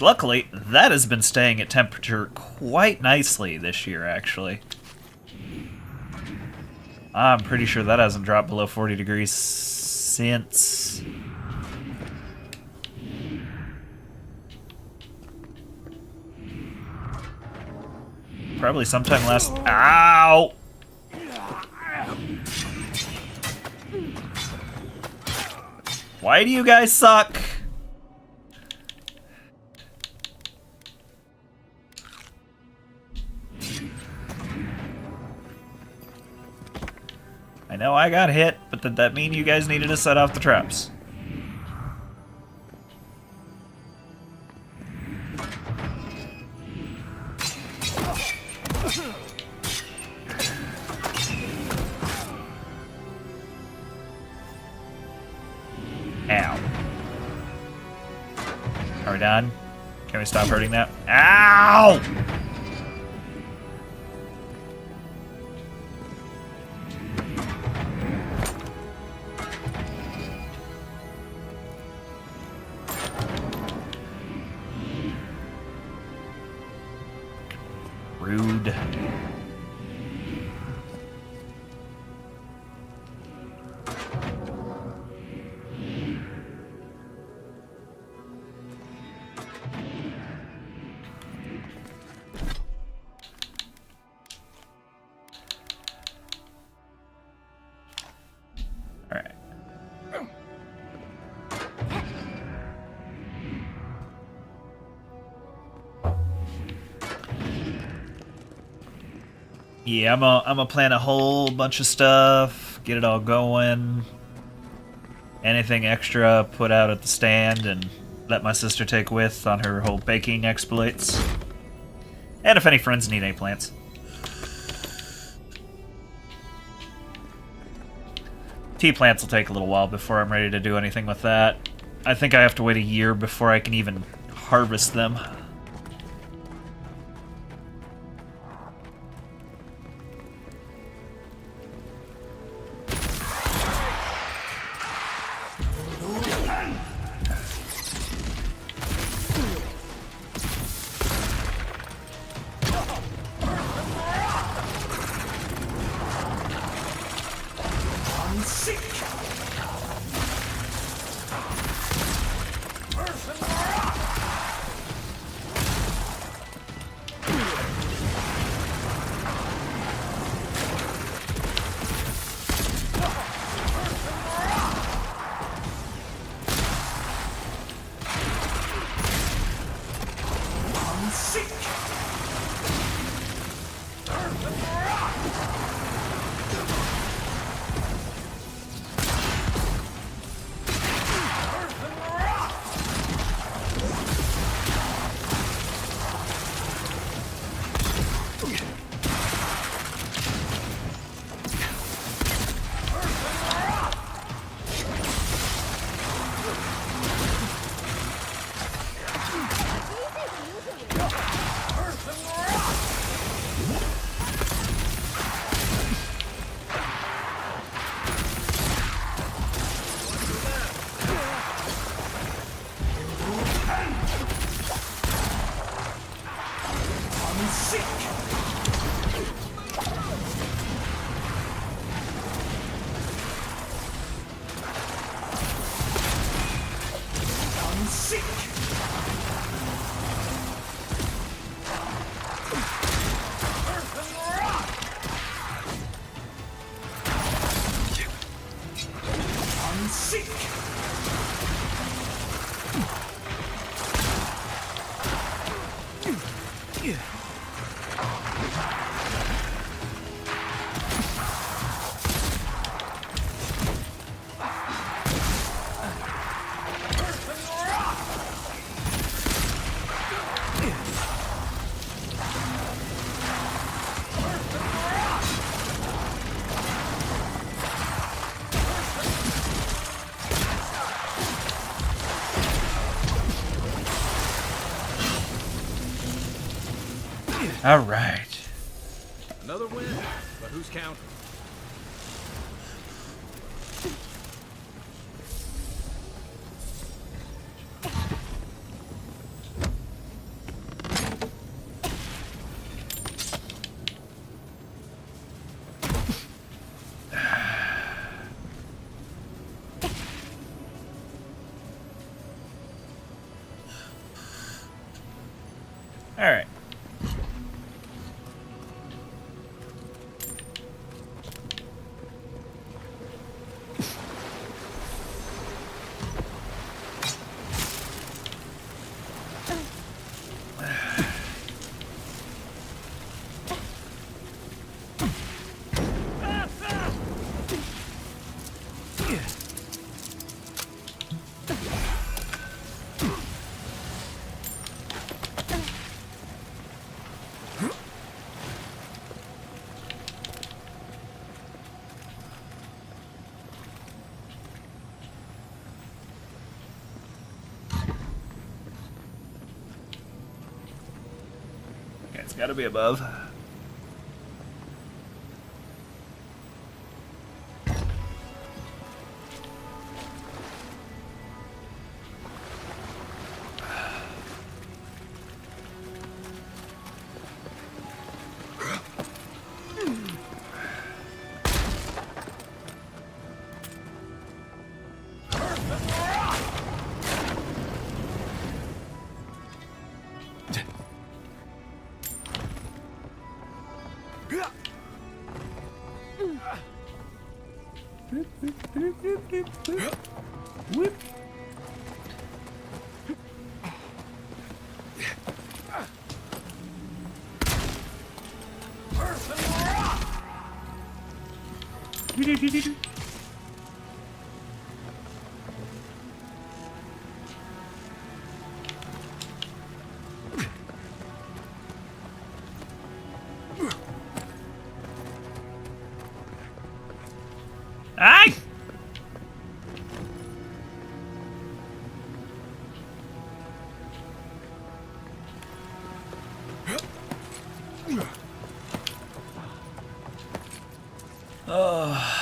A: Luckily, that has been staying at temperature quite nicely this year, actually. I'm pretty sure that hasn't dropped below 40 degrees since... probably sometime last... Ow! Why do you guys suck? I know I got hit, but did that mean you guys needed to set off the traps? Ow. Are we done? Can we stop hurting that? Ow! Rude. Alright. Yeah, I'm gonna plan a whole bunch of stuff, get it all going. Anything extra, put out at the stand and let my sister take with on her whole baking exploits. And if any friends need any plants. Tea plants will take a little while before I'm ready to do anything with that. I think I have to wait a year before I can even harvest them. and seek. All right.
C: Another win, but who's counting?
A: All right. It's got to be above. Whoop. Ay! Oh.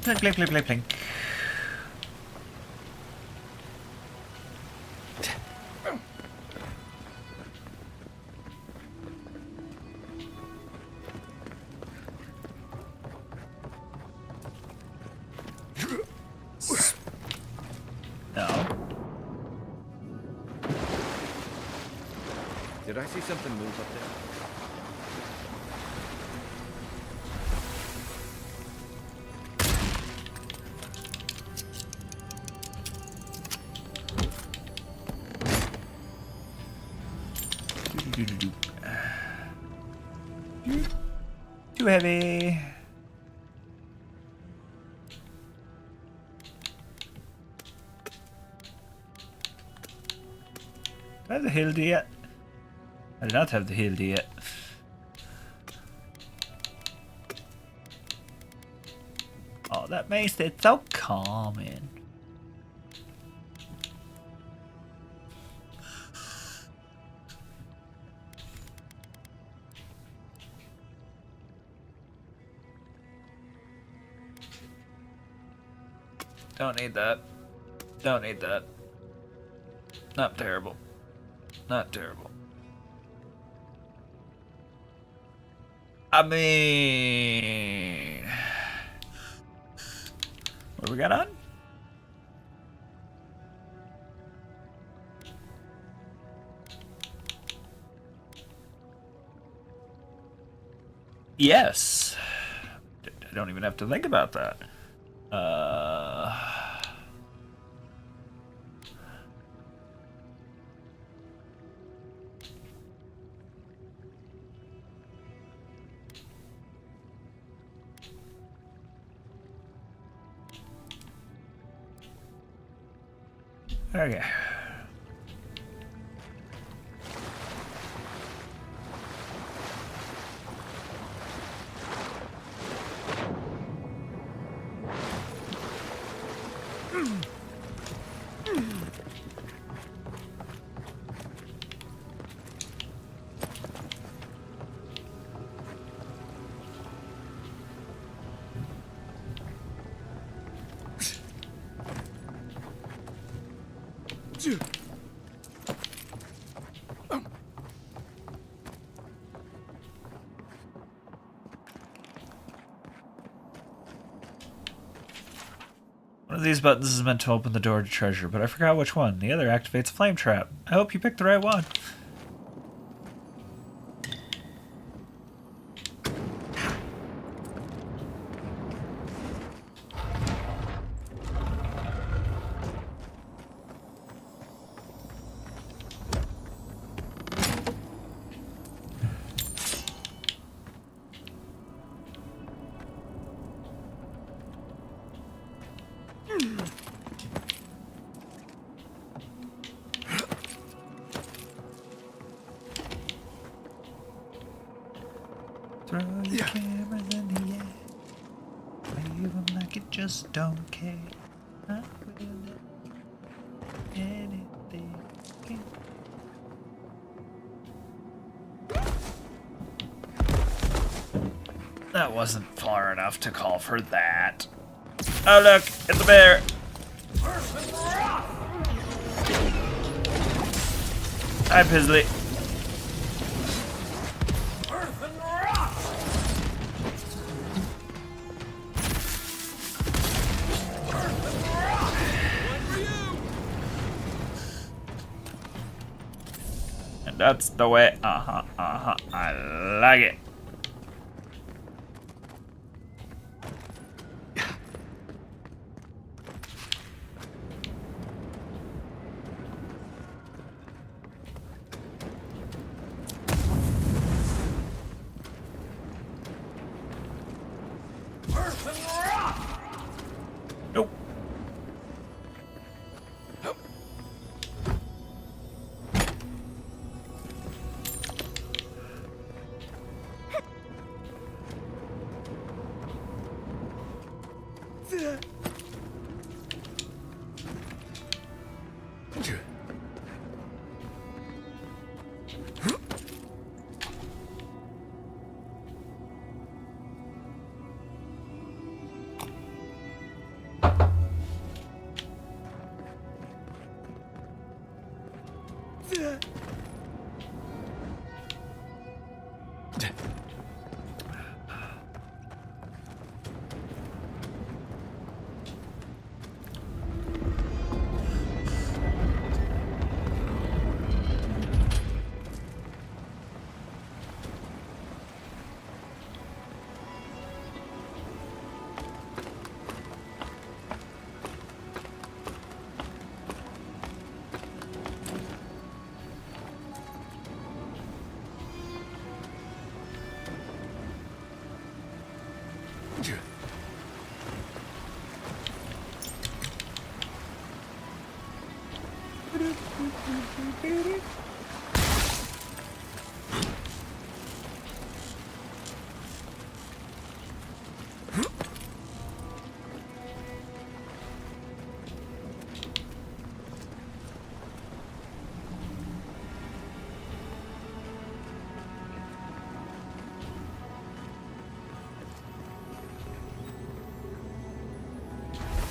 A: Blink, blink, blink, blink, blink. No.
C: Did I see something move up there?
A: Too heavy. I have the healed yet? I do not have the healed yet. Oh, that makes it so calming. Don't need that. Don't need that. Not terrible. Not terrible. I mean... What we got on? Yes. I don't even have to think about that. Okay. One of these buttons is meant to open the door to treasure, but I forgot which one. The other activates a flame trap. I hope you picked the right one. Throw your cameras in the air. Wave them like you just don't care. I will do anything. That wasn't far enough to call for that. Oh look, it's a bear. Hi, Pisley. And that's the way. I like it. Nope.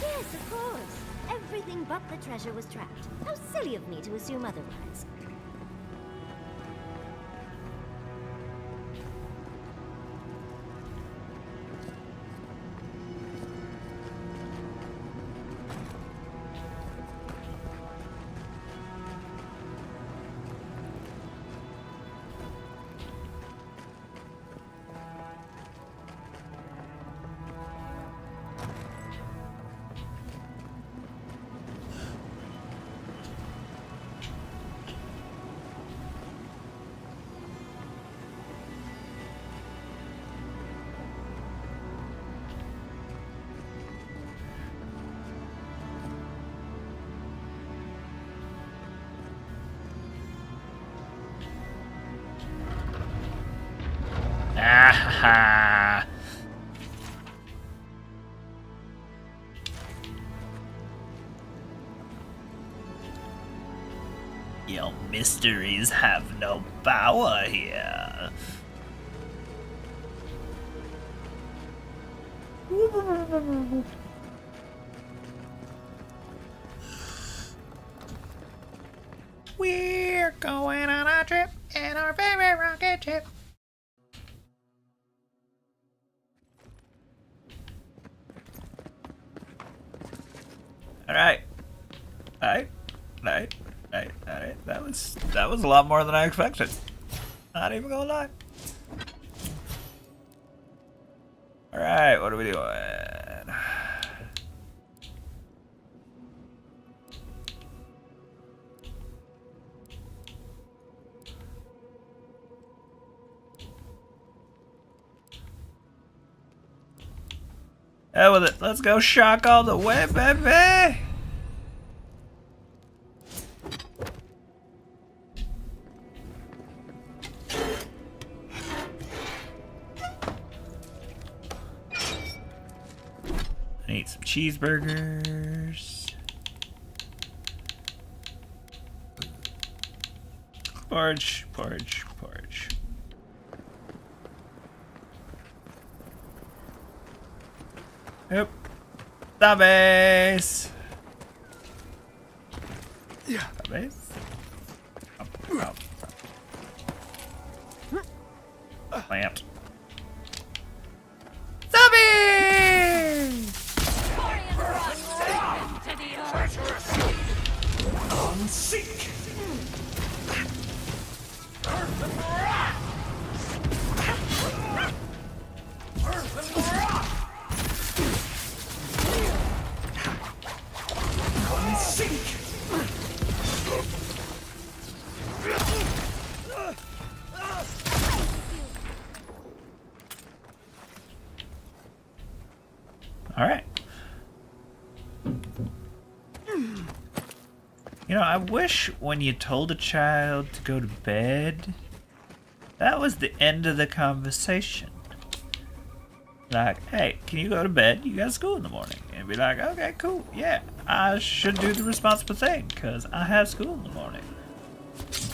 B: Yes, of course. Everything but the treasure was trapped. How silly of me to assume otherwise.
A: Ah, your mysteries have no power here. We're going on a trip in our favorite rocket ship. Alright. Alright. That was a lot more than I expected. Not even gonna lie. Alright, what are we doing? Hell with it. Let's go shock all the way, baby! I need some cheeseburgers. Porridge. Yep. Zombies!
H: Yeah.
A: Zombies? Plant. Zombies!
H: Seek!
A: Alright. You know, I wish when you told a child to go to bed, that was the end of the conversation. Like, hey, can you go to bed? You got school in the morning. And be like, okay, cool. Yeah, I should do the responsible thing because I have school in the morning.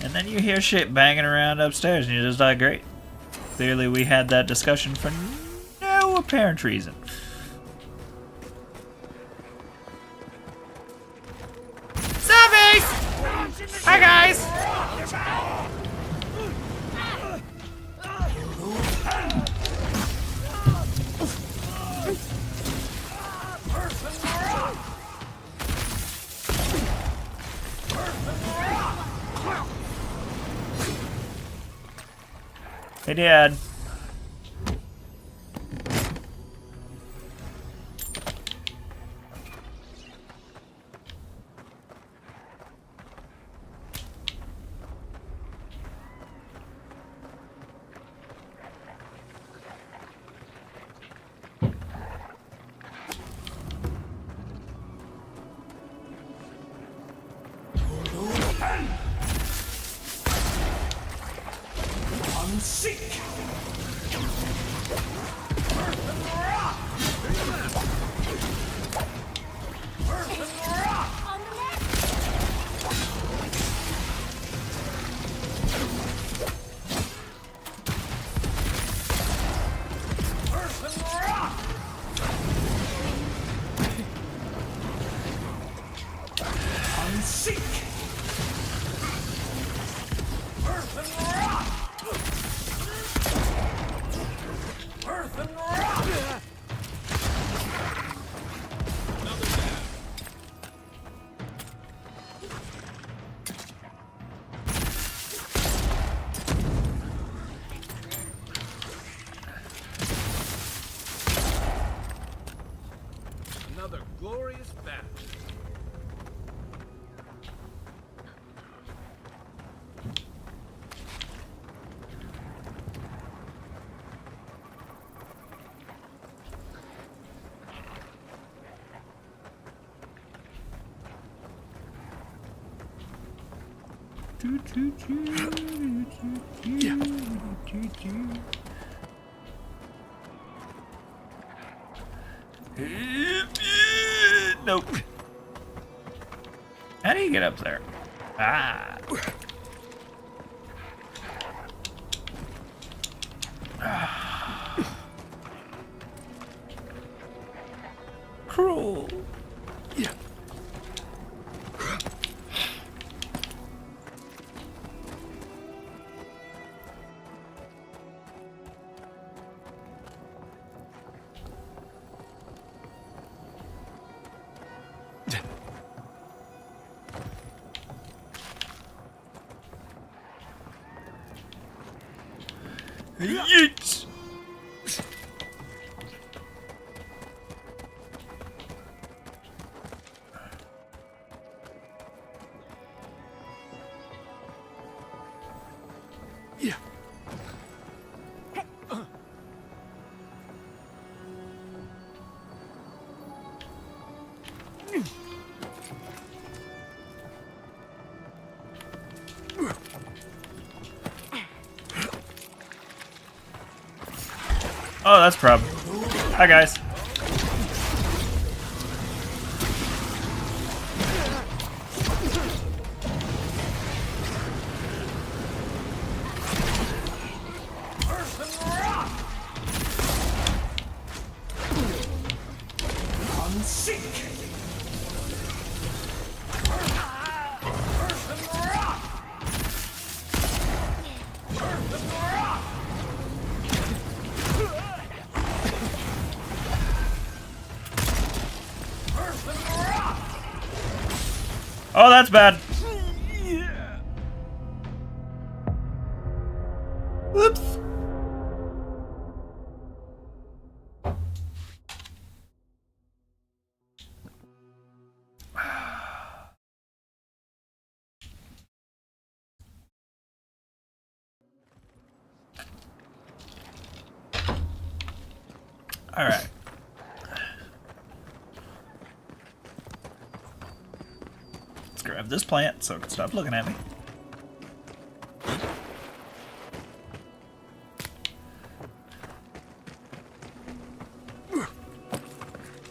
A: And then you hear shit banging around upstairs and you're just like, great. Clearly we had that discussion for no apparent reason. Zombies! Hi, guys! They did.
C: Another glorious battle.
A: Nope. How do you get up there? Ah. Cruel. Yeah. Yeet! Yeah. Oh, that's prob. Hi, guys. Oh, that's bad. Whoops. All right. Let's grab this plant so it can stop looking at me.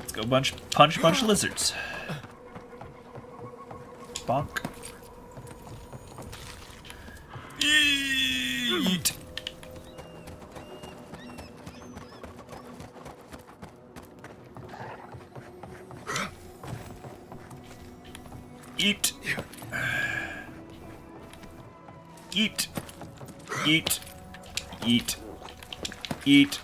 A: Let's go punch a bunch of lizards. Bonk. Eat. Eat. Eat. Eat. Eat. Eat.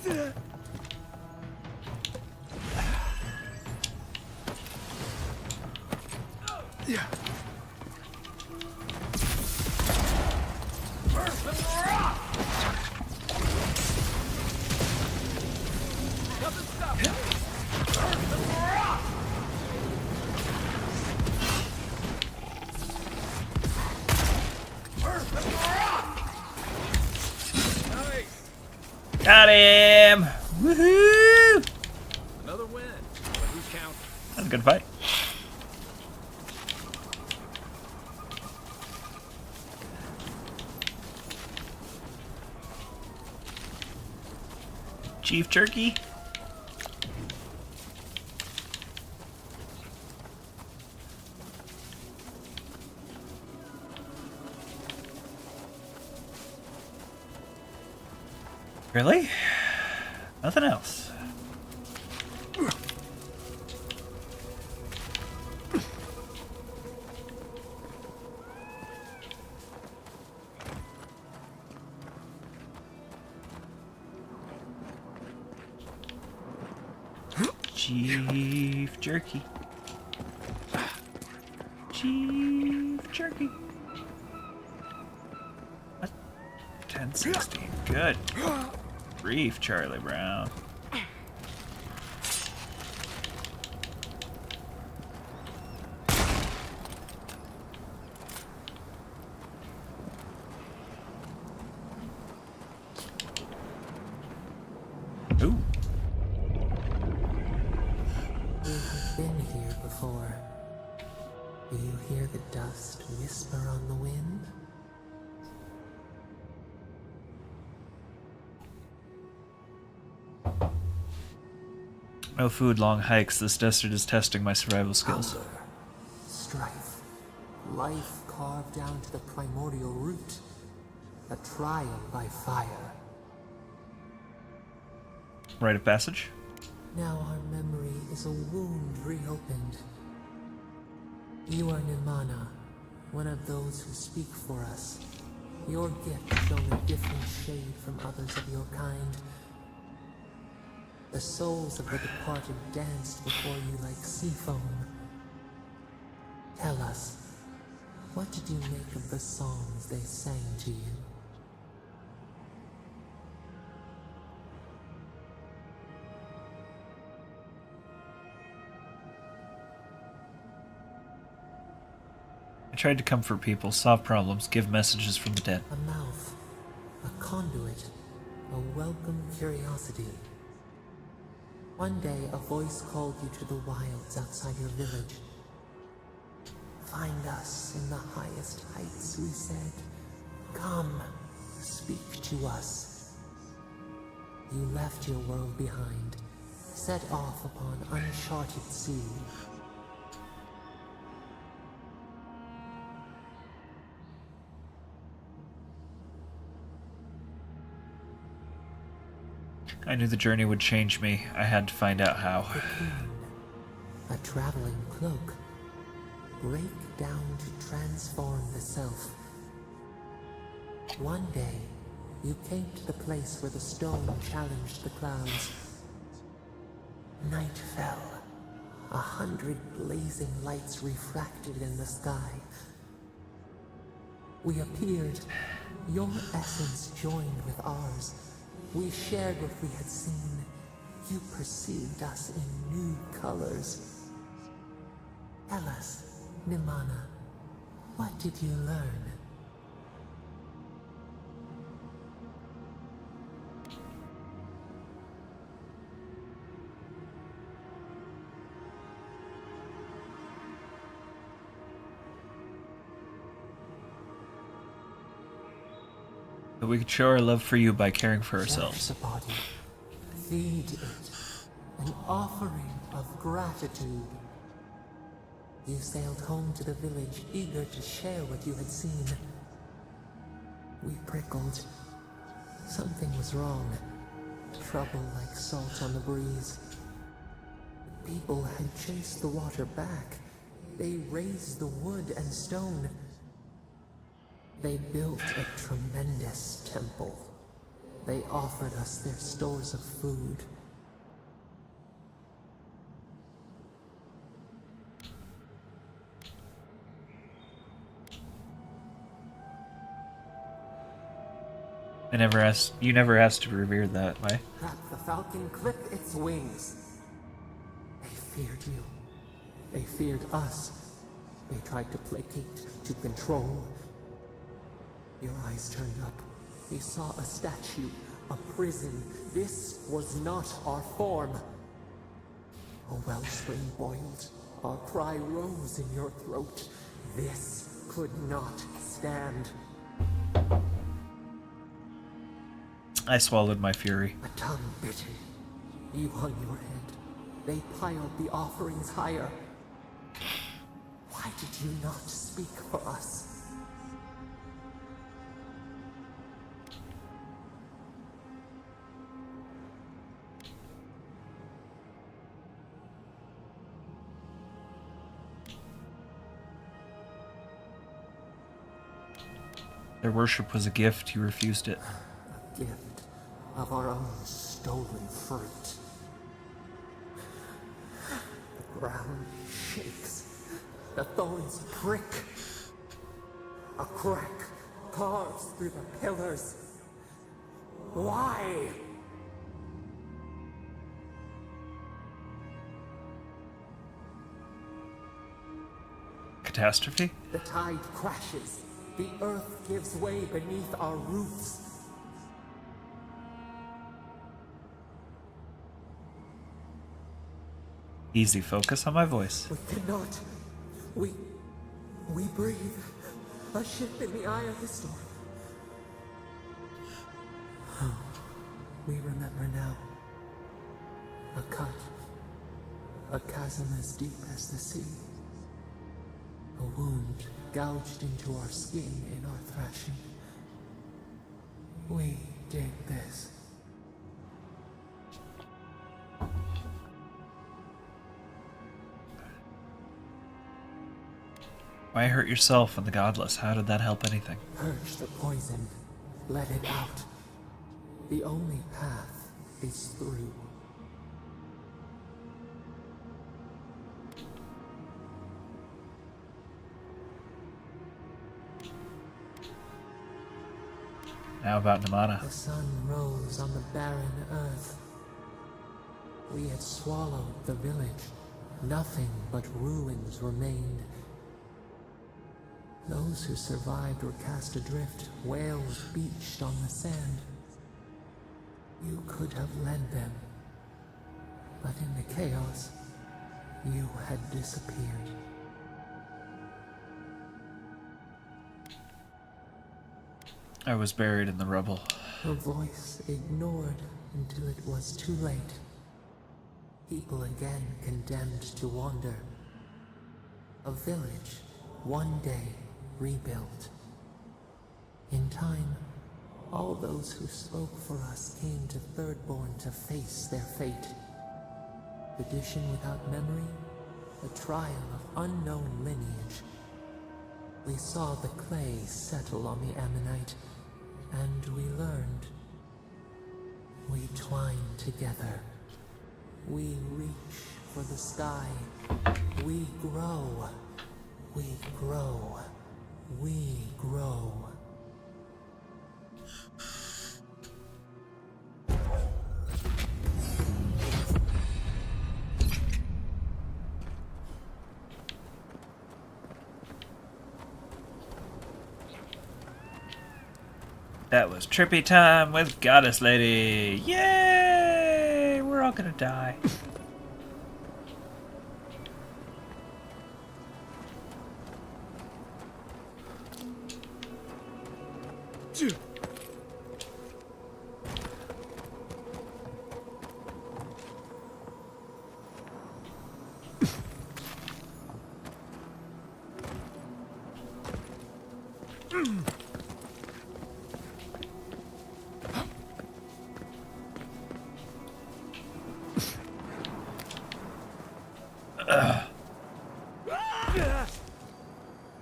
D: Yeah.
A: Got him! Woohoo!
C: Another win. But who's counting?
A: That's a good fight. Chief Turkey. Really? Nothing else. Chief Jerky. Chief Jerky. What? 1060. Good. Brief, Charlie Brown. Ooh.
F: We have been here before. Do you hear the dust whisper on the wind?
A: No food, long hikes. This desert is testing my survival skills.
F: Hunger, strife, life carved down to the primordial root. A trial by fire.
A: Rite of passage.
F: Now our memory is a wound reopened. You are Nimana, one of those who speak for us. Your gift shown a different shade from others of your kind. The souls of the departed danced before you like sea foam. Tell us, what did you make of the songs they sang to you?
A: I tried to comfort people, solve problems, give messages from the dead.
F: A mouth, a conduit, a welcome curiosity. One day, a voice called you to the wilds outside your village. Find us in the highest heights, we said. Come, speak to us. You left your world behind, set off upon uncharted sea.
A: I knew the journey would change me. I had to find out how.
F: A traveling cloak. Break down to transform the self. One day, you came to the place where the stone challenged the clouds. Night fell. 100 blazing lights refracted in the sky. We appeared. Your essence joined with ours. We shared what we had seen. You perceived us in new colors. Tell us, Nimana, what did you learn?
A: That we could show our love for you by caring for
F: Cherish
A: ourselves.
F: the body. Feed it. An offering of gratitude. You sailed home to the village, eager to share what you had seen. We prickled. Something was wrong. Trouble like salt on the breeze. People had chased the water back. They raised the wood and stone. They built a tremendous temple. They offered us their stores of food.
A: You never asked to revere that, why?
F: That the falcon clipped its wings. They feared you. They feared us. They tried to placate, to control. Your eyes turned up. You saw a statue, a prison. This was not our form. A wellspring boiled. Our cry rose in your throat. This could not stand.
A: I swallowed my fury.
F: A tongue bitten. You hung your head. They piled the offerings higher. Why did you not speak for us?
A: Their worship was a gift, you refused it.
F: A gift of our own stolen fruit. The ground shakes. The thorns prick. A crack carves through the pillars. Why?
A: Catastrophe?
F: The tide crashes. The earth gives way beneath our roots.
A: Easy, focus on my voice.
F: We cannot. We breathe. A ship in the eye of the storm. Oh, we remember now. A cut. A chasm as deep as the sea. A wound gouged into our skin in our thrashing. We did this.
A: Why hurt yourself and the godless? How did that help anything?
F: Purge the poison. Let it out. The only path is through.
A: Now about Namana.
F: The sun rose on the barren earth. We had swallowed the village. Nothing but ruins remained. Those who survived were cast adrift, whales beached on the sand. You could have led them, but in the chaos, you had disappeared.
A: I was buried in the rubble.
F: Her voice ignored until it was too late. People again condemned to wander. A village, one day, rebuilt. In time, all those who spoke for us came to Thirdborn to face their fate. Tradition without memory, a trial of unknown lineage. We saw the clay settle on the Ammonite, and we learned. We twine together. We reach for the sky. We grow. We grow. We grow.
A: That was trippy time with Goddess Lady. Yay! We're all gonna die.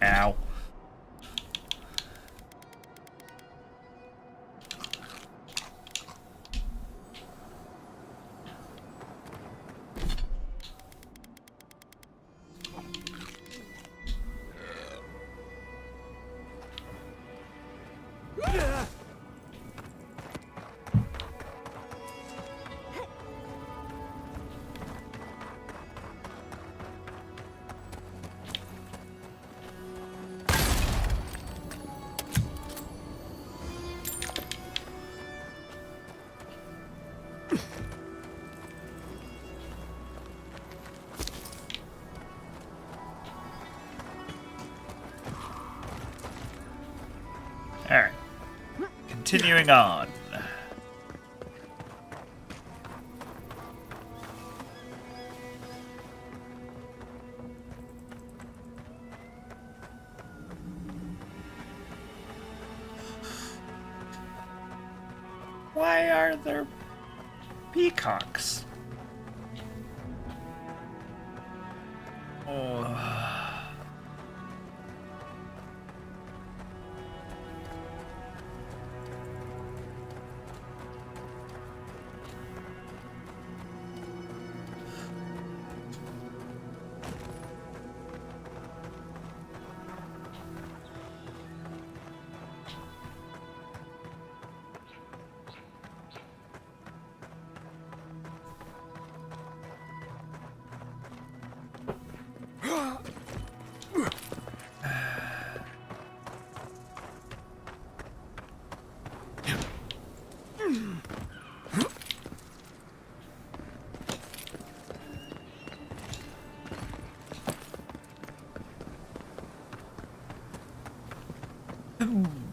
A: Ow. continuing on. Why are there peacocks? Oh.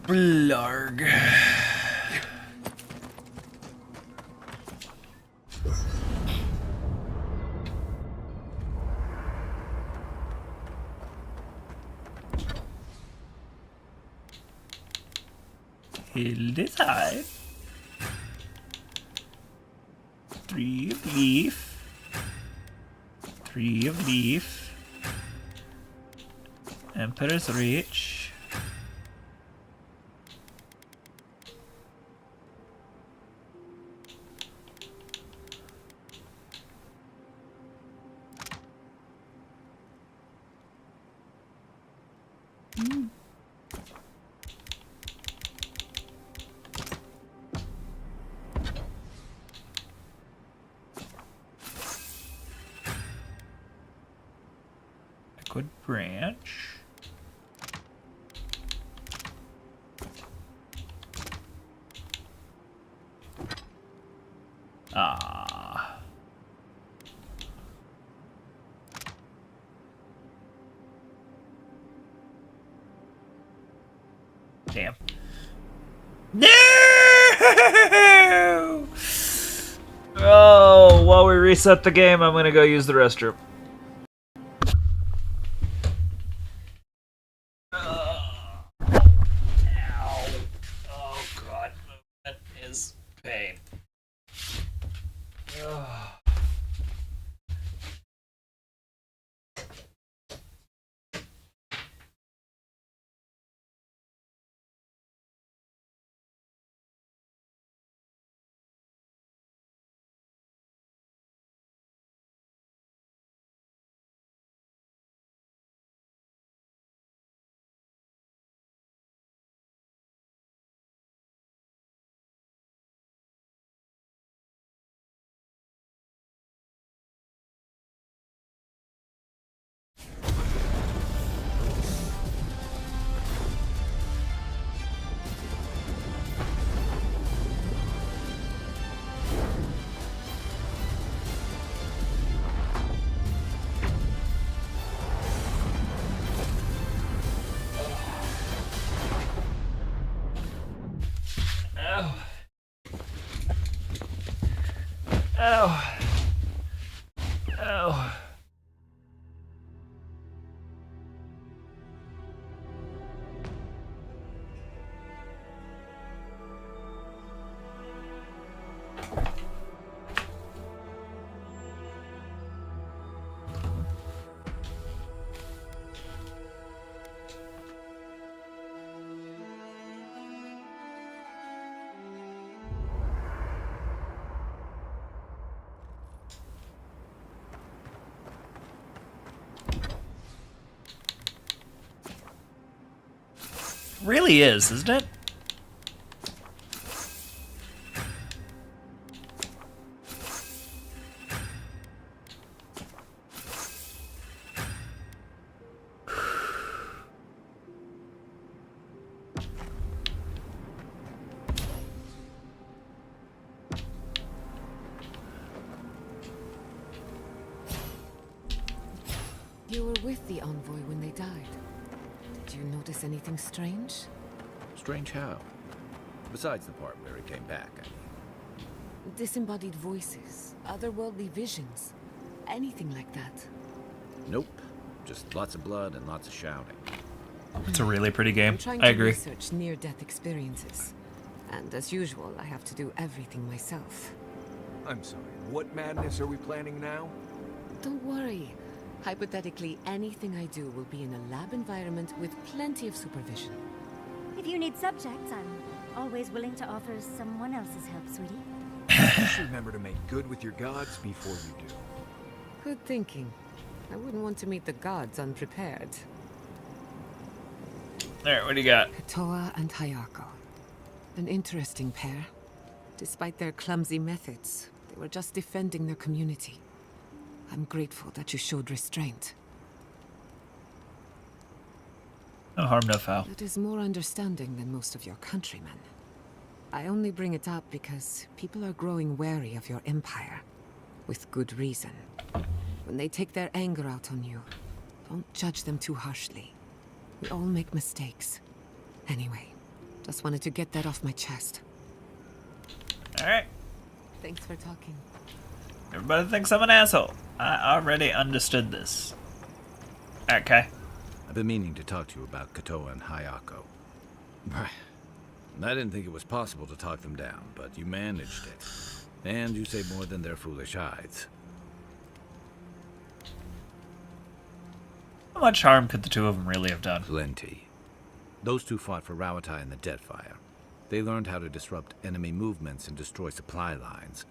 A: Blarg. Hildesheim. 3 of leaf. 3 of leaf. Emperor's Reach. Good branch. Ah. Damn. No! Oh, while we reset the game, I'm gonna go use the restroom. Pain. Ow. Ow. Ow. Really is, isn't it?
K: You were with the envoy when they died. Did you notice anything strange?
C: Strange how? Besides the part where he came back, I mean.
Q: Disembodied voices, otherworldly visions, anything like that.
C: Nope. Just lots of blood and lots of shouting.
A: It's a really pretty game.
Q: I'm trying
A: I
Q: to
A: agree.
Q: research near-death experiences. And as usual, I have to do everything myself.
L: I'm sorry, what madness are we planning now?
Q: Don't worry. Hypothetically, anything I do will be in a lab environment with plenty of supervision.
B: If you need subjects, I'm always willing to offer someone else's help, sweetie.
L: Just remember to make good with your gods before you do.
Q: Good thinking. I wouldn't want to meet the gods unprepared.
A: Alright, what do you got?
Q: Kotoa and Hayako. An interesting pair. Despite their clumsy methods, they were just defending their community. I'm grateful that you showed restraint.
A: No harm, no foul.
Q: That is more understanding than most of your countrymen. I only bring it up because people are growing wary of your empire. With good reason. When they take their anger out on you, don't judge them too harshly. We all make mistakes. Anyway, just wanted to get that off my chest.
A: Alright.
Q: Thanks for talking.
A: Everybody thinks I'm an asshole. I already understood this. Okay.
C: I've been meaning to talk to you about Kotoa and Hayako. I didn't think it was possible to talk them down, but you managed it. And you saved more than their foolish hides.
A: How much harm could the two of them really have done?
C: Plenty. Those two fought for Rawatai in the Deadfire. They learned how to disrupt enemy movements and destroy supply lines.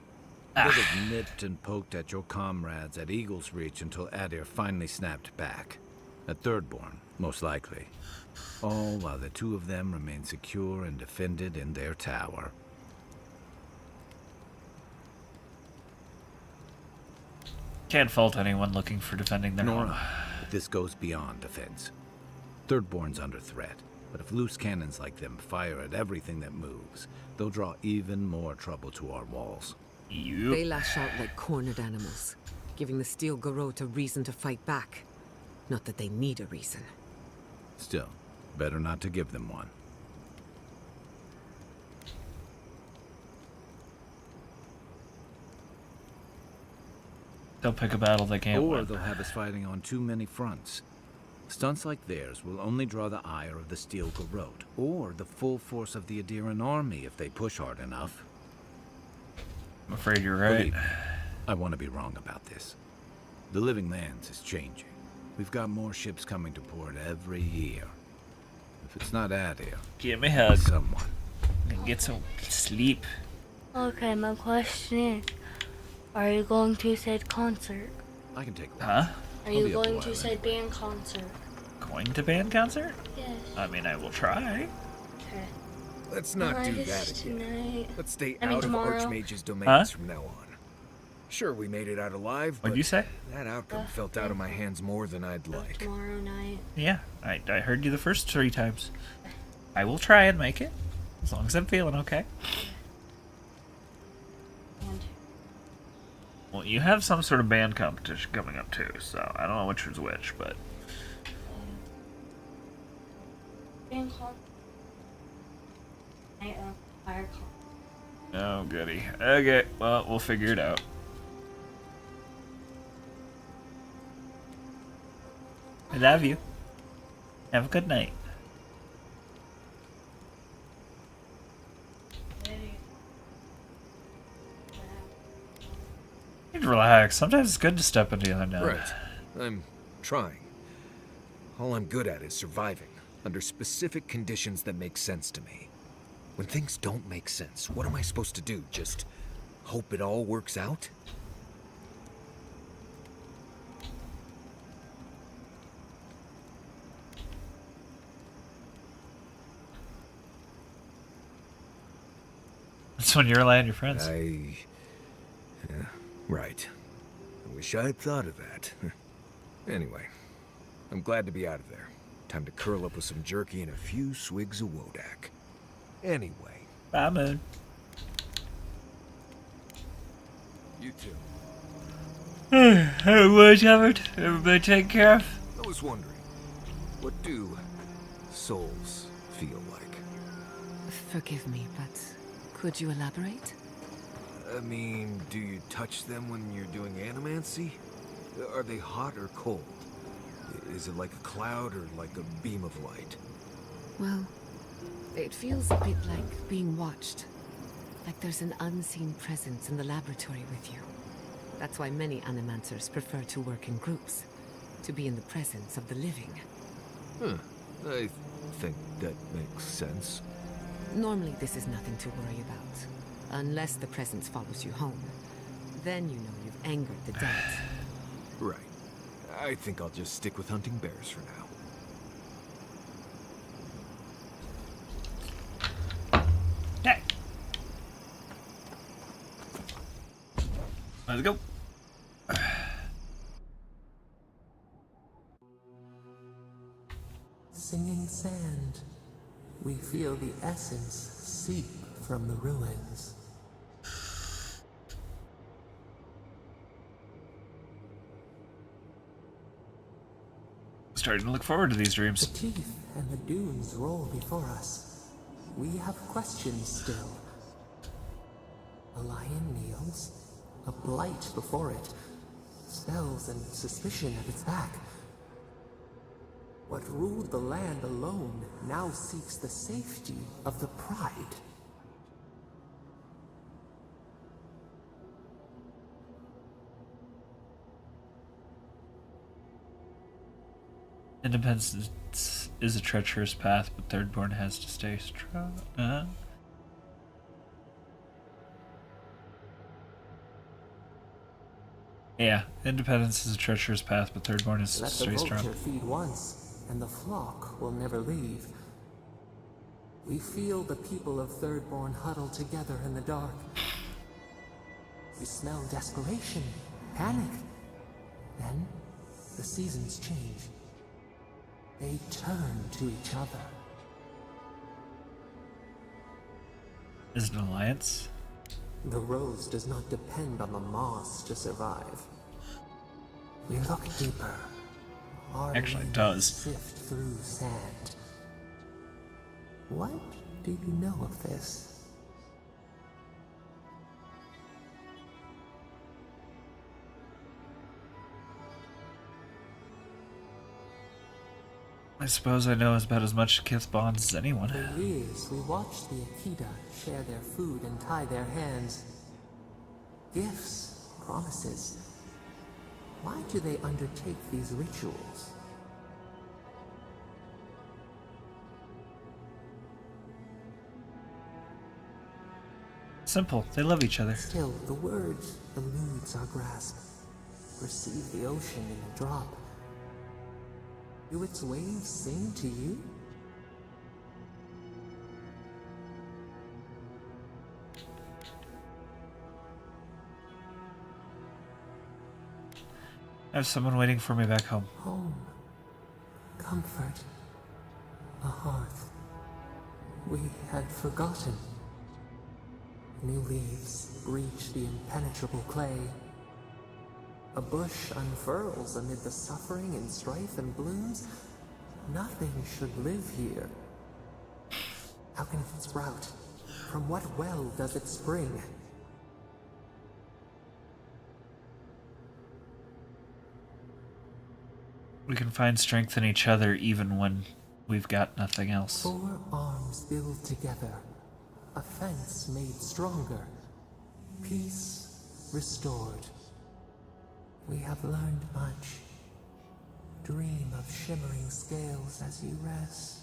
C: They'd have nipped and poked at your comrades at Eagle's Reach until Adir finally snapped back. At Thirdborn, most likely. All while the two of them remained secure and defended in their tower.
A: Can't fault anyone looking for defending their home.
C: But this goes beyond defense. Thirdborn's under threat, but if loose cannons like them fire at everything that moves, they'll draw even more trouble to our walls.
Q: They lash out like cornered animals, giving the Steel Garrote a reason to fight back. Not that they need a reason.
C: Still, better not to give them one.
A: They'll pick a battle they can't
C: Or
A: win.
C: they'll have us fighting on too many fronts. Stunts like theirs will only draw the ire of the Steel Garrote, or the full force of the Adiran army if they push hard enough.
A: I'm afraid you're right.
C: Believe me, I want to be wrong about this. The Living Lands is changing. We've got more ships coming to port every year. If it's not Adir,
A: give me a hug.
C: Someone.
A: And get some sleep.
R: Okay, my question is, are you going to said concert?
C: I can take a look.
A: Huh?
R: Are you going to said band concert?
A: Going to band concert?
R: Yes.
A: I mean, I will try.
R: Okay.
L: Let's not
R: Well, I
L: do
R: guess
L: that again.
R: tonight.
L: Let's stay
R: I mean,
L: out of
R: tomorrow.
L: Archmage's domains
A: Huh?
L: from now on. Sure, we made it out alive, but
A: What'd you say?
L: that outcome felt out of my hands more than I'd like.
R: Tomorrow night.
A: Yeah, I heard you the first 3 times. I will try and make it, as long as I'm feeling okay.
R: And
A: Well, you have some sort of band competition coming up too, so I don't know which is which, but
R: band concert. Night of fire concert.
A: oh goody. Okay, well, we'll figure it out. I love you. Have a good night. You need to relax. Sometimes it's good to step into the unknown.
L: Right. I'm trying. All I'm good at is surviving, under specific conditions that make sense to me. When things don't make sense, what am I supposed to do? Just hope it all works out?
A: That's when you rely on your friends.
L: Yeah, right. I wish I had thought of that. Anyway, I'm glad to be out of there. Time to curl up with some jerky and a few swigs of Wodak. Anyway.
A: Bye, Moon.
L: You too.
A: Everybody covered? Everybody taken care of?
L: I was wondering, what do souls feel like?
Q: Forgive me, but could you elaborate?
S: I mean, do you touch them when you're doing animancy? Are they hot or cold? Is it like a cloud or like a beam of light?
Q: Well, it feels a bit like being watched. Like there's an unseen presence in the laboratory with you. That's why many animancers prefer to work in groups, to be in the presence of the living.
S: Huh. I think that makes sense.
Q: Normally this is nothing to worry about, unless the presence follows you home. Then you know you've angered the dead.
S: Right. I think I'll just stick with hunting bears for now.
A: Okay. Let's go.
F: Singing sand, we feel the essence seep from the ruins.
A: Starting to look forward to these dreams.
F: The teeth and the dunes roll before us. We have questions still. A lion kneels, a blight before it, spells and suspicion at its back. What ruled the land alone now seeks the safety of the pride.
A: Independence is a treacherous path, but Thirdborn has to stay strong. Yeah, independence is a treacherous path, but Thirdborn has to stay strong.
F: Let the vulture feed once, and the flock will never leave. We feel the people of Thirdborn huddle together in the dark. We smell desperation, panic. Then, the seasons change. They turn to each other.
A: Is it an alliance?
F: The rose does not depend on the moss to survive. We look deeper. Our
A: Actually, it does.
F: Sift through sand. What do you know of this?
A: I suppose I know about as much Kith bonds as anyone.
F: For years, we watched the Akita share their food and tie their hands. Gifts, promises. Why do they undertake these rituals?
A: Simple. They love each other.
F: Still, the word eludes our grasp. Receive the ocean in a drop. Do its waves sing to you?
A: I have someone waiting for me back home.
F: Home. Comfort. A hearth. We had forgotten. New leaves breach the impenetrable clay. A bush unfurls amid the suffering and strife and blooms. Nothing should live here. How can it sprout? From what well does it spring?
A: We can find strength in each other even when we've got nothing else.
F: 4 arms build together. A fence made stronger. Peace restored. We have learned much. Dream of shimmering scales as you rest.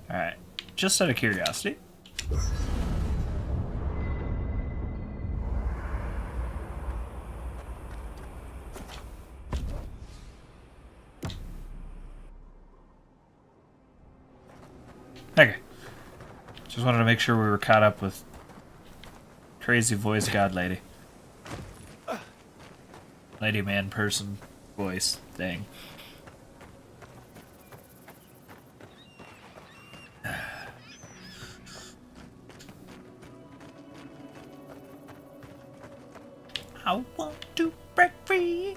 A: Alright. Just out of curiosity. Okay. Just wanted to make sure we were caught up with crazy voice god lady. Lady man person voice thing. I want to break free.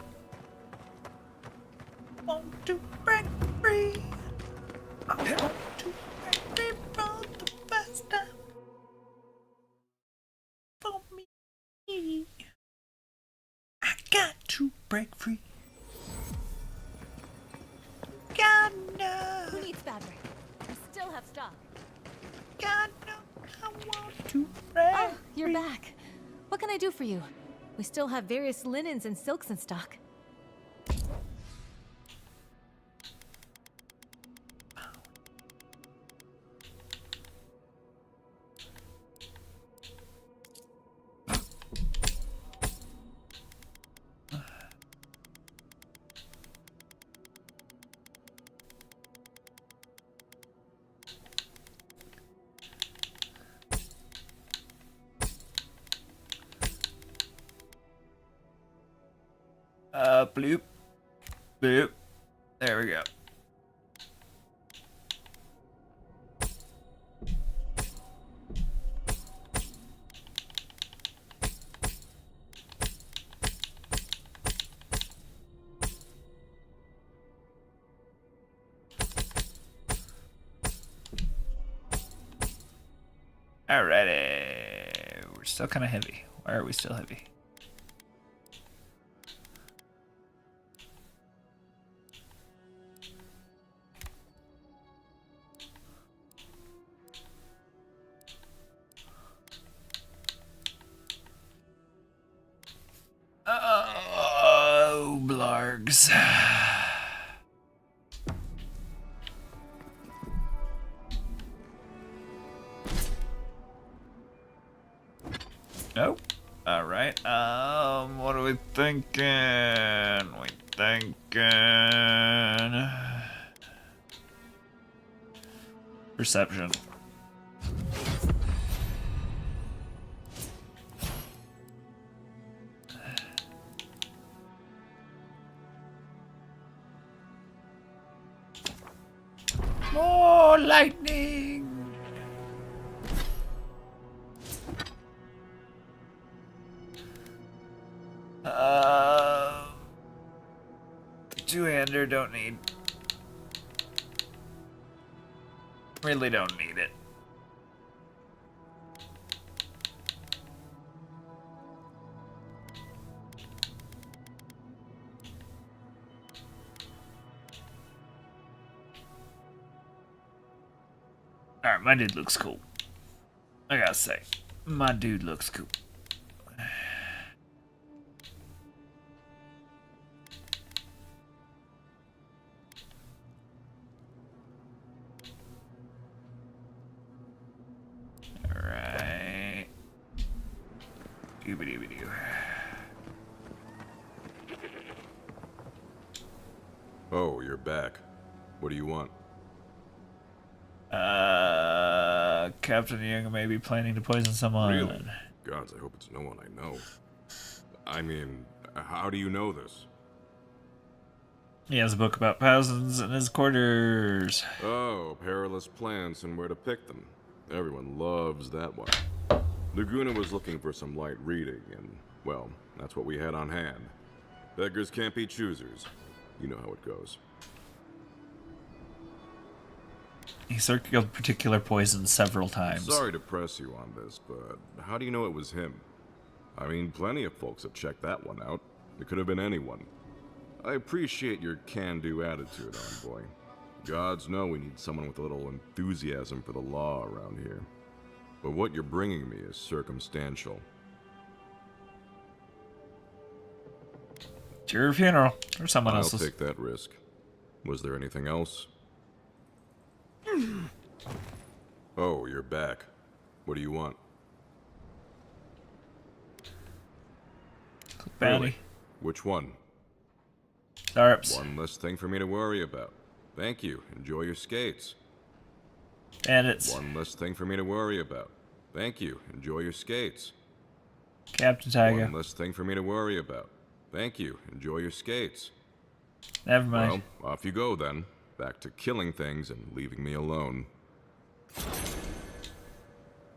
A: want to break free. I want to break free for the first time. For me. I got to break free. God no.
M: Who needs fabric? We still have stock.
A: God no. I want to break
T: Oh, you're
A: free.
T: back. What can I do for you? We still have various linens and silks in stock.
A: Bloop. Bloop. There we go. Alrighty. We're still kind of heavy. Why are we still heavy? Oh, blargs. Nope. Alright. What are we thinking? We thinking... Perception. More lightning! Two-hander, don't need. Really don't need it. Alright, my dude looks cool. I gotta say, my dude looks cool. Alright. Doobity-doo.
U: Oh, you're back. What do you want?
A: Captain Young may be planning to poison someone.
U: Really? Gods, I hope it's no one I know. I mean, how do you know this?
A: He has a book about poisons in his quarters.
U: Oh, perilous plants and where to pick them. Everyone loves that one. Laguna was looking for some light reading, and, well, that's what we had on hand. Beggars can't be choosers. You know how it goes.
A: He circled particular poisons several times.
U: Sorry to press you on this, but how do you know it was him? I mean, plenty of folks have checked that one out. It could have been anyone. I appreciate your can-do attitude, Envoy. Gods know we need someone with a little enthusiasm for the law around here. But what you're bringing me is circumstantial.
A: It's your funeral, or someone else's.
U: I'll take that risk. Was there anything else? Oh, you're back. What do you want?
A: Bounty.
U: Really? Which one?
A: Startups.
U: One less thing for me to worry about. Thank you. Enjoy your skates.
A: Bandits.
U: One less thing for me to worry about. Thank you. Enjoy your skates.
A: Captain Tiger.
U: One less thing for me to worry about. Thank you. Enjoy your skates.
A: Never mind.
U: Well, off you go then. Back to killing things and leaving me alone.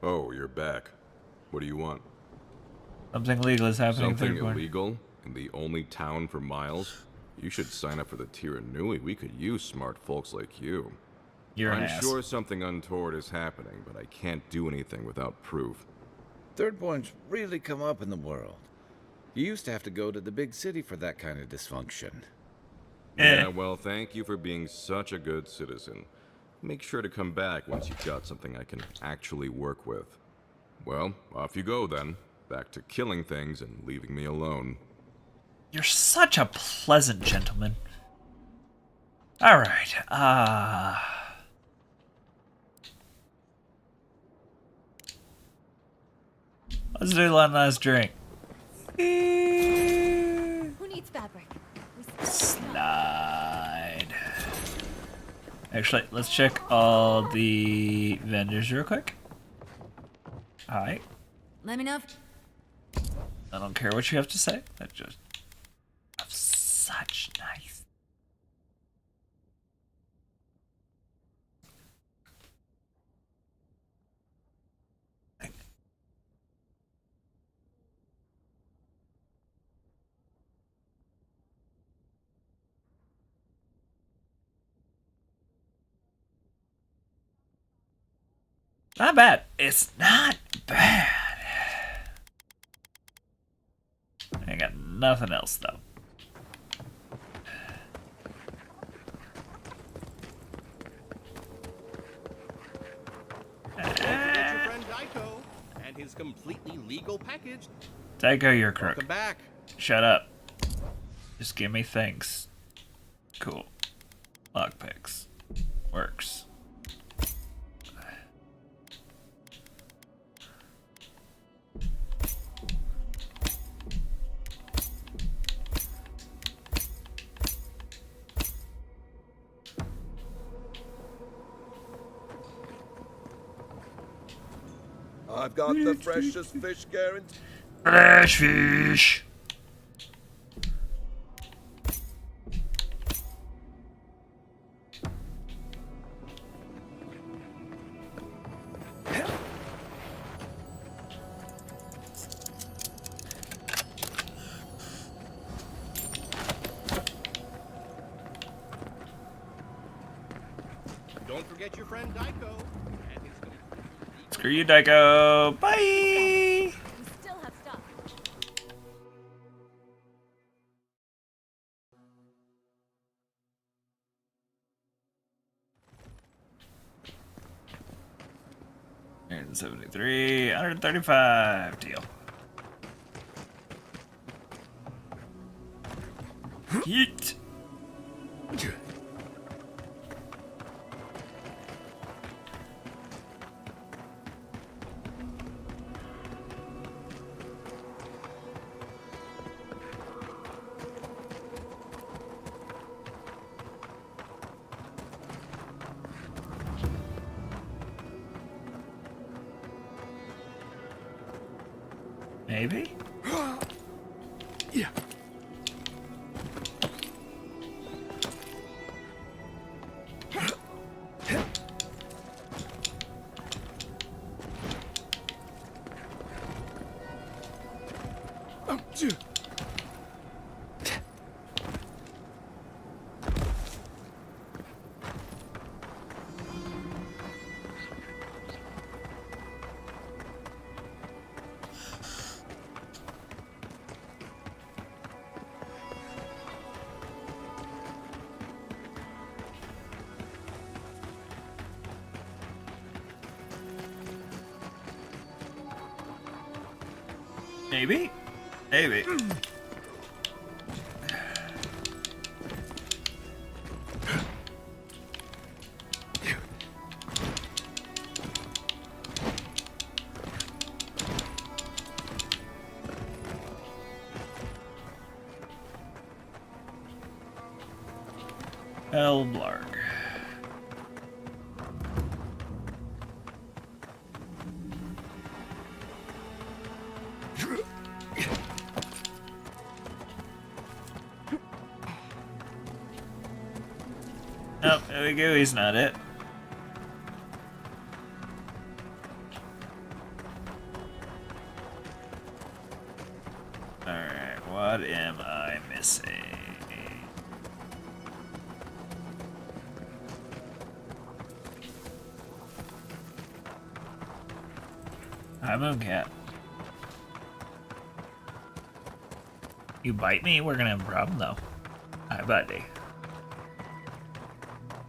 U: Oh, you're back. What do you want?
A: Something legal is happening.
U: Something illegal in the only town for miles? You should sign up for the Tiranui. We could use smart folks like you.
A: You're an
U: I'm
A: ass.
U: sure something untoward is happening, but I can't do anything without proof.
C: Thirdborn's really come up in the world. You used to have to go to the big city for that kind of dysfunction.
U: Yeah, well, thank you for being such a good citizen. Make sure to come back once you've got something I can actually work with. Well, off you go then. Back to killing things and leaving me alone.
A: You're such a pleasant gentleman. Alright, let's do one last drink.
T: Who needs fabric?
A: Slide. Actually, let's check all the vendors real quick. Hi.
T: Let me know.
A: I don't care what you have to say. That just such nice. Not bad. It's not bad. I got nothing else though.
G: Don't forget your friend Daiko and his completely legal package.
A: Daiko, you're crook.
G: Welcome back.
A: Shut up. Just give me things. Cool. Lockpicks. Works.
V: I've got the freshest fish guarantee.
A: Fresh fish.
G: Don't forget your friend Daiko and his
A: Screw you, Daiko. Bye.
T: We still have stuff.
A: And 73, 135. Deal. Yeet. Maybe?
H: Yeah.
A: Maybe? Maybe. Elblarg. Nope, there we go, he's not it. Alright, what am I missing? Hi, Mooncat. You bite me, we're gonna have a problem, though. Hi, buddy.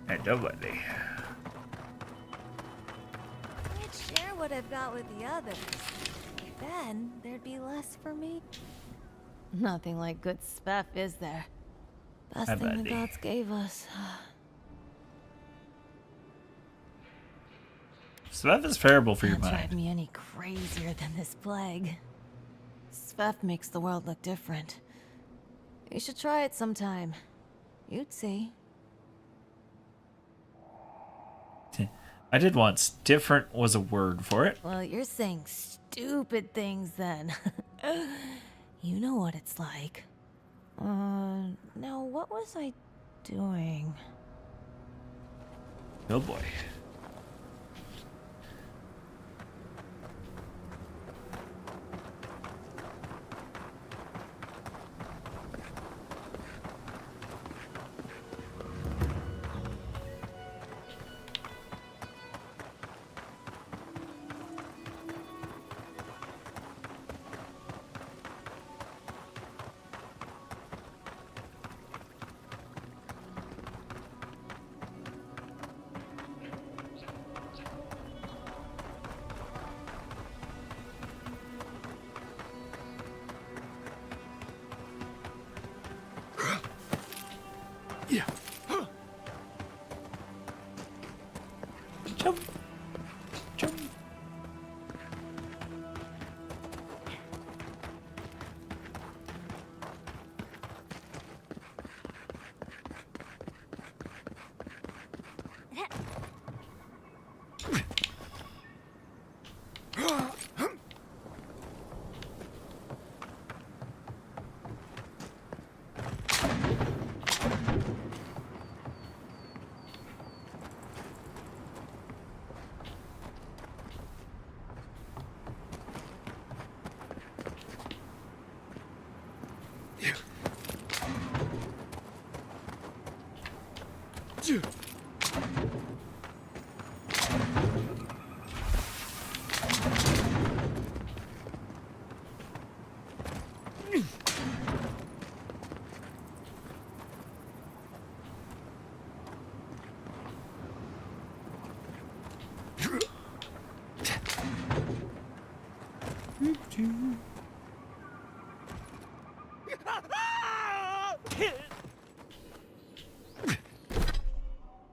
A: Hey, buddy.
T: I'd share what I've got with the others. Then there'd be less for me. Nothing like good stuff, is there? Best
A: Hi,
T: thing the
A: buddy.
T: gods gave us.
A: Svev is terrible for your
T: Can't drive
A: mind.
T: me any crazier than this plague. Svev makes the world look different. You should try it sometime. You'd see.
A: I did once. Different was a word for it.
T: Well, you're saying stupid things then. You know what it's like. Now what was I doing?
A: Oh boy.
D: Yeah.
A: Jump. Jump.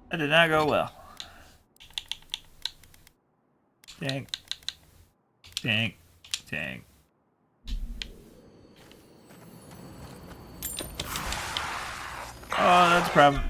A: That did not go well. Dang. Dang. Dang. Oh, that's a problem.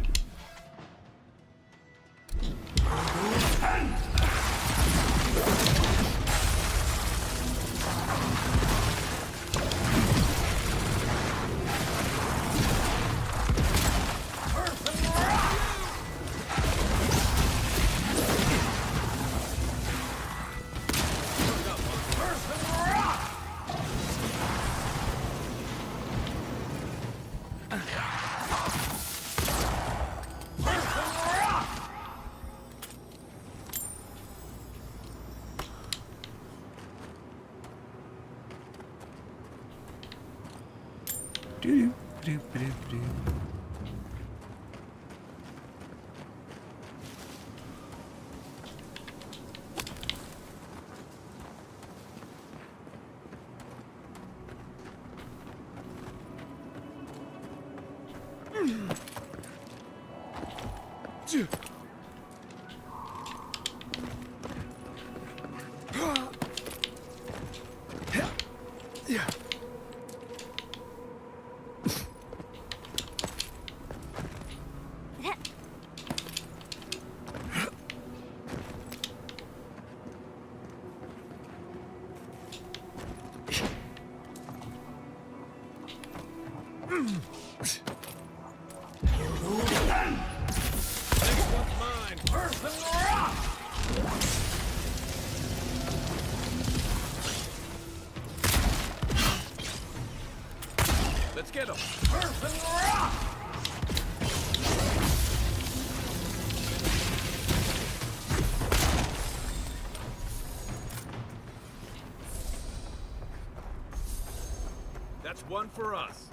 S: one for us.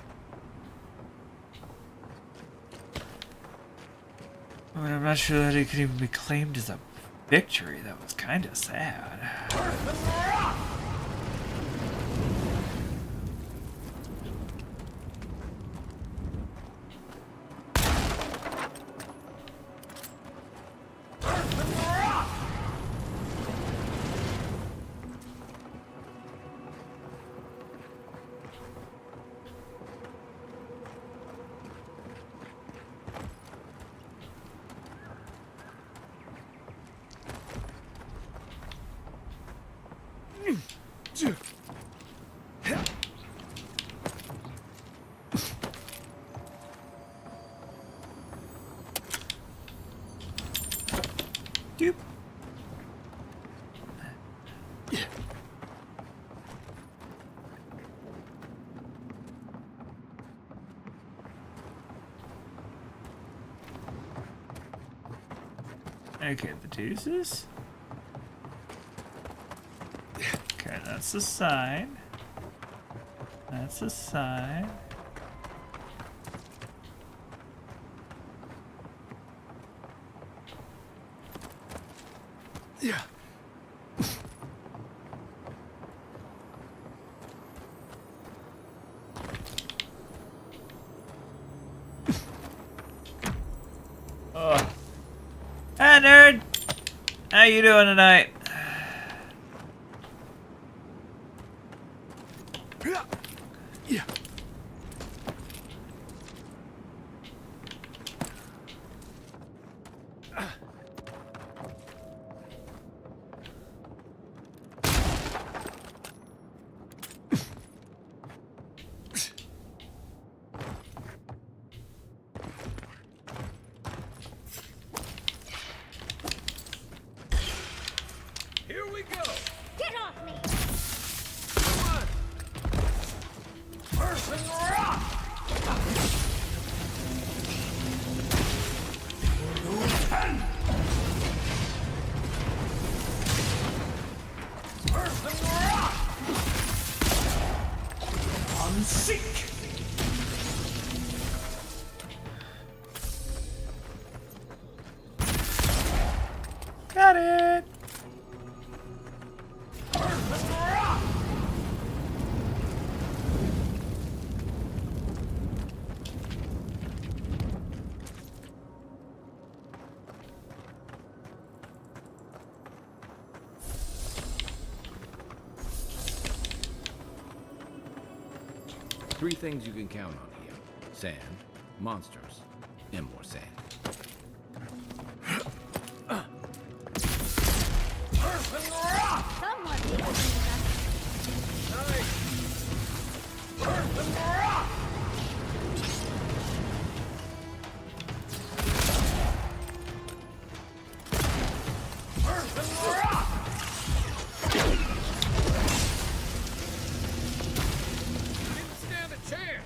A: I mean, I'm not sure that it could even be claimed as a victory. That was kind of sad. Doop. Okay, the deuces. Okay, that's the sign. That's the sign.
H: Yeah.
A: Oh. Hey, nerd! How you doing tonight?
H: Yeah.
S: Here we go.
B: Get off me!
H: Unseek.
A: Got it!
C: Three things you can count on here. Sand, monsters, and more sand.
B: Someone needs to
S: Didn't stand a chance.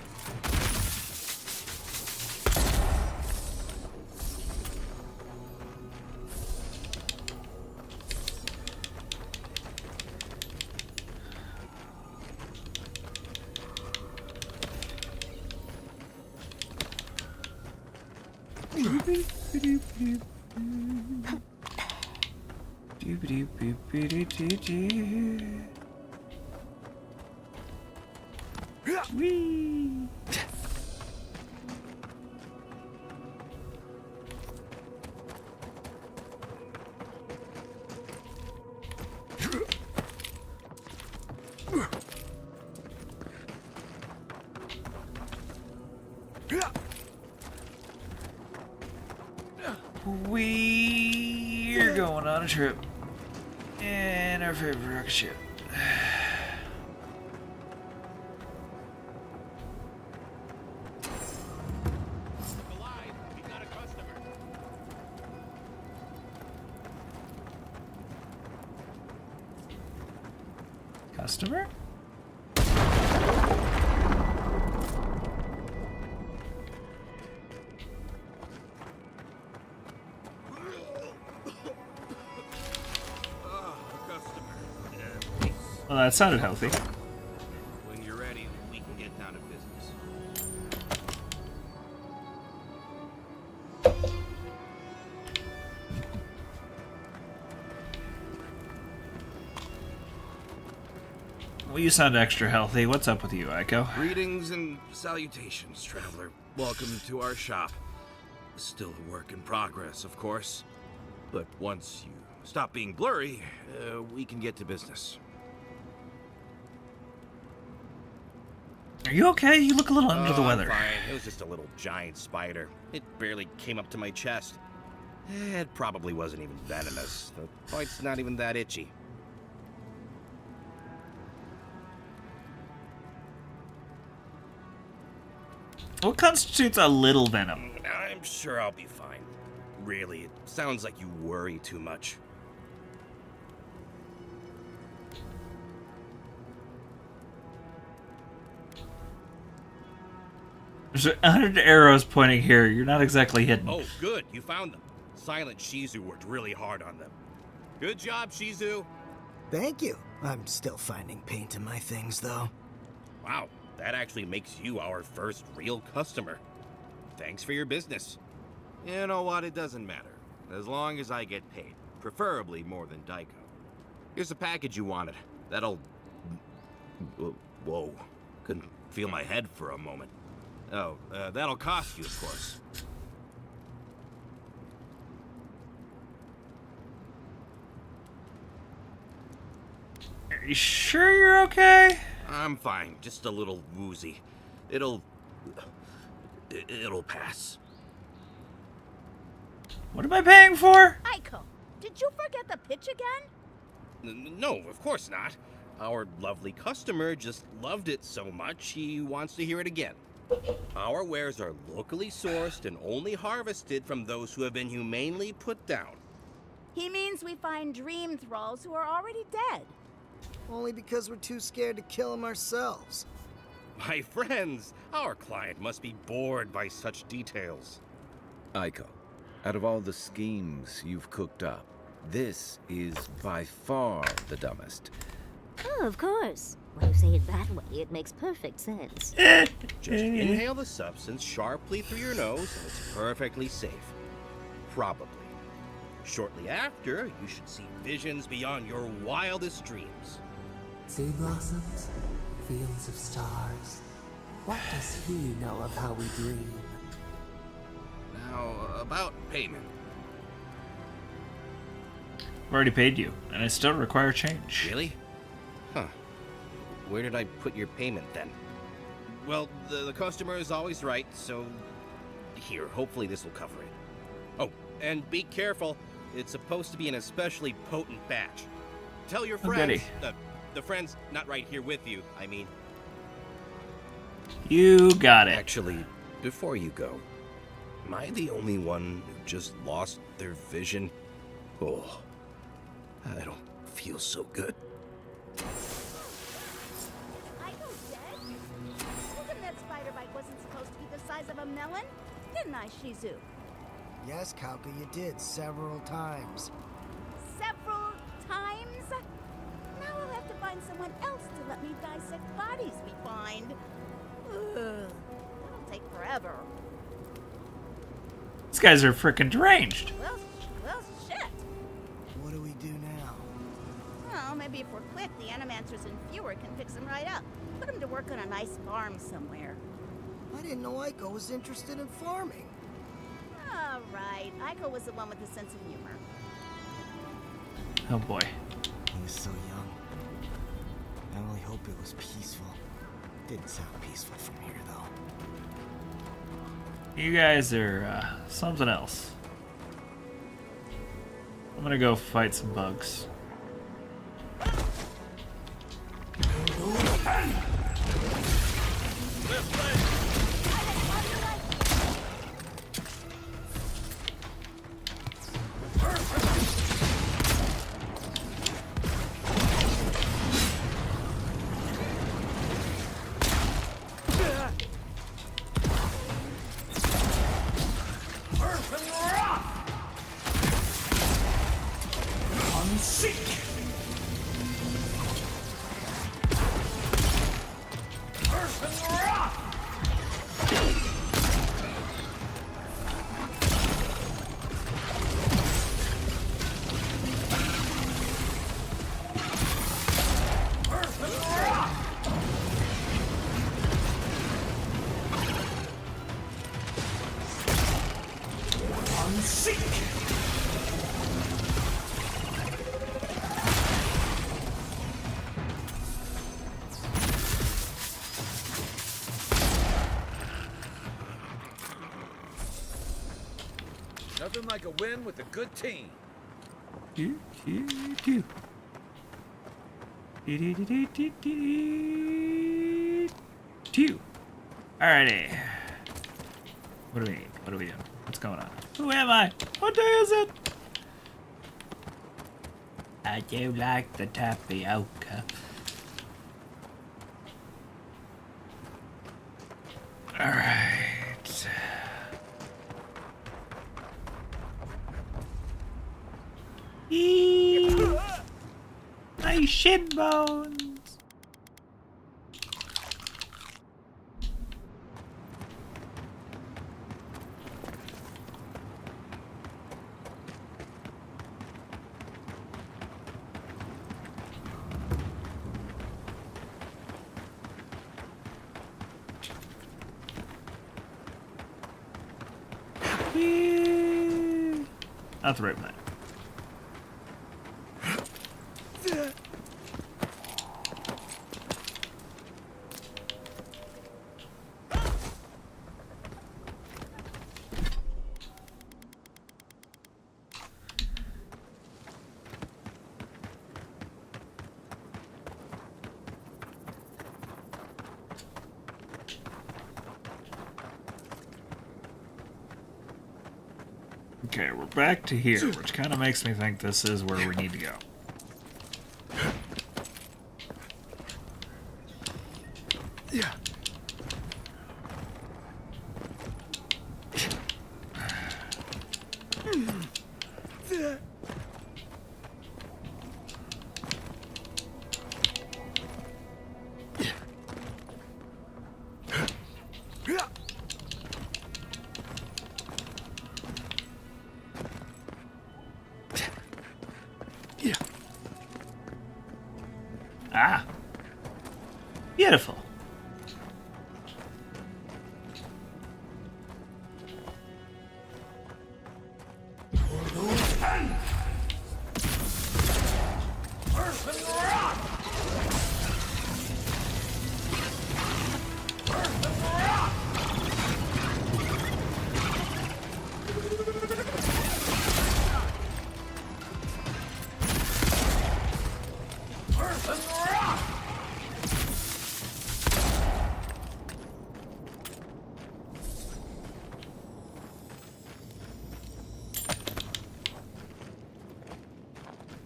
A: Whee! We're going on a trip in our favorite rocket ship.
G: We got a customer.
A: Customer?
G: Customer.
A: Well, that sounded healthy.
G: When you're ready, we can get down to
A: Well, you sound extra healthy. What's up with you, Aiko?
C: Greetings and salutations, traveler. Welcome to our shop. Still a work in progress, of course. But once you stop being blurry, we can get to business.
A: Are you okay? You look a little under the weather.
G: I'm fine. It was just a little giant spider. It barely came up to my chest. It probably wasn't even venomous. The bite's not even that itchy.
A: What constitutes a little venom?
G: I'm sure I'll be fine. Really, it sounds like you worry too much.
A: There's 100 arrows pointing here. You're not exactly hidden.
G: Oh, good. You found them. Silent Shizu worked really hard on them. Good job, Shizu.
E: Thank you. I'm still finding paint in my things, though.
G: Wow, that actually makes you our first real customer. Thanks for your business.
C: You know what? It doesn't matter. As long as I get paid. Preferably more than Daiko. Here's the package you wanted. That'll... Whoa. Couldn't feel my head for a moment. Oh, that'll cost you, of course.
A: Are you sure you're okay?
G: I'm fine. Just a little woozy. It'll pass.
A: What am I paying for?
J: Aiko, did you forget the pitch again?
G: No, of course not. Our lovely customer just loved it so much he wants to hear it again. Our wares are locally sourced and only harvested from those who have been humanely put down.
J: He means we find dream thralls who are already dead.
E: Only because we're too scared to kill them ourselves.
G: My friends, our client must be bored by such details.
C: Aiko, out of all the schemes you've cooked up, this is by far the dumbest.
B: Oh, of course. When you say it that way, it makes perfect sense.
G: Just inhale the substance sharply through your nose and it's perfectly safe. Probably. Shortly after, you should see visions beyond your wildest dreams.
F: Sea blossoms, fields of stars. What does he know of how we dream?
C: Now, about payment.
A: I've already paid you, and I still require change.
G: Really? Huh. Where did I put your payment then? Well, the customer is always right, so here, hopefully this will cover it. Oh, and be careful. It's supposed to be an especially potent batch. Tell your friends, the friends not right here with you, I mean.
A: You got it.
G: Actually, before you go, am I the only one who just lost their vision? Oh, I don't feel so good.
J: Of a melon? Didn't I, Shizu?
E: Yes, Kauka, you did several times.
J: Several times? Now I'll have to find someone else to let me dissect bodies we find. Ugh, that'll take forever.
A: These guys are freaking deranged.
J: Well, shit.
E: What do we do now?
J: Well, maybe if we're quick, the animancers in Fewer can fix them right up. Put them to work on a nice farm somewhere.
E: I didn't know Aiko was interested in farming.
J: All right, Aiko was the one with the sense of humor.
A: Oh boy.
E: He was so young. I only hope it was peaceful. Didn't sound peaceful from here, though.
A: You guys are something else. I'm gonna go fight some bugs.
V: Nothing like a win with a good team.
A: Do, do, do. Do, do, do, do, do, do. Do. Alrighty. What do we need? What are we doing? What's going on? Who am I? What day is it? I do like the tapioca. Alright. My shin bones. That's the right plan. Okay, we're back to here, which kind of makes me think this is where we need to go.
H: Yeah.
A: Ah. Beautiful.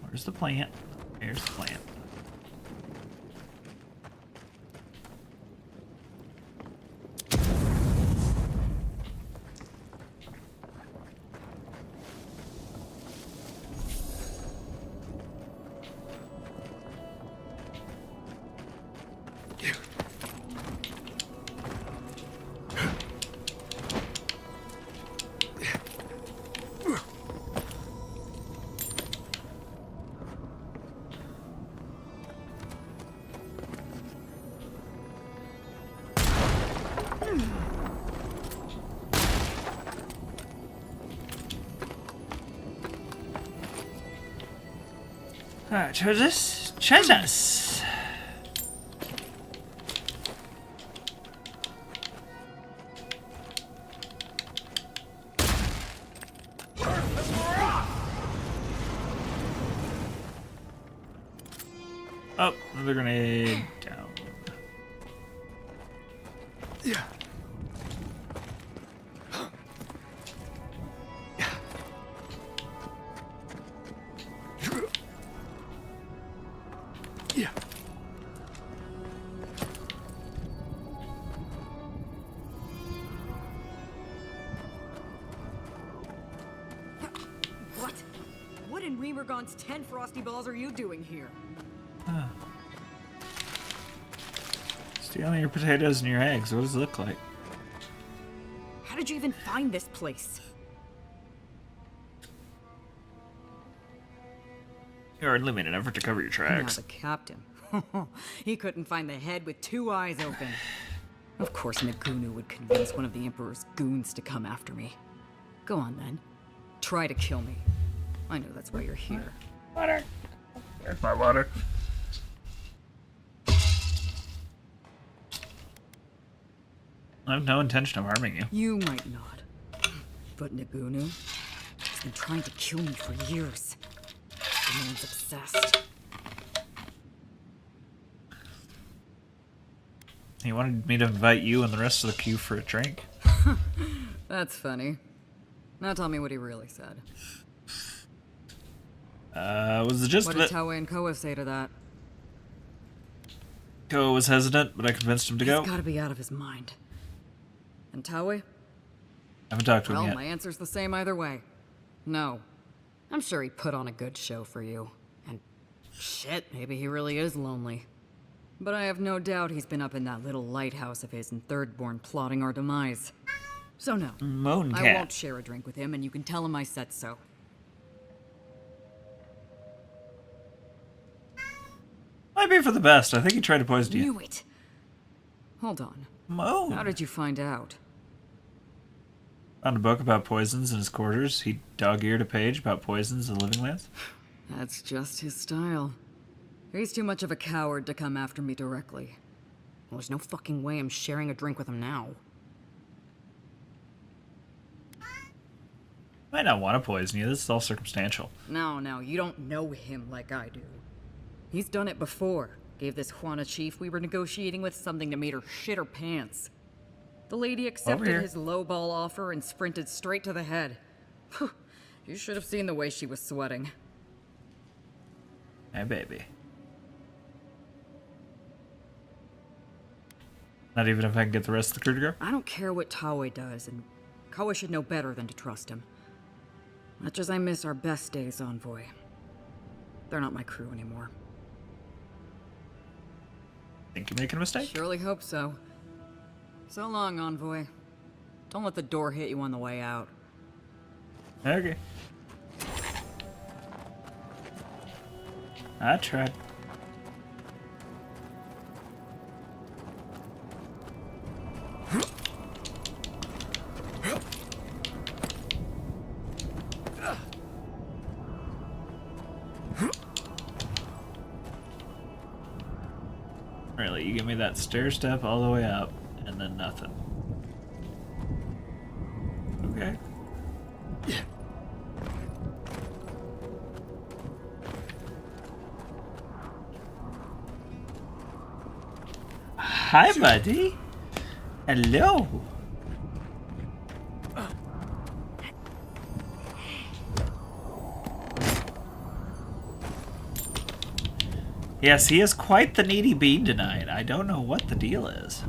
A: Where's the plant? Here's the plant. Alright, treasures. Treasures! Oh, another grenade down.
H: Yeah. Yeah.
I: What? What in Remergon's 10 frosty balls are you doing here?
A: Huh. Stealing your potatoes and your eggs. What does it look like?
I: How did you even find this place?
A: You hardly made an effort to cover your
I: Now
A: tracks.
I: the captain. He couldn't find the head with 2 eyes open. Of course Nagunu would convince one of the Emperor's goons to come after me. Go on then. Try to kill me. I know that's why you're here.
A: Water. There's my water. I have no intention of harming you.
I: You might not. But Nagunu? He's been trying to kill me for years. The man's obsessed.
A: He wanted me to invite you and the rest of the queue for a drink.
I: That's funny. Now tell me what he really said.
A: Was the gist
I: What
A: of
I: did
A: it?
I: Taue and Koa say to that?
A: Koa was hesitant, but I convinced him to go.
I: He's gotta be out of his mind. And Taue?
A: I haven't talked to him
I: Well,
A: yet.
I: my answer's the same either way. No. I'm sure he put on a good show for you. And shit, maybe he really is lonely. But I have no doubt he's been up in that little lighthouse of his in Thirdborn plotting our demise. So no,
A: Moan
I: I
A: cat.
I: won't share a drink with him, and you can tell him I said so.
A: Might be for the best. I think he tried to poison you.
I: Knew it. Hold on.
A: Moan.
I: How did you find out?
A: Found a book about poisons in his quarters. He dog-eared a page about poisons in the living lands.
I: That's just his style. He's too much of a coward to come after me directly. Well, there's no fucking way I'm sharing a drink with him now.
A: Might not want to poison you. This is all circumstantial.
I: No, you don't know him like I do. He's done it before. Gave this Juana chief we were negotiating with something that made her shit her pants. The lady accepted
A: here.
I: his lowball offer and sprinted straight to the head. You should have seen the way she was sweating.
A: Hey, baby. Not even if I can get the rest of the crew to go?
I: I don't care what Taue does, and Koa should know better than to trust him. Much as I miss our best days, Envoy. They're not my crew anymore.
A: Think you're making a mistake?
I: Surely hope so. So long, Envoy. Don't let the door hit you on the way out.
A: Okay. I tried. Really, you give me that stair step all the way up, and then nothing. Okay. Hi, buddy. Hello. Yes, he is quite the needy bean tonight. I don't know what the deal is.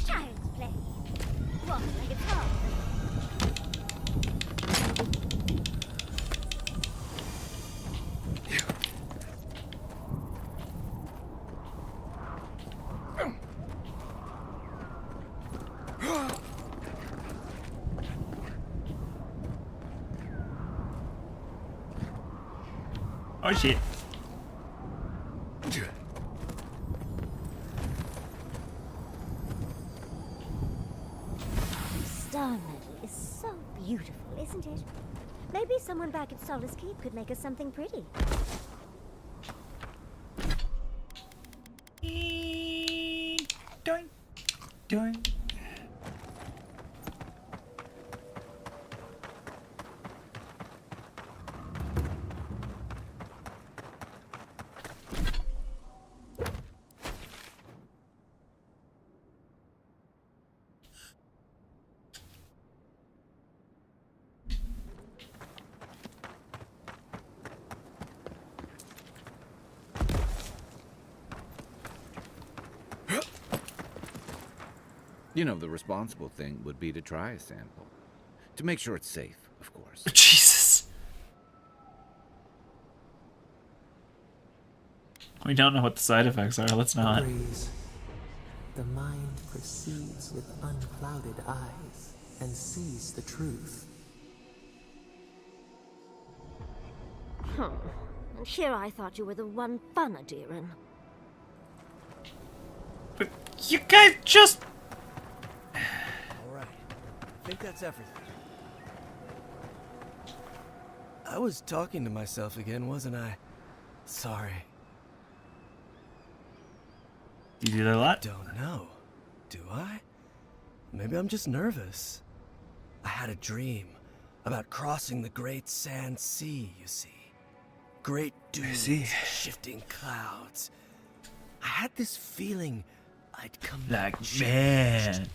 B: Child's play. Walk like it's hard.
A: Oh shit.
B: Star metal is so beautiful, isn't it? Maybe someone back at Solace Keep could make us something pretty.
A: Doink. Doink.
C: You know, the responsible thing would be to try a sample. To make sure it's safe, of course.
A: Jesus. We don't know what the side effects are. Let's not.
F: Breeze. The mind proceeds with unclouded eyes and sees the truth.
B: And here I thought you were the one fun, Adiran.
A: But you guys just
N: Alright. I think that's everything. I was talking to myself again, wasn't I? Sorry.
A: You do that a lot?
N: Don't know. Do I? Maybe I'm just nervous. I had a dream about crossing the great sand sea, you see. Great dunes, shifting clouds. I had this feeling I'd come back
A: Like,
N: changed.
A: man,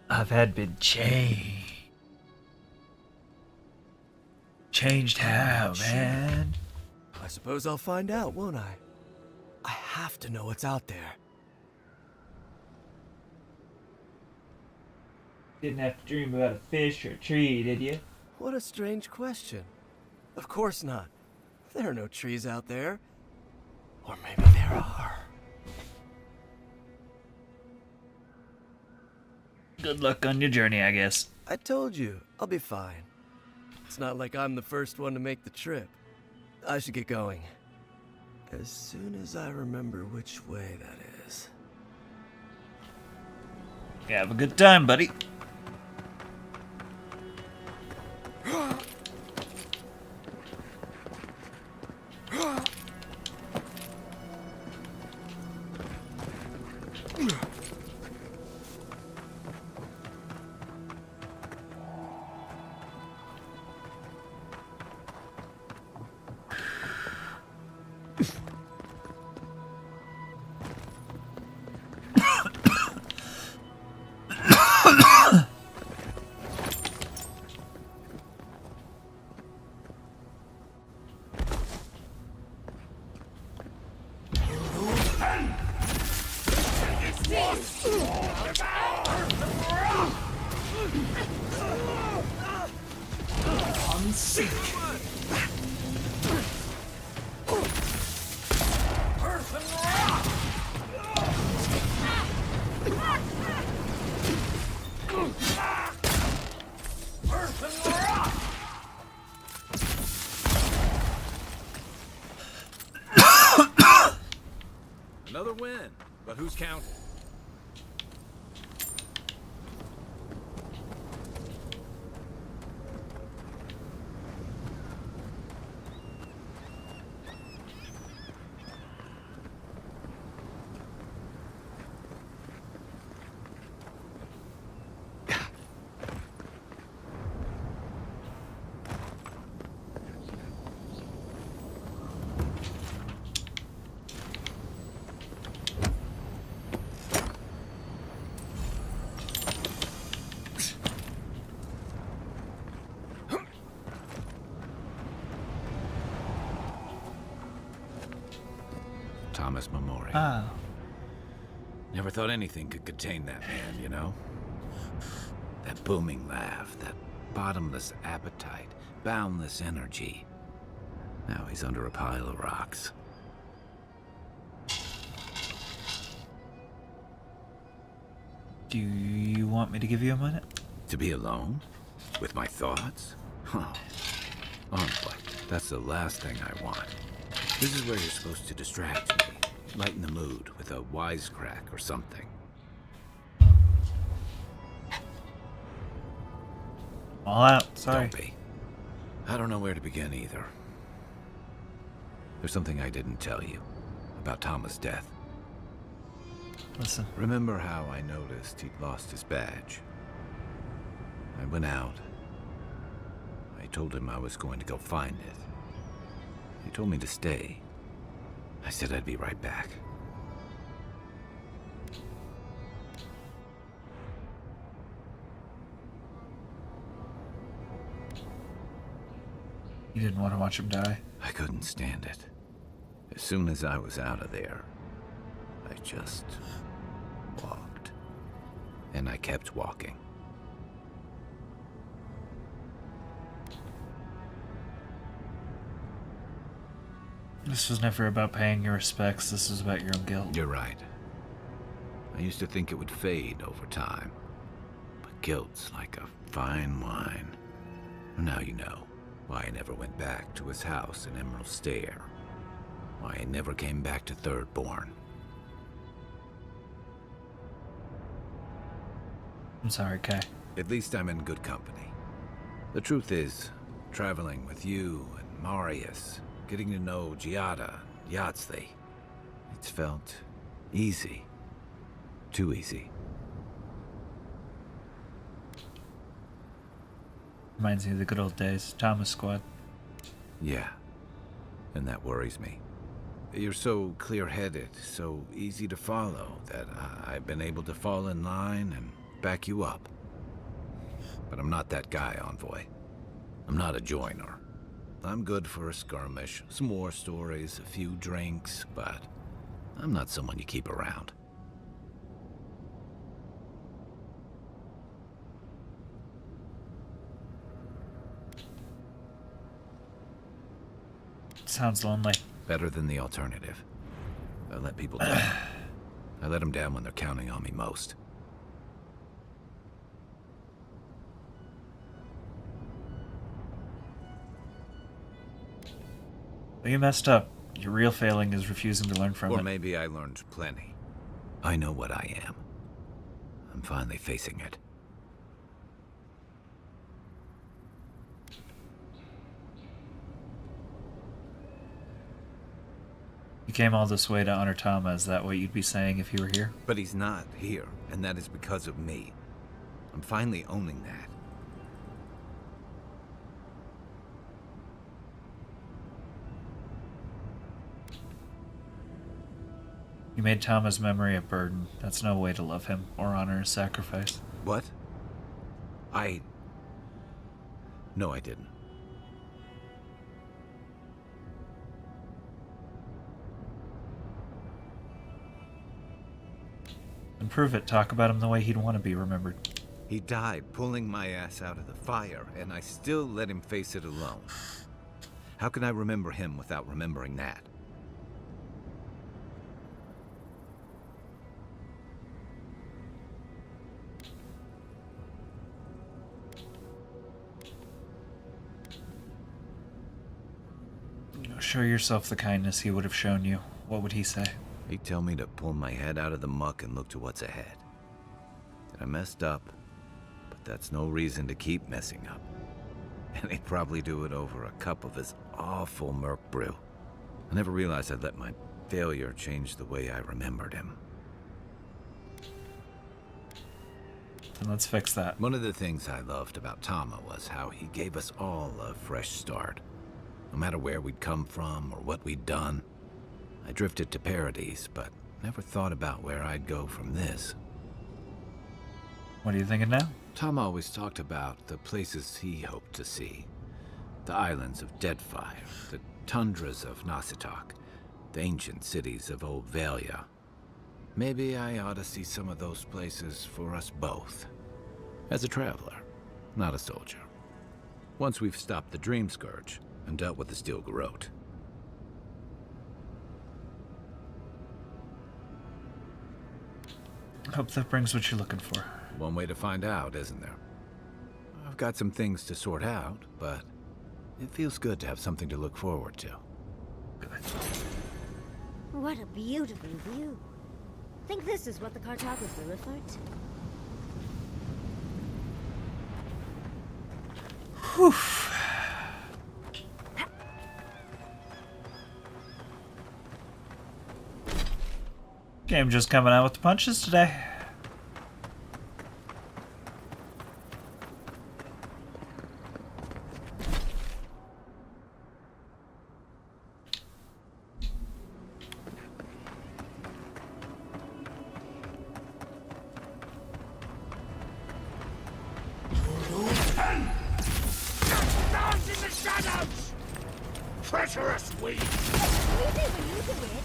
A: I've had been changed. Changed how, man?
N: I suppose I'll find out, won't I? I have to know what's out there.
A: Didn't have to dream about a fish or a tree, did you?
N: What a strange question. Of course not. There are no trees out there. Or maybe there are.
A: Good luck on your journey, I guess.
N: I told you, I'll be fine. It's not like I'm the first one to make the trip. I should get going. As soon as I remember which way that is.
A: Have a good time, buddy.
C: Another win, but who's counting? Thomas Memorial.
A: Ah.
C: Never thought anything could contain that man, you know? That booming laugh, that bottomless appetite, boundless energy. Now he's under a pile of rocks.
A: Do you want me to give you a minute?
C: To be alone? With my thoughts? Huh. Honestly, that's the last thing I want. This is where you're supposed to distract me. Lighten the mood with a wisecrack or something.
A: All out, sorry.
C: Don't be. I don't know where to begin either. There's something I didn't tell you about Thomas' death.
A: Listen.
C: Remember how I noticed he'd lost his badge? I went out. I told him I was going to go find it. He told me to stay. I said I'd be right back.
A: You didn't want to watch him die?
C: I couldn't stand it. As soon as I was out of there, I just walked. And I kept walking.
A: This was never about paying your respects. This was about your own guilt.
C: You're right. I used to think it would fade over time. But guilt's like a fine wine. Now you know why I never went back to his house in Emerald Stair. Why I never came back to Thirdborn.
A: I'm sorry, Kai.
C: At least I'm in good company. The truth is, traveling with you and Marius, getting to know Giada, Yahtzee, it's felt easy. Too easy.
A: Reminds me of the good old days. Thomas Squad.
C: Yeah. And that worries me. You're so clear-headed, so easy to follow, that I've been able to fall in line and back you up. But I'm not that guy, Envoy. I'm not a joiner. I'm good for a skirmish, some war stories, a few drinks, but I'm not someone you keep around.
A: Sounds lonely.
C: Better than the alternative. I let people down. I let them down when they're counting on me most.
A: Well, you messed up. Your real failing is refusing to learn from it.
C: Or maybe I learned plenty. I know what I am. I'm finally facing it.
A: You came all this way to honor Tama. Is that what you'd be saying if you were here?
C: But he's not here, and that is because of me. I'm finally owning that.
A: You made Tama's memory a burden. That's no way to love him or honor his sacrifice.
C: What? No, I didn't.
A: And prove it. Talk about him the way he'd want to be remembered.
C: He died pulling my ass out of the fire, and I still let him face it alone. How can I remember him without remembering that?
A: Show yourself the kindness he would have shown you. What would he say?
C: He'd tell me to pull my head out of the muck and look to what's ahead. That I messed up, but that's no reason to keep messing up. And he'd probably do it over a cup of his awful Merc brew. I never realized I'd let my failure change the way I remembered him.
A: Then let's fix that.
C: One of the things I loved about Tama was how he gave us all a fresh start. No matter where we'd come from or what we'd done. I drifted to Paradise, but never thought about where I'd go from this.
A: What are you thinking now?
C: Tom always talked about the places he hoped to see. The islands of Deadfire, the tundras of SciKotoc, the ancient cities of Old Valia. Maybe I ought to see some of those places for us both. As a traveler, not a soldier. Once we've stopped the Dream Scourge and dealt with the Steel Garrote.
A: Hope that brings what you're looking for.
C: One way to find out, isn't there? I've got some things to sort out, but it feels good to have something to look forward to.
B: What a beautiful view. Think this is what the cartographer referred to.
A: Whew. Game just coming out with the punches today.
D: Down in the shadows! Treacherous weed!
B: Easy when you do it.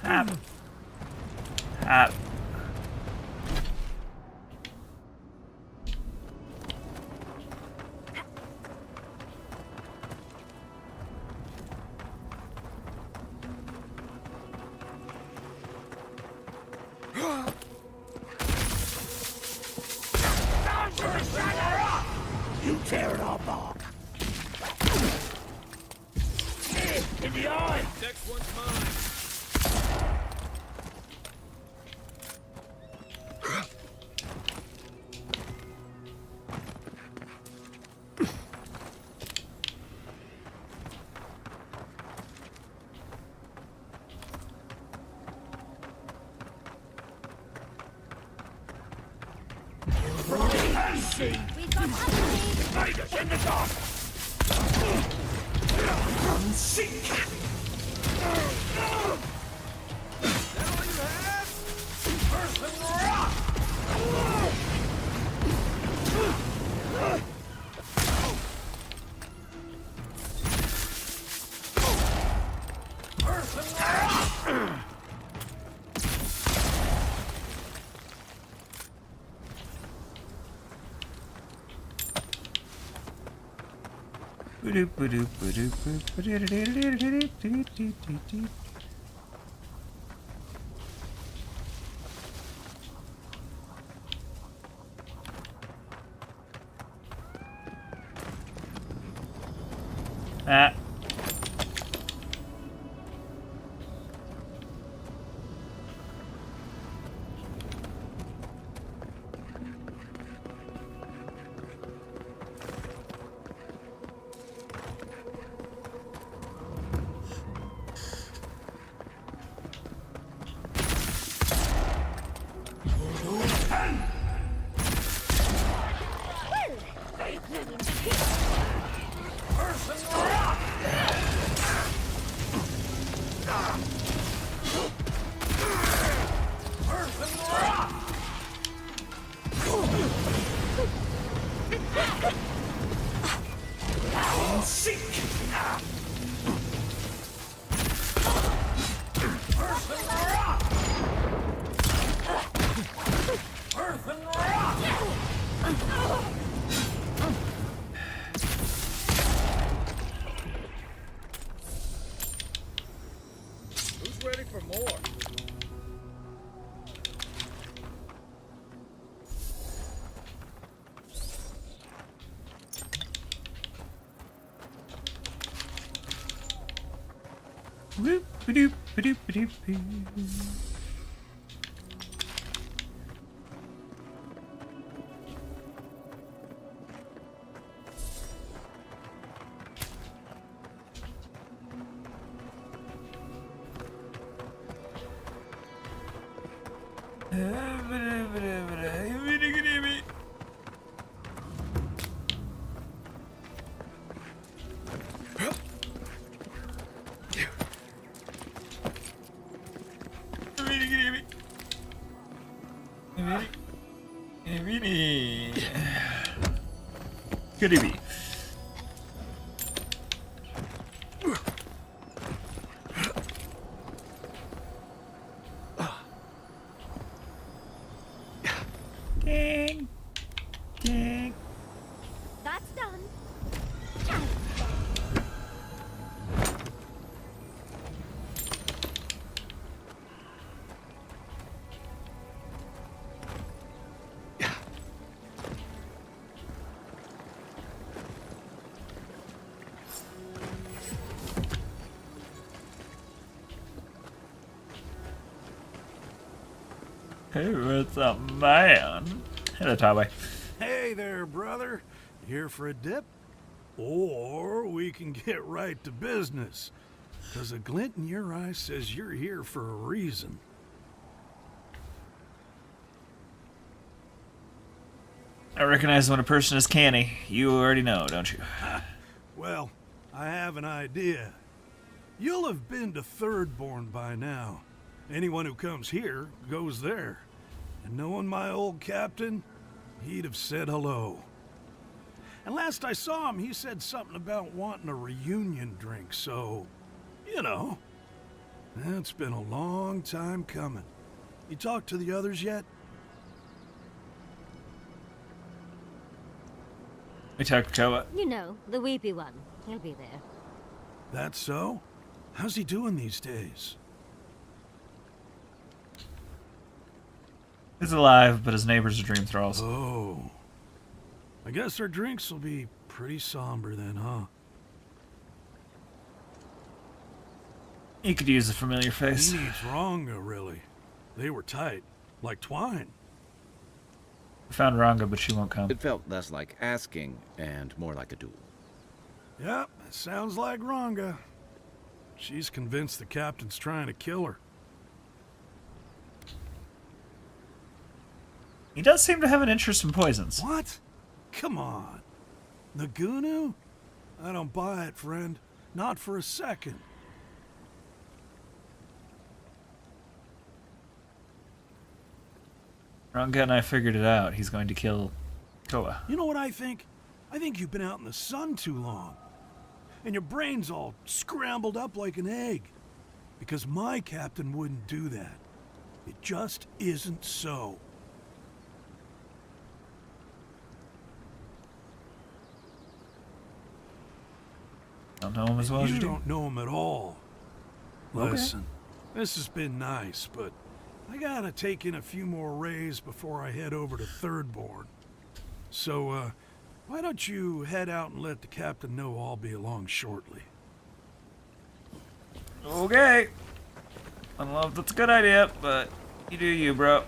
A: Hap. Hap.
L: You tear it off, Bog. In the eye!
V: Next one's mine.
J: We've got company.
L: Raiders in the dark! Unseek!
A: Ah.
V: Who's ready for more?
A: Whoop, ba-doop, ba-doop, ba-doop, boo. Could it be? Ding. Ding.
B: That's done.
A: Hey, what's up, man? Hello, Tawai.
O: Hey there, brother. Here for a dip? Or we can get right to business. 'Cause a glint in your eye says you're here for a reason.
A: I recognize when a person is canny. You already know, don't you?
O: Well, I have an idea. You'll have been to Thirdborn by now. Anyone who comes here goes there. And knowing my old captain, he'd have said hello. And last I saw him, he said something about wanting a reunion drink, so, you know. It's been a long time coming. You talked to the others yet?
A: We talked to Koa.
B: You know, the weepy one. He'll be there.
O: That's so? How's he doing these days?
A: He's alive, but his neighbors are dream thralls.
O: Oh. I guess our drinks will be pretty somber then, huh?
A: He could use a familiar face.
O: He needs Ranga, really. They were tight, like twine.
A: We found Ranga, but she won't come.
C: It felt less like asking and more like a duel.
O: Yep, it sounds like Ranga. She's convinced the captain's trying to kill her.
A: He does seem to have an interest in poisons.
O: What? Come on. Nagunu? I don't buy it, friend. Not for a second.
A: Ranga and I figured it out. He's going to kill Koa.
O: You know what I think? I think you've been out in the sun too long. And your brain's all scrambled up like an egg. Because my captain wouldn't do that. It just isn't so.
A: Don't know him as well as you do.
O: You don't know him at all.
A: Okay.
O: Listen, this has been nice, but I gotta take in a few more rays before I head over to Thirdborn. So, why don't you head out and let the captain know I'll be along shortly?
A: Okay. I don't know if that's a good idea, but you do you, bro.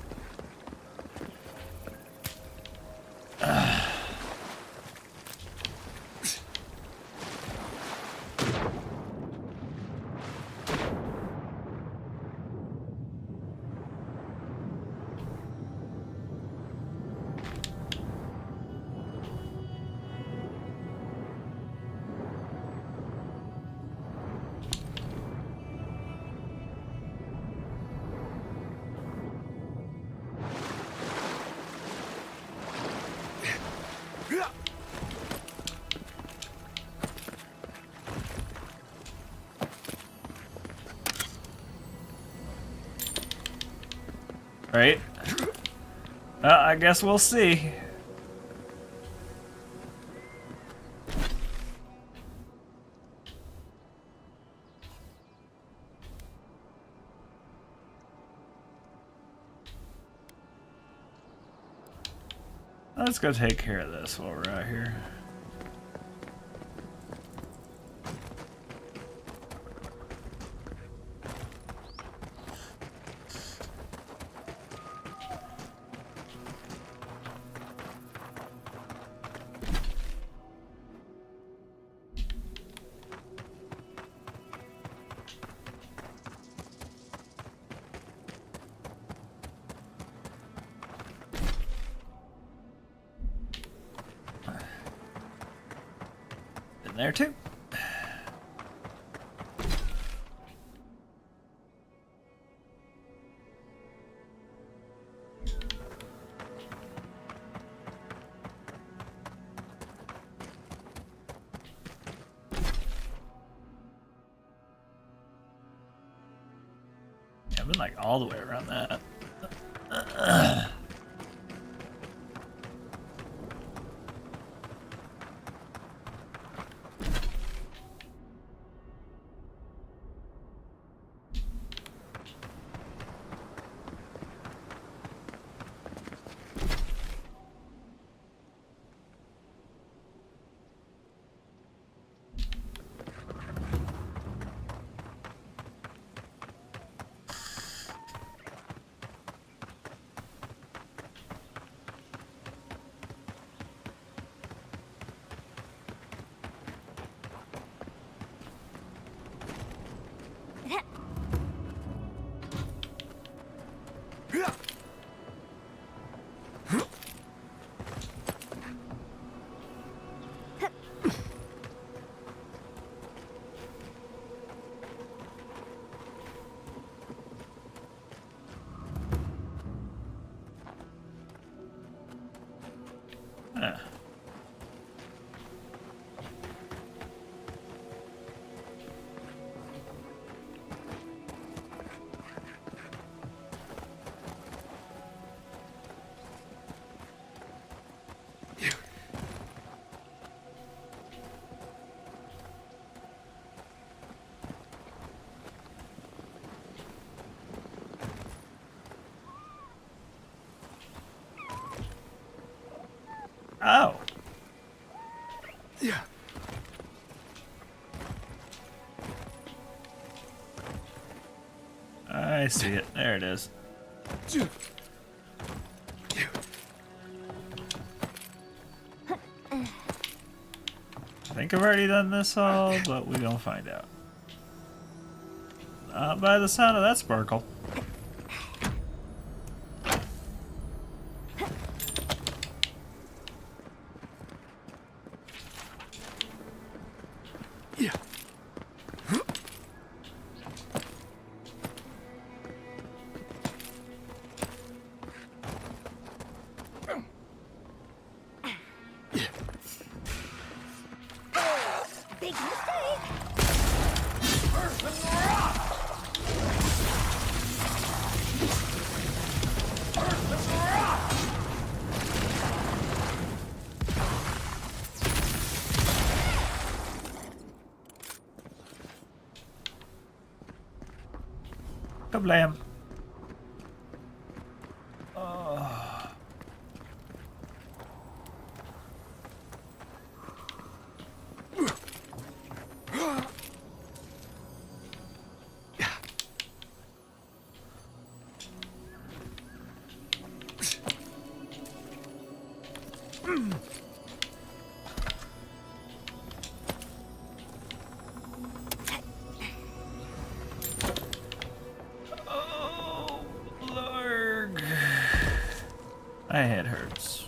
A: Right? I guess we'll see. Let's go take care of this while we're out here. In there too. Yeah, I've been like all the way around that. I see it. There it is. I think I've already done this all, but we gonna find out. Not by the sound of that sparkle.
B: Big mistake.
A: Kablam. My head hurts.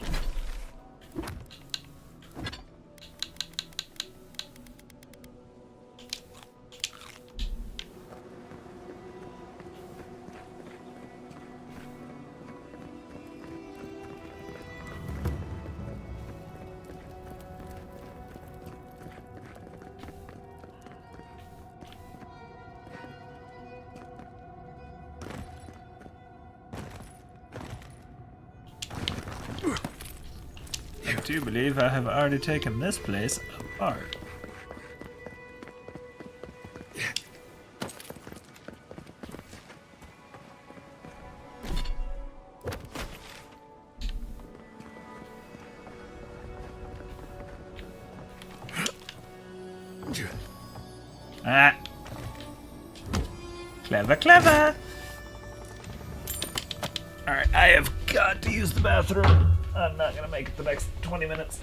A: I do believe I have already taken this place apart. Ah. Clever, clever. Alright, I have got to use the bathroom. I'm not gonna make it the next 20 minutes.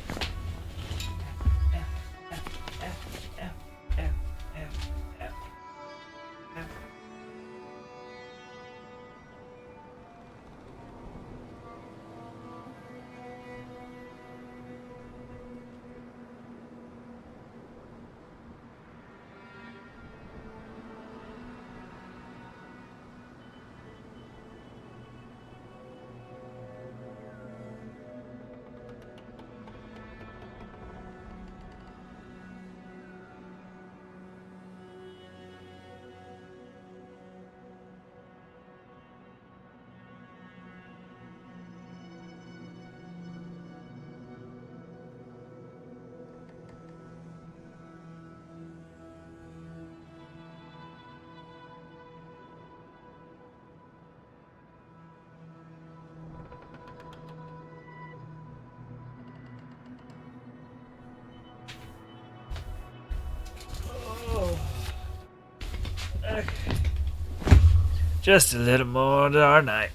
A: Just a little more to our night.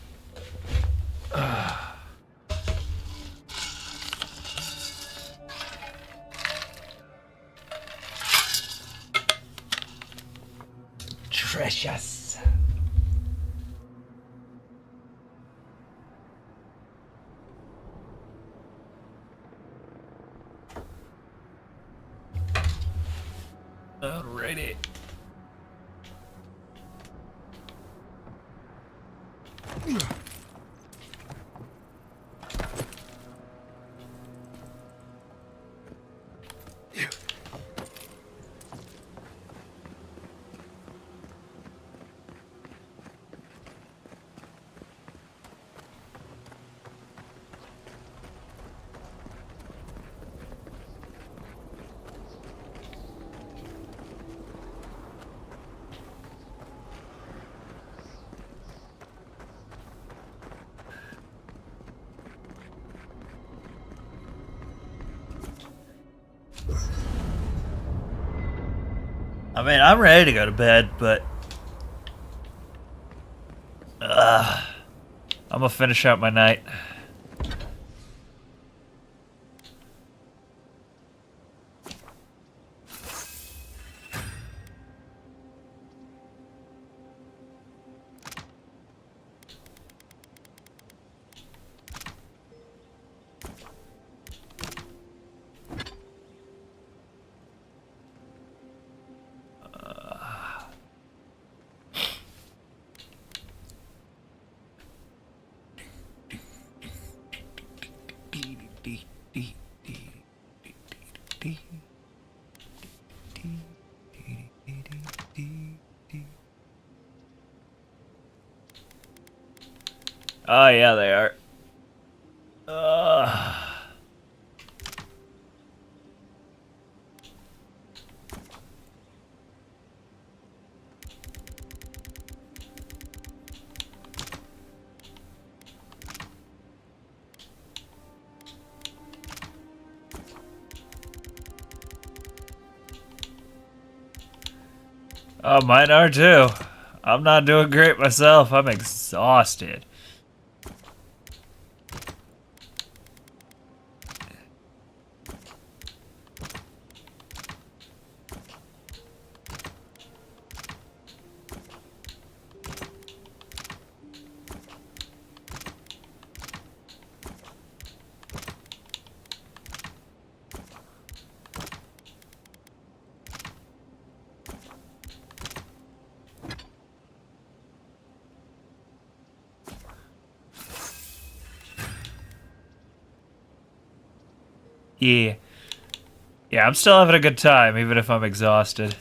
A: Treasures. Alrighty. I mean, I'm ready to go to bed, but I'm gonna finish out my night. Oh yeah, they are. Oh, mine are too. I'm not doing great myself. I'm exhausted. Yeah. Yeah, I'm still having a good time, even if I'm exhausted.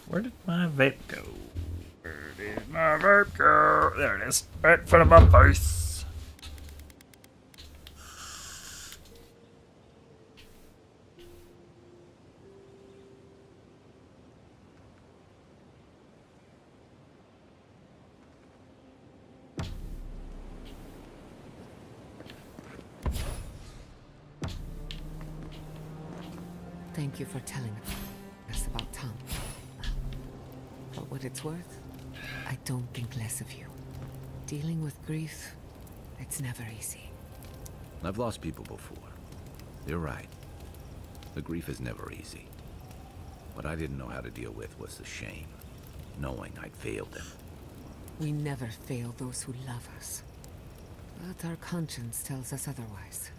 A: Where did my vape go? Where did my vape go? There it is. Right in front of my face.
Q: Thank you for telling us about Tom. For what it's worth, I don't think less of you. Dealing with grief, it's never easy.
C: I've lost people before. You're right. The grief is never easy. What I didn't know how to deal with was the shame, knowing I'd failed them.
Q: We never fail those who love us. But our conscience tells us otherwise.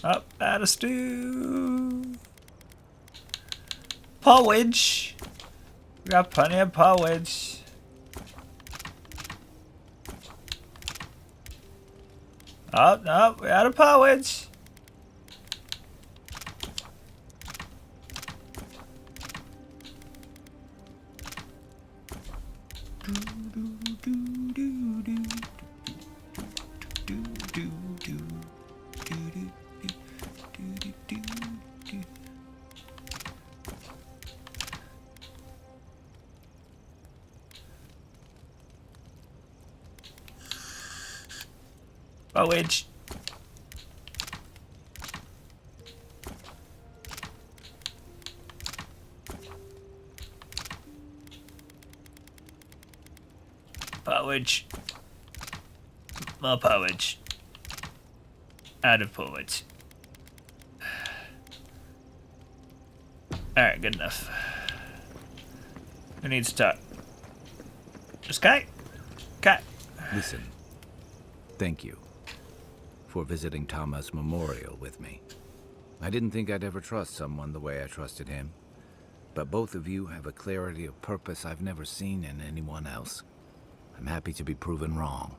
A: Up, out of stew. Porridge. We got plenty of porridge. Oh, no, we're out of porridge. Porridge. Porridge. More porridge. Out of porridge. Alright, good enough. Who needs to talk? Just Kai? Kai.
C: Listen, thank you for visiting Tama's memorial with me. I didn't think I'd ever trust someone the way I trusted him, but both of you have a clarity of purpose I've never seen in anyone else. I'm happy to be proven wrong.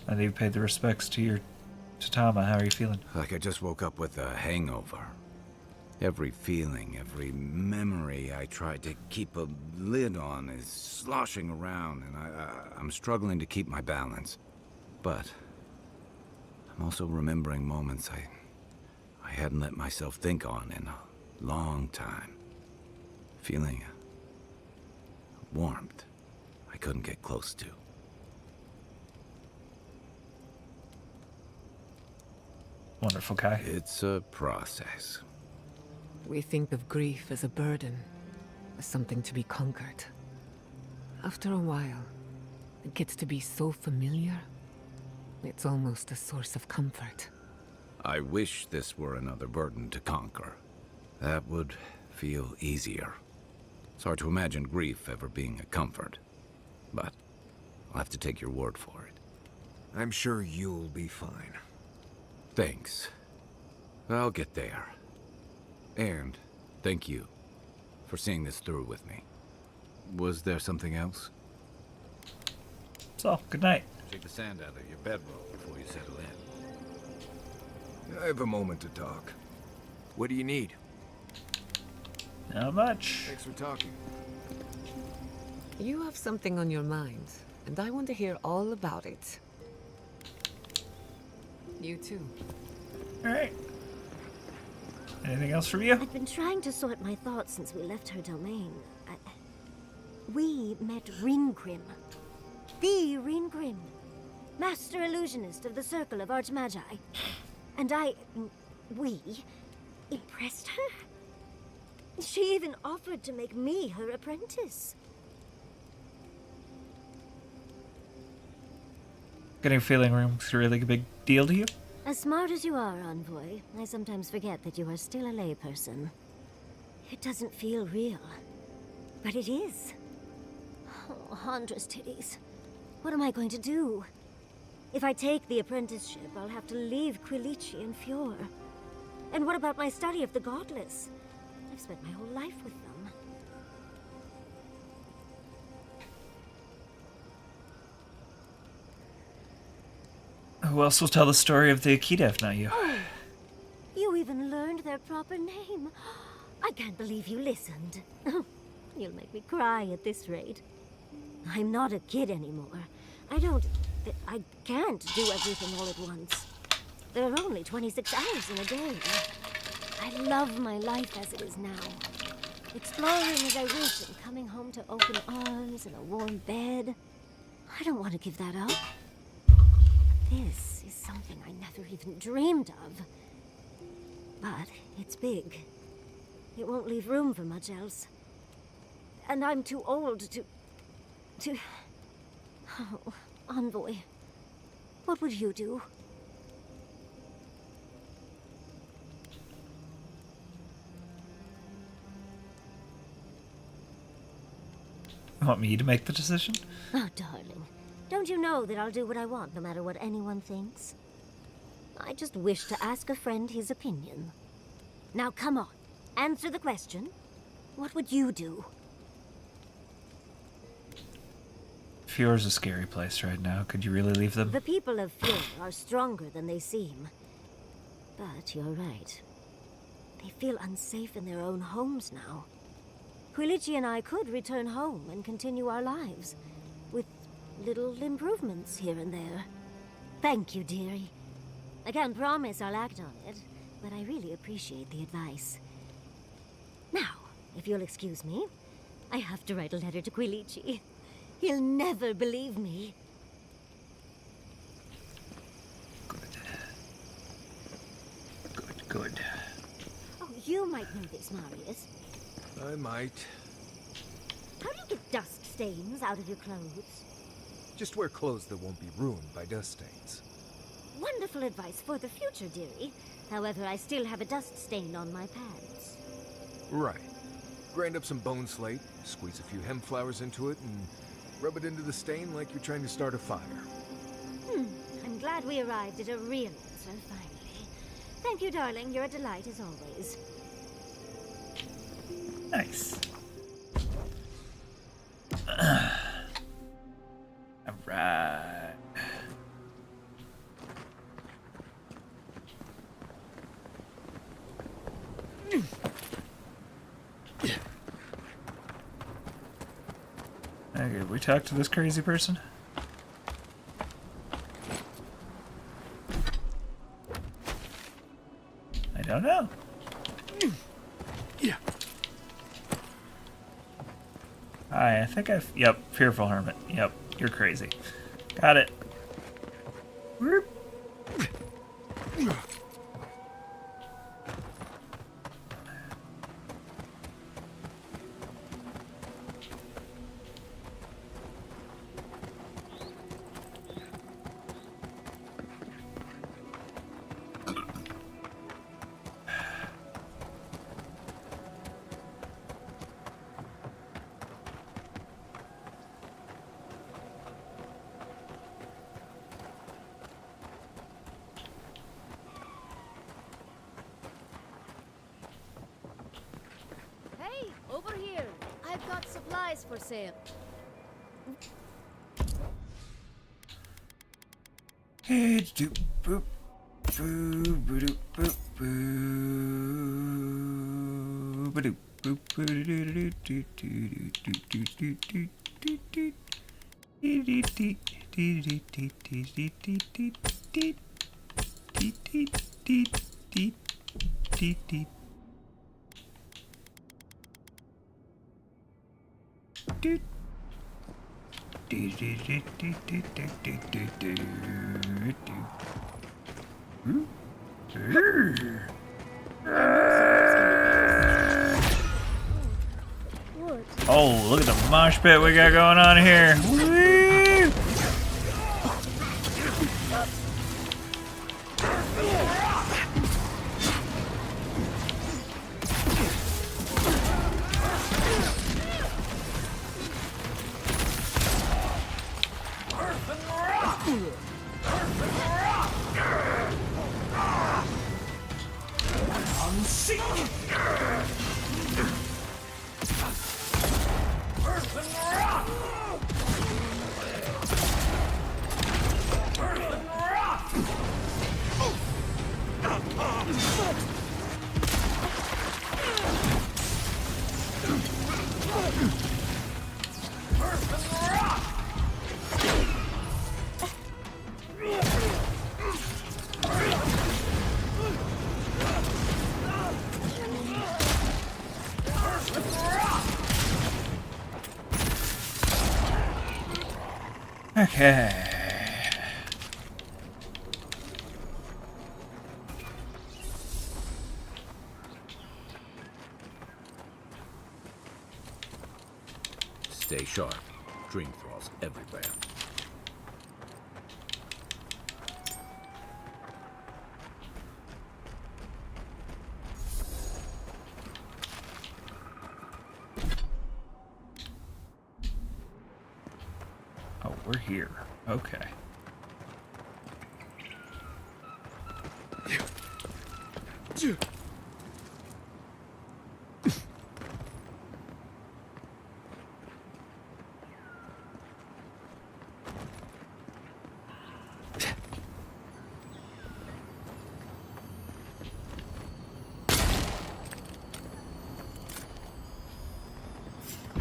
A: I think you paid the respects to Tama. How are you feeling?
C: Like I just woke up with a hangover. Every feeling, every memory I tried to keep a lid on is sloshing around, and I'm struggling to keep my balance. But I'm also remembering moments I hadn't let myself think on in a long time. Feeling a warmth I couldn't get close to.
A: Wonderful, Kai.
C: It's a process.
Q: We think of grief as a burden, as something to be conquered. After a while, it gets to be so familiar, it's almost a source of comfort.
C: I wish this were another burden to conquer. That would feel easier. It's hard to imagine grief ever being a comfort, but I'll have to take your word for it.
S: I'm sure you'll be fine.
C: Thanks. I'll get there. And thank you for seeing this through with me. Was there something else?
A: So, good night.
C: Shake the sand out of your bedroll before you settle in.
S: I have a moment to talk. What do you need?
A: Not much.
S: Thanks for talking.
Q: You have something on your mind, and I want to hear all about it. You too.
A: Alright. Anything else from you?
B: I've been trying to sort my thoughts since we left her domain. We met Ringrim. The Ringrim. Master illusionist of the Circle of Archmagi. And we impressed her? She even offered to make me her apprentice.
A: Getting a feeling Ring's a really big deal to you?
B: As smart as you are, Envoy, I sometimes forget that you are still a layperson. It doesn't feel real, but it is. Oh, Handra's titties. What am I going to do? If I take the apprenticeship, I'll have to leave Quilici and Fjord. And what about my study of the Godless? I've spent my whole life with them.
A: Who else will tell the story of the Akita if not you?
B: Oh, you even learned their proper name. I can't believe you listened. You'll make me cry at this rate. I'm not a kid anymore. I can't do everything all at once. There are only 26 hours in a day. I love my life as it is now. Exploring as I wish and coming home to open arms and a warm bed. I don't want to give that up. This is something I never even dreamed of. But it's big. It won't leave room for much else. And I'm too old to... Oh, Envoy. What would you do?
A: You want me to make the decision?
B: Oh, darling. Don't you know that I'll do what I want, no matter what anyone thinks? I just wish to ask a friend his opinion. Now, come on. Answer the question. What would you do?
A: Fjord's a scary place right now. Could you really leave them?
B: The people of Fjord are stronger than they seem. But you're right. They feel unsafe in their own homes now. Quilici and I could return home and continue our lives, with little improvements here and there. Thank you, dearie. I can't promise I'll act on it, but I really appreciate the advice. Now, if you'll excuse me, I have to write a letter to Quilici. He'll never believe me.
A: Good.
B: Oh, you might know this, Marius.
S: I might.
B: How do you get dust stains out of your clothes?
S: Just wear clothes that won't be ruined by dust stains.
B: Wonderful advice for the future, dearie. However, I still have a dust stain on my pants.
S: Right. Grind up some bone slate, squeeze a few hemp flowers into it, and rub it into the stain like you're trying to start a fire.
B: I'm glad we arrived at a real answer, finally. Thank you, darling. You're a delight as always.
A: Nice. Alright. Okay, we talk to this crazy person? I don't know.
O: Yeah.
A: Hi, I think I've... Yep, Fearful Hermit. Yep, you're crazy. Got it. Whoop.
K: Hey, over here. I've got supplies for sale.
A: Hey, doop, boop, boo, boop, boop, boo, boop, boop, boop, doo, doo, doo, doo, doo, doo, doo, doo, doo, doo, doo. Dee, dee, dee, dee, dee, dee, dee, dee, dee, dee, dee. Dee, dee, dee, dee, dee, dee. Doo. Dee, dee, dee, dee, dee, dee, dee, dee, dee, doo. Hmm? Oh, look at the mosh pit we got going on here. Woo! Okay.
C: Stay sharp. Dream thralls everywhere.
A: Oh, we're here. Okay.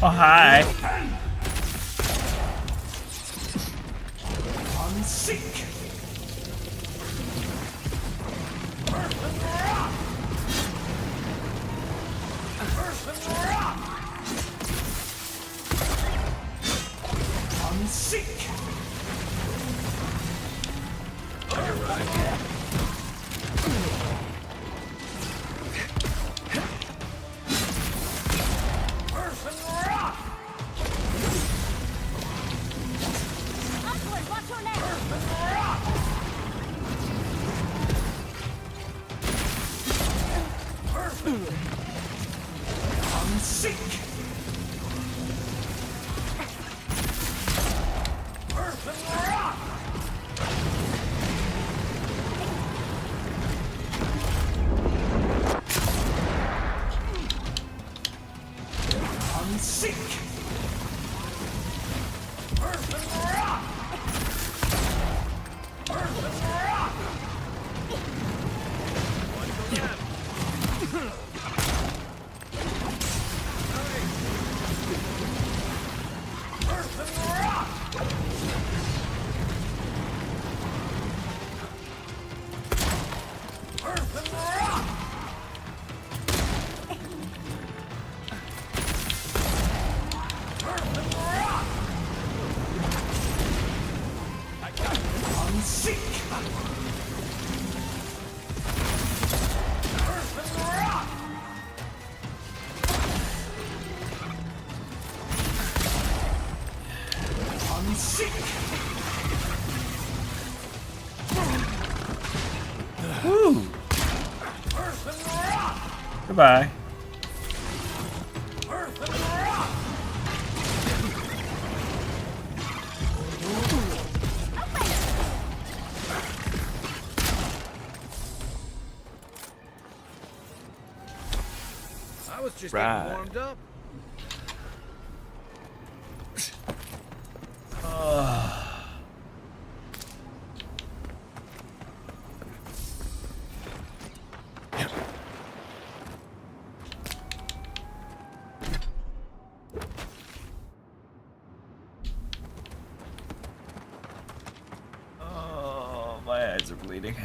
A: Oh, hi.
O: Unseek. Unseek.
J: Onward, watch your left!
A: Woo! Goodbye.
V: I was just
A: Right.
V: getting warmed up.
A: Oh, my eyes are bleeding.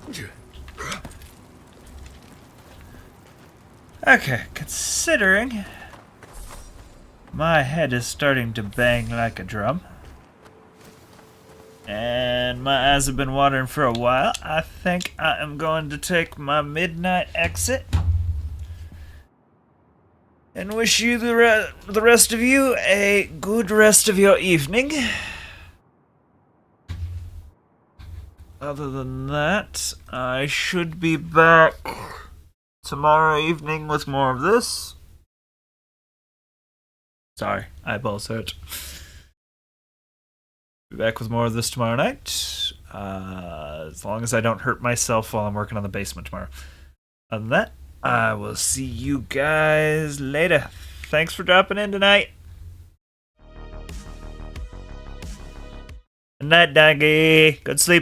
A: Okay, okay, considering my head is starting to bang like a drum, and my eyes have been watering for a while, I think I am going to take my midnight exit and wish you the rest of you a good rest of your evening. Other than that, I should be back tomorrow evening with more of this. Sorry, eyeballs hurt. Be back with more of this tomorrow night. As long as I don't hurt myself while I'm working on the basement tomorrow. Other than that, I will see you guys later. Thanks for dropping in tonight. Good night, doggy. Good sleep.